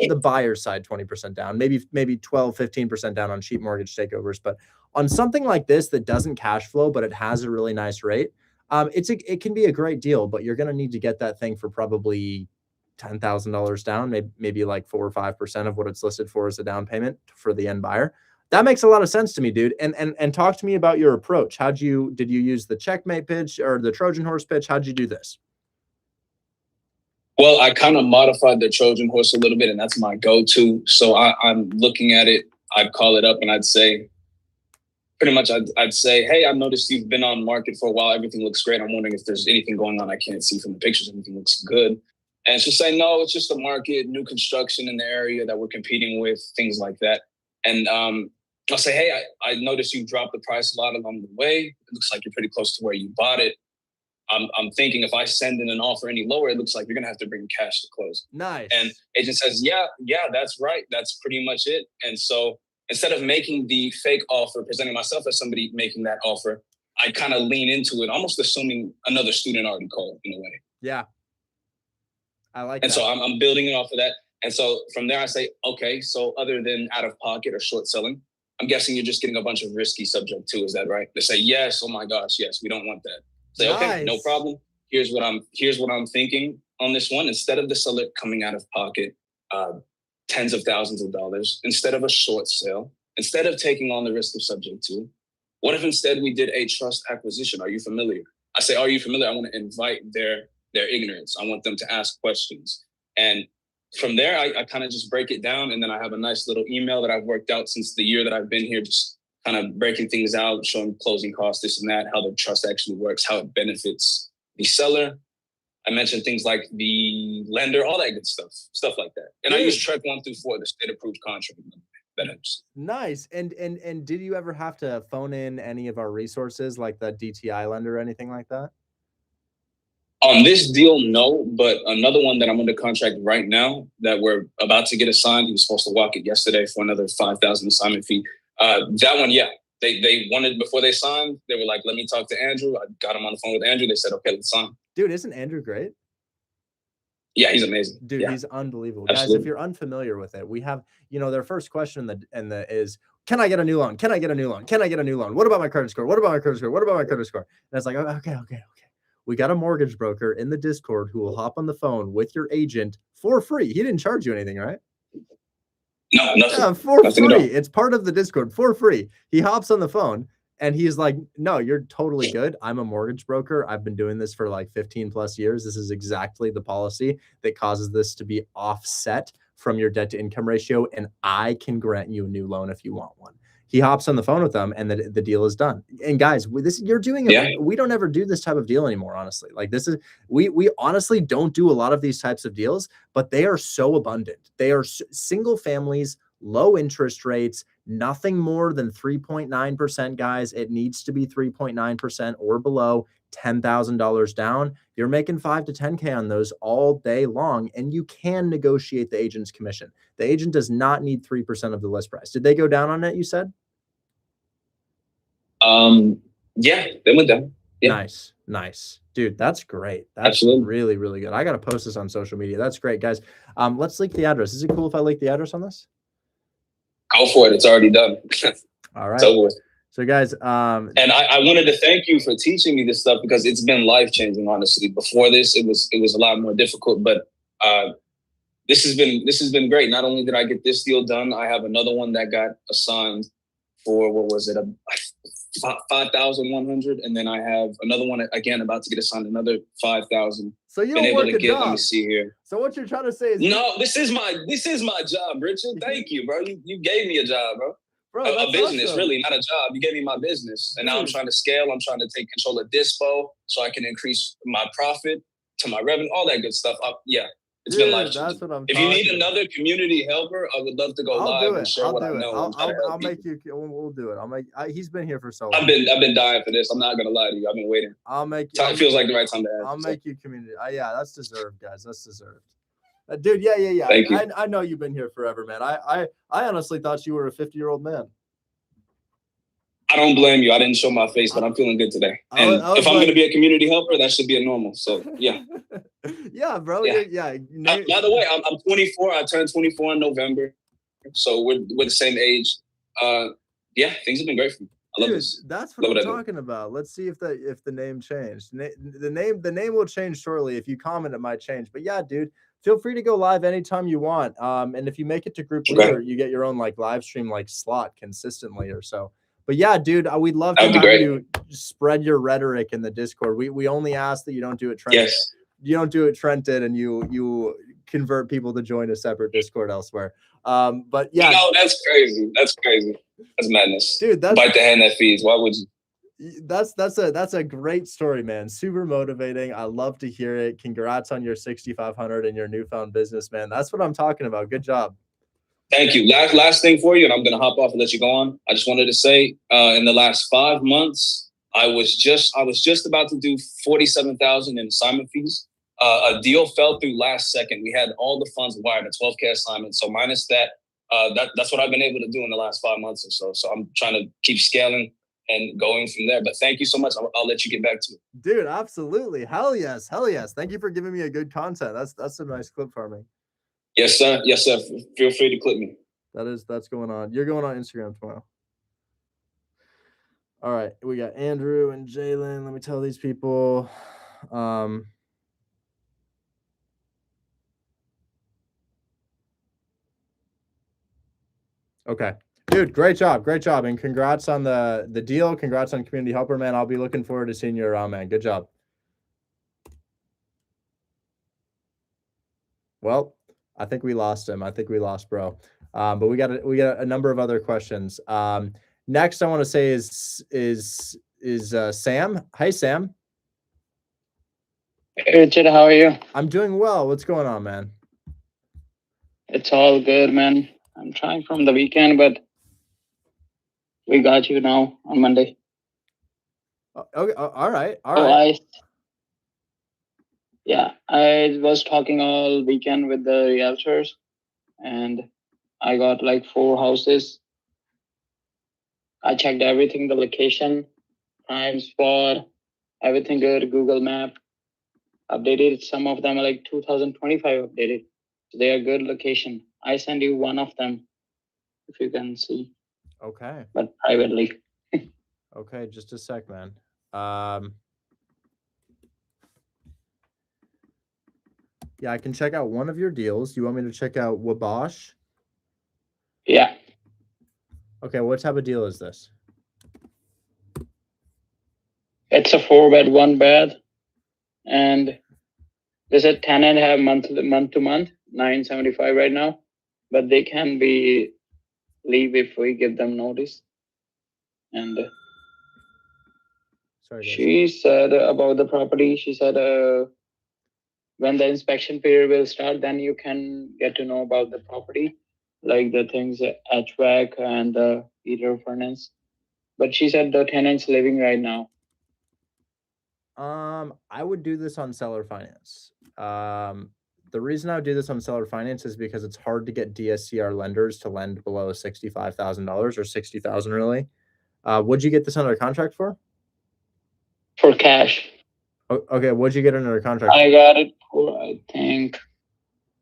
the buyer's side, 20% down, maybe 12, 15% down on cheap mortgage takeovers. But on something like this that doesn't cash flow, but it has a really nice rate, it can be a great deal, but you're going to need to get that thing for probably $10,000 down, maybe like 4 or 5% of what it's listed for as a down payment for the end buyer. That makes a lot of sense to me, dude. And talk to me about your approach. Did you use the checkmate pitch or the Trojan horse pitch? How'd you do this? Well, I kind of modified the Trojan horse a little bit, and that's my go-to. So I'm looking at it. I'd call it up and I'd say, pretty much, I'd say, hey, I've noticed you've been on market for a while. Everything looks great. I'm wondering if there's anything going on I can't see from the pictures. Everything looks good. And she'll say, no, it's just the market, new construction in the area that we're competing with, things like that. And I'll say, hey, I noticed you dropped the price a lot along the way. It looks like you're pretty close to where you bought it. I'm thinking if I send in an offer any lower, it looks like you're going to have to bring cash to close. Nice. And agent says, yeah, that's right. That's pretty much it. And so instead of making the fake offer, presenting myself as somebody making that offer, I kind of lean into it, almost assuming another student already called in a way. Yeah. I like and that. So I'm building it off of that. And so from there I say, okay, so other than out of pocket or short selling, I'm guessing you're just getting a bunch of risky subject too. Is that right? They say, yes. Oh my gosh. Yes. We don't want that. Say, nice. Okay, no problem. Here's what I'm thinking on this one. Instead of the seller coming out of pocket, tens of thousands of dollars, instead of a short sale, instead of taking on the risk of subject to, what if instead we did a trust acquisition? Are you familiar? I say, are you familiar? I want to invite their ignorance. I want them to ask questions. And from there, I kind of just break it down. And then I have a nice little email that I've worked out since the year that I've been here, just kind of breaking things out, showing closing costs, this and that, how the trust actually works, how it benefits the seller. I mentioned things like the lender, all that good stuff like that. And I use Trek 1 through 4, the state approved contract. That helps. Nice. And did you ever have to phone in any of our resources like the DTI lender or anything like that? On this deal, no, but another one that I'm under contract right now that we're about to get assigned, he was supposed to walk it yesterday for another 5,000 assignment fee. That one, yeah, they wanted, before they signed, they were like, let me talk to Andrew. I got him on the phone with Andrew. They said, okay, let's sign. Dude, isn't Andrew great? Yeah, he's amazing. Dude, yeah. He's unbelievable. Absolutely. Guys, if you're unfamiliar with it, we have, their first question is, can I get a new loan? Can I get a new loan? Can I get a new loan? What about my credit score? What about my credit score? What about my credit score? And it's like, oh, okay. We got a mortgage broker in the Discord who will hop on the phone with your agent for free. He didn't charge you anything, right? No, nothing. Yeah, for nothing free. It's part of the Discord for free. He hops on the phone and he's like, no, you're totally good. I'm a mortgage broker. I've been doing this for like 15 plus years. This is exactly the policy that causes this to be offset from your debt to income ratio. And I can grant you a new loan if you want one. He hops on the phone with them and the deal is done. And guys, you're doing it. Yeah. We don't ever do this type of deal anymore, honestly. Like we honestly don't do a lot of these types of deals, but they are so abundant. They are single families, low interest rates, nothing more than 3.9%, guys. It needs to be 3.9% or below, $10,000 down. You're making 5 to 10K on those all day long, and you can negotiate the agent's commission. The agent does not need 3% of the list price. Did they go down on it, you said? Yeah, they went down. Yeah. Nice. Dude, that's great. That's Absolutely. really, really good. I got to post this on social media. That's great, guys. Let's leak the address. Is it cool if I leak the address on this? Go for it. It's already done. All right. So guys, and I wanted to thank you for teaching me this stuff because it's been life-changing, honestly. Before this, it was a lot more difficult, but this has been great. Not only did I get this deal done, I have another one that got assigned for, what was it, 5,100, and then I have another one again about to get assigned another 5,000. So you don't work a job. Let me see here. So what you're trying to say is no. This is my job, Richard. Thank you, bro. You gave me a job, bro. A business, awesome. Really, not a job. You gave me my business, and now I'm trying to scale. I'm trying to take control of Dispo so I can increase my profit to my revenue, all that good stuff. Yeah. It's been life. That's what I'm If you need another community helper, I would love to go live and share what I know. I'll make you. We'll do it. He's been here for so long. I've been dying for this. I'm not gonna lie to you. I've been waiting. It feels like the right time to ask. I'll make you community. Yeah, that's deserved, guys. That's deserved. Dude, yeah. Thank you. I know you've been here forever, man. I honestly thought you were a 50-year-old man. I don't blame you. I didn't show my face, but I'm feeling good today. And if I'm going to be a community helper, that should be a normal. So, yeah. Yeah, bro. Yeah. By the way, I'm 24. I turned 24 in November. So we're the same age. Yeah, things have been great for me. I love this. That's what I'm talking about. Let's see if the name changed. The name will change shortly. If you comment, it might change. But yeah, dude, feel free to go live anytime you want. And if you make it to group leader, you get your own like live stream like slot consistently or so. But yeah, dude, we'd love to have you spread your rhetoric in the Discord. We only ask that you don't do it, Trent. Yes. You don't do it, Trent did, and you convert people to join a separate Discord elsewhere. But yeah. No, that's crazy. That's madness. Dude, bite the hand that feeds. Why would you? That's a great story, man. Super motivating. I love to hear it. Congrats on your 6,500 and your newfound business, man. That's what I'm talking about. Good job. Thank you. Last thing for you, and I'm going to hop off and let you go on. I just wanted to say, in the last 5 months, I was just about to do 47,000 in assignment fees. A deal fell through last second. We had all the funds wired, a 12K assignment. So minus that, that's what I've been able to do in the last 5 months or so. So I'm trying to keep scaling and going from there. But thank you so much. I'll let you get back to it. Dude, absolutely. Hell yes. Thank you for giving me a good content. That's a nice clip for me. Yes, sir. Feel free to clip me. That's going on. You're going on Instagram tomorrow. All right. We got Andrew and Jalen. Let me tell these people. Okay. Dude, great job, and congrats on the deal. Congrats on Community Helper, man. I'll be looking forward to seeing you around, man. Good job. Well, I think we lost him. I think we lost bro. But we got a number of other questions. Next, I want to say is Sam. Hi, Sam. Hey, Richard, how are you? I'm doing well. What's going on, man? It's all good, man. I'm trying from the weekend, but we got you now on Monday. Okay, all right. I was talking all weekend with the realtors, and I got like 4 houses. I checked everything, the location, time, spot, everything good, Google Map. Updated, some of them are like 2025 updated. So they are good location. I send you one of them, if you can see. Okay. But privately. Okay, just a sec, man. Yeah, I can check out one of your deals. You want me to check out Wabash? Yeah. Okay, what type of deal is this? It's a 4-bed, 1 bath. And there's a tenant have month to month, $975 right now. But they can be leave if we give them notice. And she said about the property, she said when the inspection period will start, then you can get to know about the property, like the things HVAC and the heater furnace. But she said the tenant's living right now. I would do this on seller finance. The reason I would do this on seller finance is because it's hard to get DSCR lenders to lend below $65,000 or $60,000 really. What'd you get this under contract for? For cash. Okay, what'd you get under contract for? I got it for, I think,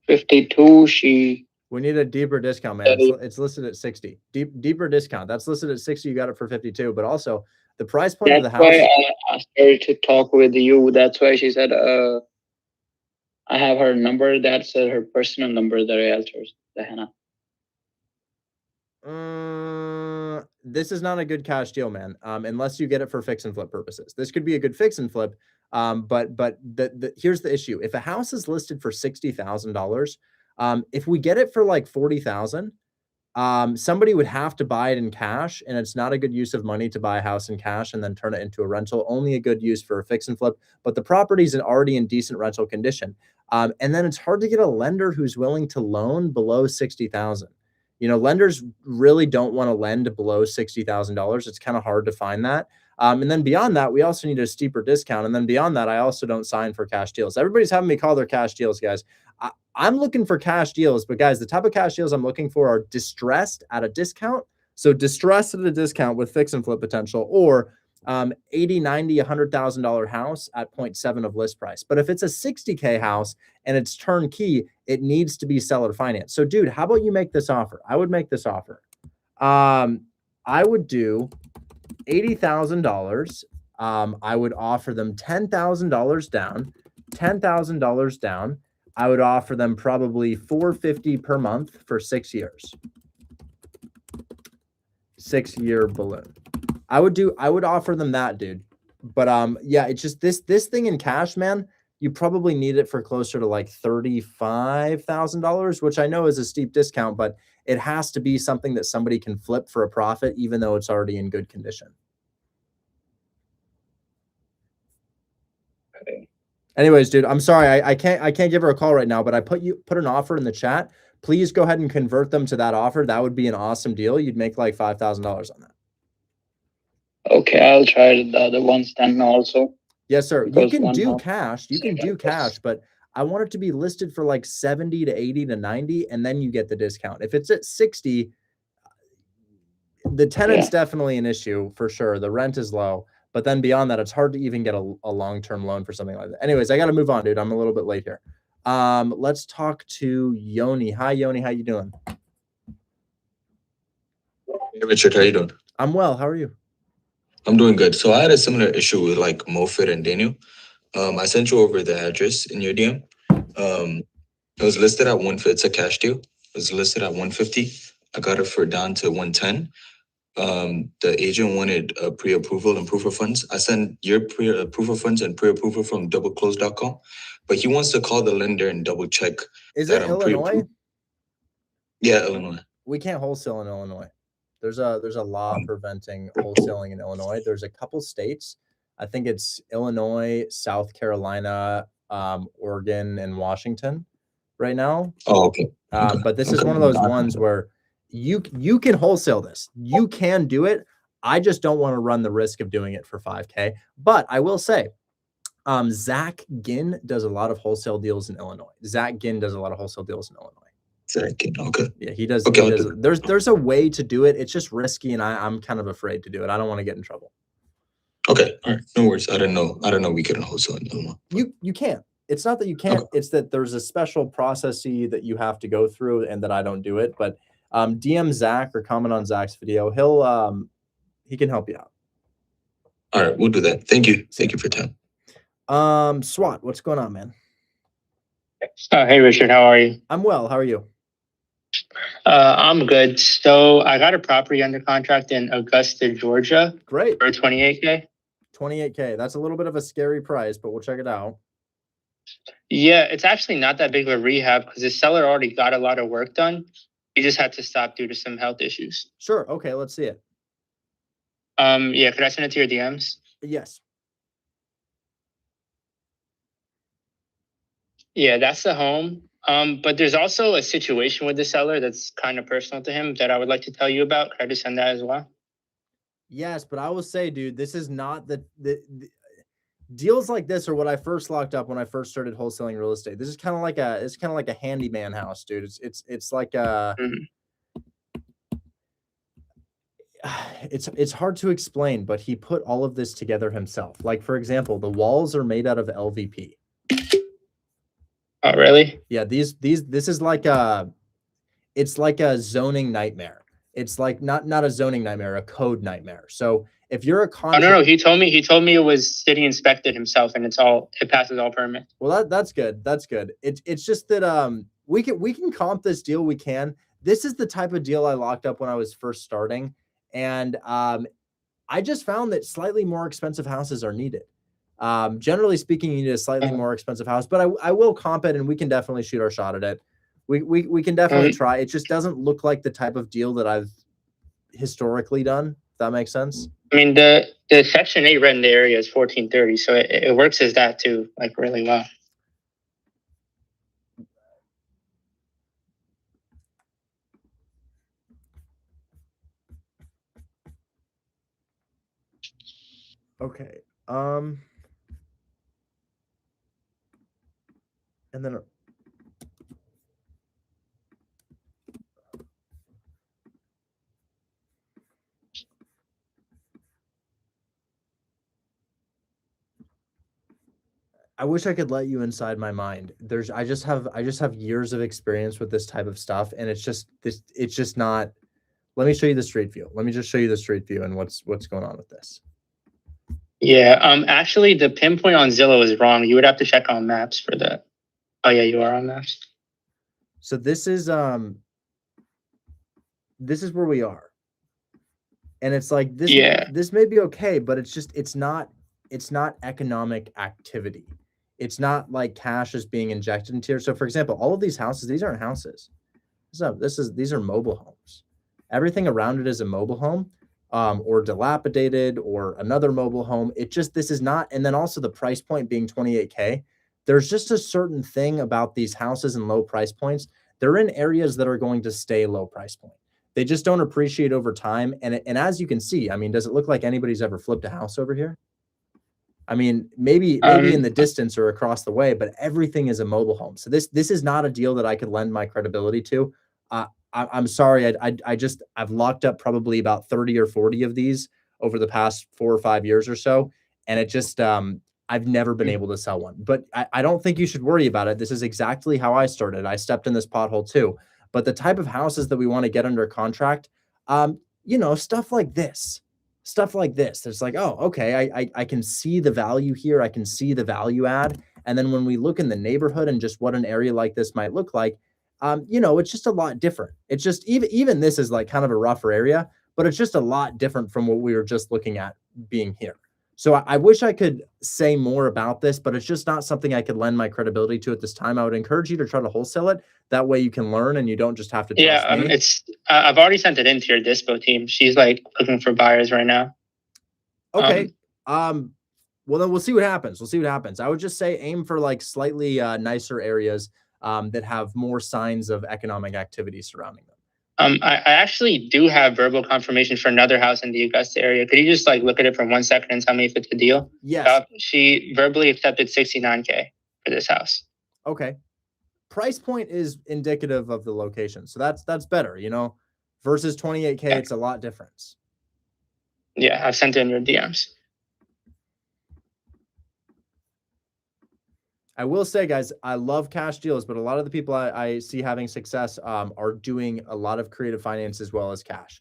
52. We need a deeper discount, man. It's listed at 60. Deeper discount. That's listed at 60. You got it for 52. But also, the price point of the house. That's why I asked her to talk with you. That's why she said, I have her number. That's her personal number, the realtors, the Hannah. This is not a good cash deal, man. Unless you get it for fix and flip purposes. This could be a good fix and flip. But here's the issue. If a house is listed for $60,000, if we get it for like $40,000, somebody would have to buy it in cash, and it's not a good use of money to buy a house in cash and then turn it into a rental. Only a good use for a fix and flip, but the property's already in decent rental condition. And then it's hard to get a lender who's willing to loan below $60,000. You know, lenders really don't want to lend below $60,000. It's kind of hard to find that. And then beyond that, we also need a steeper discount. And then beyond that, I also don't sign for cash deals. Everybody's having me call their cash deals, guys. I'm looking for cash deals, but guys, the type of cash deals I'm looking for are distressed at a discount. So distressed at a discount with fix and flip potential, or $80, $90, $100,000 house at 0.7 of list price. But if it's a $60K house and it's turnkey, it needs to be seller finance. So dude, how about you make this offer? I would make this offer. I would do $80,000. I would offer them $10,000 down, $10,000 down. I would offer them probably $450 per month for 6 years. 6-year balloon. I would offer them that, dude. But yeah, it's just this thing in cash, man. You probably need it for closer to like $35,000, which I know is a steep discount, but it has to be something that somebody can flip for a profit, even though it's already in good condition. Okay. Anyways, dude, I'm sorry. I can't give her a call right now, but I put an offer in the chat. Please go ahead and convert them to that offer. That would be an awesome deal. You'd make like $5,000 on that. Okay, I'll try the other ones then also. Yes, sir. You can do cash. You can do cash, but I want it to be listed for like 70 to 80 to 90, and then you get the discount. If it's at 60, the tenant's definitely an issue for sure. The rent is low, but then beyond that, it's hard to even get a long-term loan for something like that. Anyways, I got to move on, dude. I'm a little bit late here. Let's talk to Yoni. Hi, Yoni. How you doing? Hey, Richard. How you doing? I'm well. How are you? I'm doing good. So I had a similar issue with like Mofit and Daniel. I sent you over the address in your DM. It was listed at 150. It's a cash deal. It was listed at 150. I got it for down to 110. The agent wanted a pre-approval and proof of funds. I sent your proof of funds and pre-approval from doubleclose.com, but he wants to call the lender and double check. Is that it I'm Illinois? pre-approved. Yeah, Illinois. We can't wholesale in Illinois. There's a law preventing wholesaling in Illinois. There's a couple states. I think it's Illinois, South Carolina, Oregon, and Washington right now. Oh, okay. But this is one of those ones where you can wholesale this. You can do it. I just don't want to run the risk of doing it for $5K. But I will say, Zach Ginn does a lot of wholesale deals in Illinois. Zach Ginn does a lot of wholesale deals in Illinois. Zach Ginn, okay. Yeah, he does. Okay, He does. There's a way to do it. It's just risky, and I'm kind of afraid to do it. I don't want to get in trouble. Okay, all right, no worries. I don't know. We couldn't wholesale in Illinois. You can't. It's not that you can't. It's that there's a special processy that you have to go through, and that I don't do it. But DM Zach or comment on Zach's video. He can help you out. All right, we'll do that. Thank you. Thank you for your time. SWAT, what's going on, man? Hey, Richard, how are you? I'm well. How are you? I'm good. So I got a property under contract in Augusta, Georgia. Great. For $28K. 28K. That's a little bit of a scary price, but we'll check it out. Yeah, it's actually not that big of a rehab because the seller already got a lot of work done. He just had to stop due to some health issues. Sure. Okay, let's see it. Yeah, could I send it to your DMs? Yes. Yeah, that's the home. But there's also a situation with the seller that's kind of personal to him that I would like to tell you about. Could I just send that as well? Yes, but I will say, dude, this is not the deals like this are what I first locked up when I first started wholesaling real estate. This is kind of like a handyman house, dude. It's like a it's hard to explain, but he put all of this together himself. Like, for example, the walls are made out of LVP. Oh, really? Yeah, this is like it's like a zoning nightmare. It's like not a zoning nightmare, a code nightmare. So if you're a contractor, Oh no, he told me it was city inspected himself and it passes all permits. Well, that's good. That's good. It's just that we can comp this deal. We can. This is the type of deal I locked up when I was first starting, and I just found that slightly more expensive houses are needed. Generally speaking, you need a slightly more expensive house, but I will comp it, and we can definitely shoot our shot at it. We can definitely try. It just doesn't look like the type of deal that I've historically done. If that makes sense. I mean, the Section 8 rent in the area is 1430, so it works as that too, like really well. Okay. And then I wish I could let you inside my mind. I just have years of experience with this type of stuff, and it's just not. Let me show you the street view. Let me just show you the street view and what's going on with this. Yeah. Actually, the pinpoint on Zillow is wrong. You would have to check on maps for that. Oh yeah, you are on maps. So this is where we are, and it's like this. Yeah. This may be okay, but it's not economic activity. It's not like cash is being injected into here. So, for example, all of these houses, these aren't houses. These are mobile homes. Everything around it is a mobile home, or dilapidated, or another mobile home. This is not. And then also the price point being 28K. There's just a certain thing about these houses and low price points. They're in areas that are going to stay low price point. They just don't appreciate over time. And as you can see, I mean, does it look like anybody's ever flipped a house over here? I mean, maybe in the distance or across the way, but everything is a mobile home. So this is not a deal that I could lend my credibility to. I'm sorry. I've locked up probably about 30 or 40 of these over the past 4 or 5 years or so. And it just, I've never been able to sell one, but I don't think you should worry about it. This is exactly how I started. I stepped in this pothole too, but the type of houses that we want to get under contract, stuff like this. It's like, oh, okay, I can see the value here. I can see the value add. And then when we look in the neighborhood and just what an area like this might look like, you know, it's just a lot different. It's just even this is like kind of a rougher area, but it's just a lot different from what we were just looking at being here. So I wish I could say more about this, but it's just not something I could lend my credibility to at this time. I would encourage you to try to wholesale it. That way you can learn and you don't just have to trust me. It's I've already sent it into your dispo team. She's like looking for buyers right now. Okay. Well, then we'll see what happens. We'll see what happens. I would just say aim for like slightly nicer areas that have more signs of economic activity surrounding them. I actually do have verbal confirmation for another house in the Augusta area. Could you just like look at it for 1 second and tell me if it's a deal? Yes. She verbally accepted $69K for this house. Okay. Price point is indicative of the location. So that's better, you know, versus 28K. Yeah. It's a lot difference. Yeah. I've sent it in your DMs. I will say, guys, I love cash deals, but a lot of the people I see having success are doing a lot of creative finance as well as cash.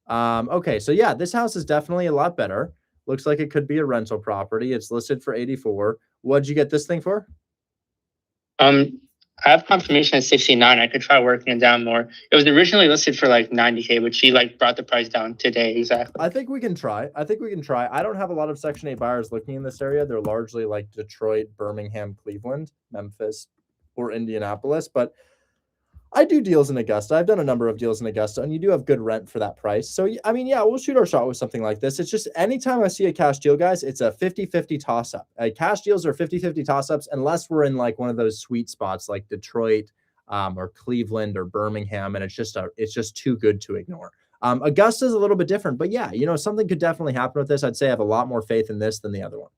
Okay, so yeah, this house is definitely a lot better. Looks like it could be a rental property. It's listed for 84. What'd you get this thing for? I have confirmation at 69. I could try working it down more. It was originally listed for like 90K, but she like brought the price down today. Exactly. I think we can try. I don't have a lot of Section 8 buyers looking in this area. They're largely like Detroit, Birmingham, Cleveland, Memphis, or Indianapolis, but I do deals in Augusta. I've done a number of deals in Augusta, and you do have good rent for that price. So, I mean, yeah, we'll shoot our shot with something like this. It's just anytime I see a cash deal, guys, it's a 50-50 toss-up. Cash deals are 50-50 toss-ups unless we're in like one of those sweet spots like Detroit or Cleveland or Birmingham, and it's just too good to ignore. Augusta is a little bit different, but yeah, you know, something could definitely happen with this. I'd say I have a lot more faith in this than the other one.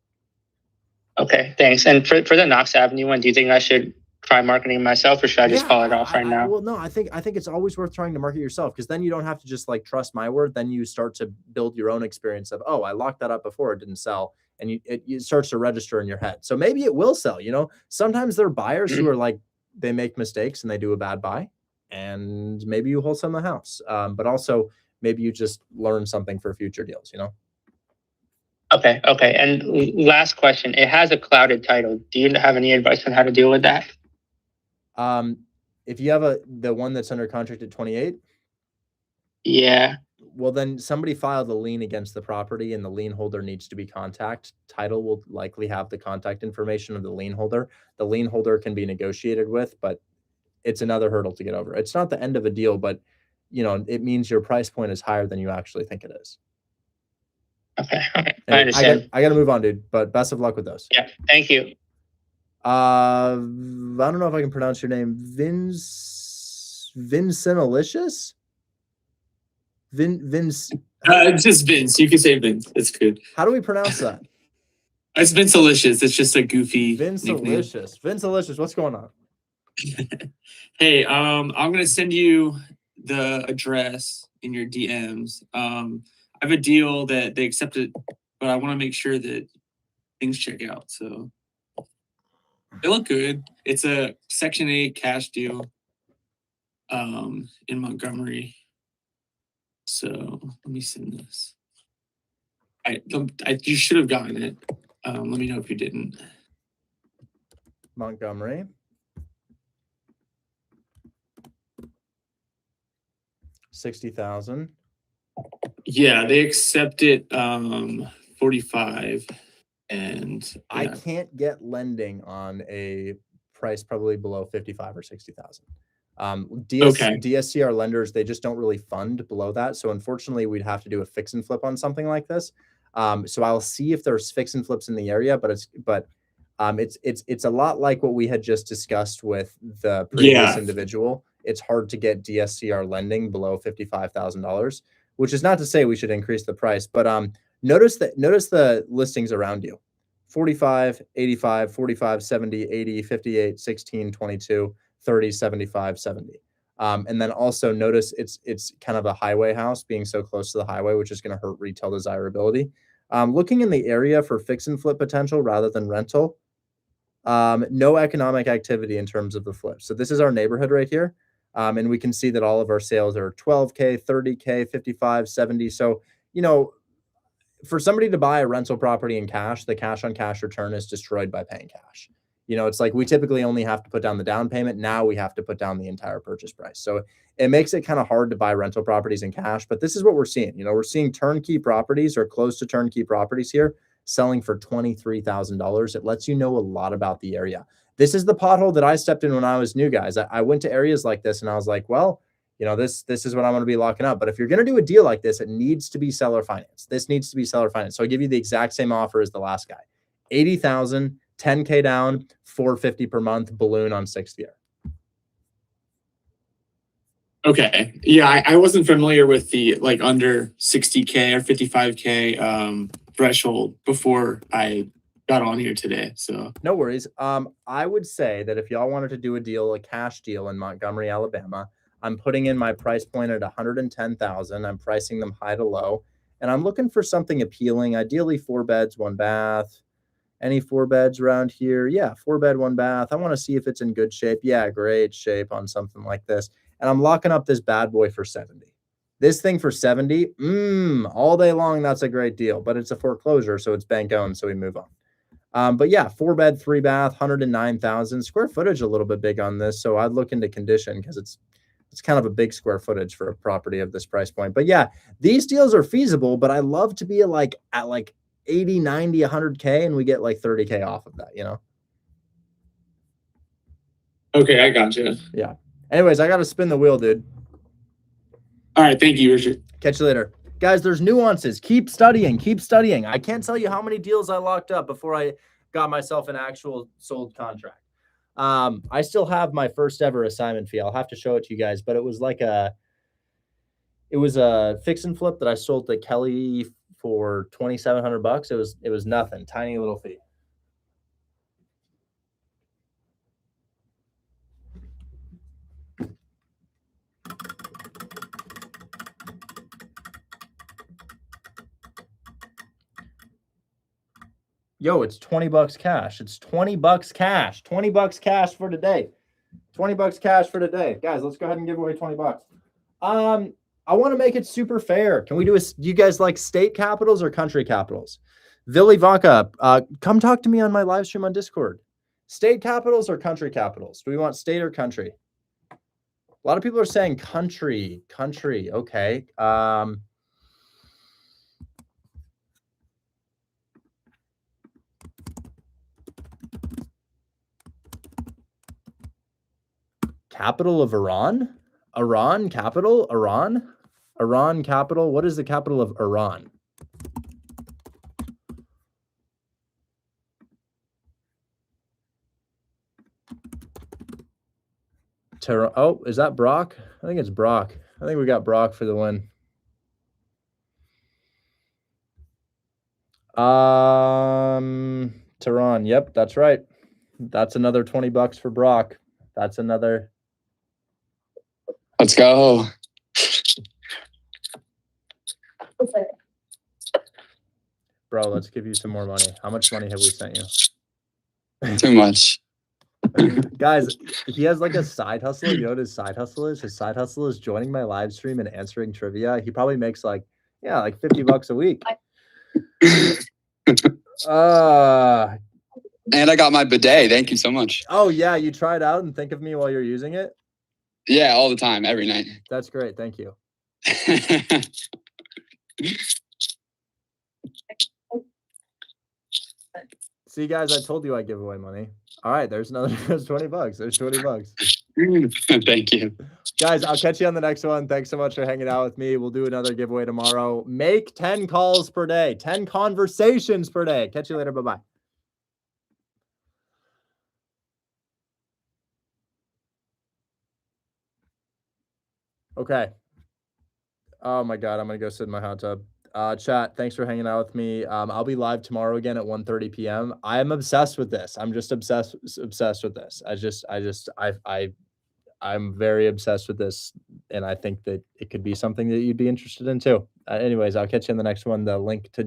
Okay, thanks. And for the Knox Avenue one, do you think I should try marketing myself, or should I just call it off right now? Well, no, I think it's always worth trying to market yourself, because then you don't have to just like trust my word. Then you start to build your own experience of, oh, I locked that up before, it didn't sell, and it starts to register in your head. So maybe it will sell. You know, sometimes there are buyers who are like, they make mistakes and they do a bad buy, and maybe you wholesale the house. But also maybe you just learn something for future deals. You know. Okay. And last question: it has a clouded title. Do you have any advice on how to deal with that? If you have the one that's under contract at 28, yeah. Well, then somebody filed a lien against the property, and the lien holder needs to be contacted. Title will likely have the contact information of the lien holder. The lien holder can be negotiated with, but it's another hurdle to get over. It's not the end of a deal, but you know, it means your price point is higher than you actually think it is. Okay. I understand. I got to move on, dude, but best of luck with those. Yeah. Thank you. I don't know if I can pronounce your name. Vincenalicious? Just Vince. You can say Vince. It's good. How do we pronounce that? It's Vincelicious. It's just a goofy Vincelicious. Vincelicious. What's going on? Hey, I'm gonna send you the address in your DMs. I have a deal that they accepted, but I want to make sure that things check out. So they look good. It's a Section 8 cash deal in Montgomery. So let me send this. You should have gotten it. Let me know if you didn't. Montgomery. $60,000. Yeah, they accepted 45, and yeah. I can't get lending on a price probably below 55 or 60,000. DSCR lenders, they just don't really fund below that. So unfortunately, we'd have to do a fix and flip on something like this. So I'll see if there's fix and flips in the area, but it's a lot like what we had just discussed with the previous individual. It's hard to get DSCR lending below $55,000, which is not to say we should increase the price, but notice the listings around you: 45, 85, 45, 70, 80, 58, 16, 22, 30, 75, 70. And then also notice it's kind of a highway house, being so close to the highway, which is going to hurt retail desirability. Looking in the area for fix and flip potential rather than rental, no economic activity in terms of the flip. So this is our neighborhood right here. And we can see that all of our sales are 12K, 30K, 55, 70. So, you know, for somebody to buy a rental property in cash, the cash on cash return is destroyed by paying cash. It's like we typically only have to put down the down payment. Now we have to put down the entire purchase price. So it makes it kind of hard to buy rental properties in cash, but this is what we're seeing. We're seeing turnkey properties or close to turnkey properties here selling for $23,000. It lets you know a lot about the area. This is the pothole that I stepped in when I was new, guys. I went to areas like this and I was like, well, this is what I'm going to be locking up. But if you're going to do a deal like this, it needs to be seller finance. This needs to be seller finance. So I give you the exact same offer as the last guy. 80,000, 10K down, $450 per month, balloon on 6th year. Okay. Yeah, I wasn't familiar with the like under 60K or 55K threshold before I got on here today. So no worries. I would say that if y'all wanted to do a cash deal in Montgomery, Alabama, I'm putting in my price point at 110,000. I'm pricing them high to low, and I'm looking for something appealing. Ideally, 4 beds, 1 bath. Any 4 beds around here? Yeah, 4 bed, 1 bath. I want to see if it's in good shape. Yeah, great shape on something like this. And I'm locking up this bad boy for 70. This thing for 70, all day long, that's a great deal. But it's a foreclosure, so it's bank owned, so we move on. But yeah, 4 bed, 3 bath, 109,000 square footage. A little bit big on this, so I'd look into condition because it's kind of a big square footage for a property of this price point. But yeah, these deals are feasible. But I love to be at like 80, 90, 100K, and we get like 30K off of that. okay, I got you. Yeah. Anyways, I got to spin the wheel, dude. All right, thank you, Richard. Catch you later. Guys, there's nuances. Keep studying. Keep studying. I can't tell you how many deals I locked up before I got myself an actual sold contract. I still have my first ever assignment fee. I'll have to show it to you guys, but it was a fix and flip that I sold to Kelly for $2,700. It was nothing. Tiny little fee. Yo, it's $20 cash. It's $20 cash. $20 cash for today. $20 cash for today. Guys, let's go ahead and give away $20. I want to make it super fair. Can we do you guys like state capitals or country capitals? Villy Vanka, come talk to me on my live stream on Discord. State capitals or country capitals? Do we want state or country? A lot of people are saying country. Okay. Capital of Iran? Iran capital? Iran? Iran capital? What is the capital of Iran? Oh, is that Brock? I think it's Brock. I think we got Brock for the win. Tehran. Yep, that's right. That's another $20 for Brock. That's another. Let's go. Bro, let's give you some more money. How much money have we sent you? Too much. Guys, he has like a side hustle. You know what his side hustle is? His side hustle is joining my live stream and answering trivia. He probably makes like $50 a week. And I got my bidet. Thank you so much. Oh yeah, you try it out and think of me while you're using it? Yeah, all the time, every night. That's great. Thank you. See, guys, I told you I give away money. All right, there's $20. There's $20. Thank you. Guys, I'll catch you on the next one. Thanks so much for hanging out with me. We'll do another giveaway tomorrow. Make 10 calls per day, 10 conversations per day. Catch you later. Bye-bye. Okay. Oh my God, I'm going to go sit in my hot tub. Chat, thanks for hanging out with me. I'll be live tomorrow again at 1:30 p.m. I am obsessed with this. I'm just obsessed with this. I'm very obsessed with this, and I think that it could be something that you'd be interested in too. Anyways, I'll catch you in the next one. The link to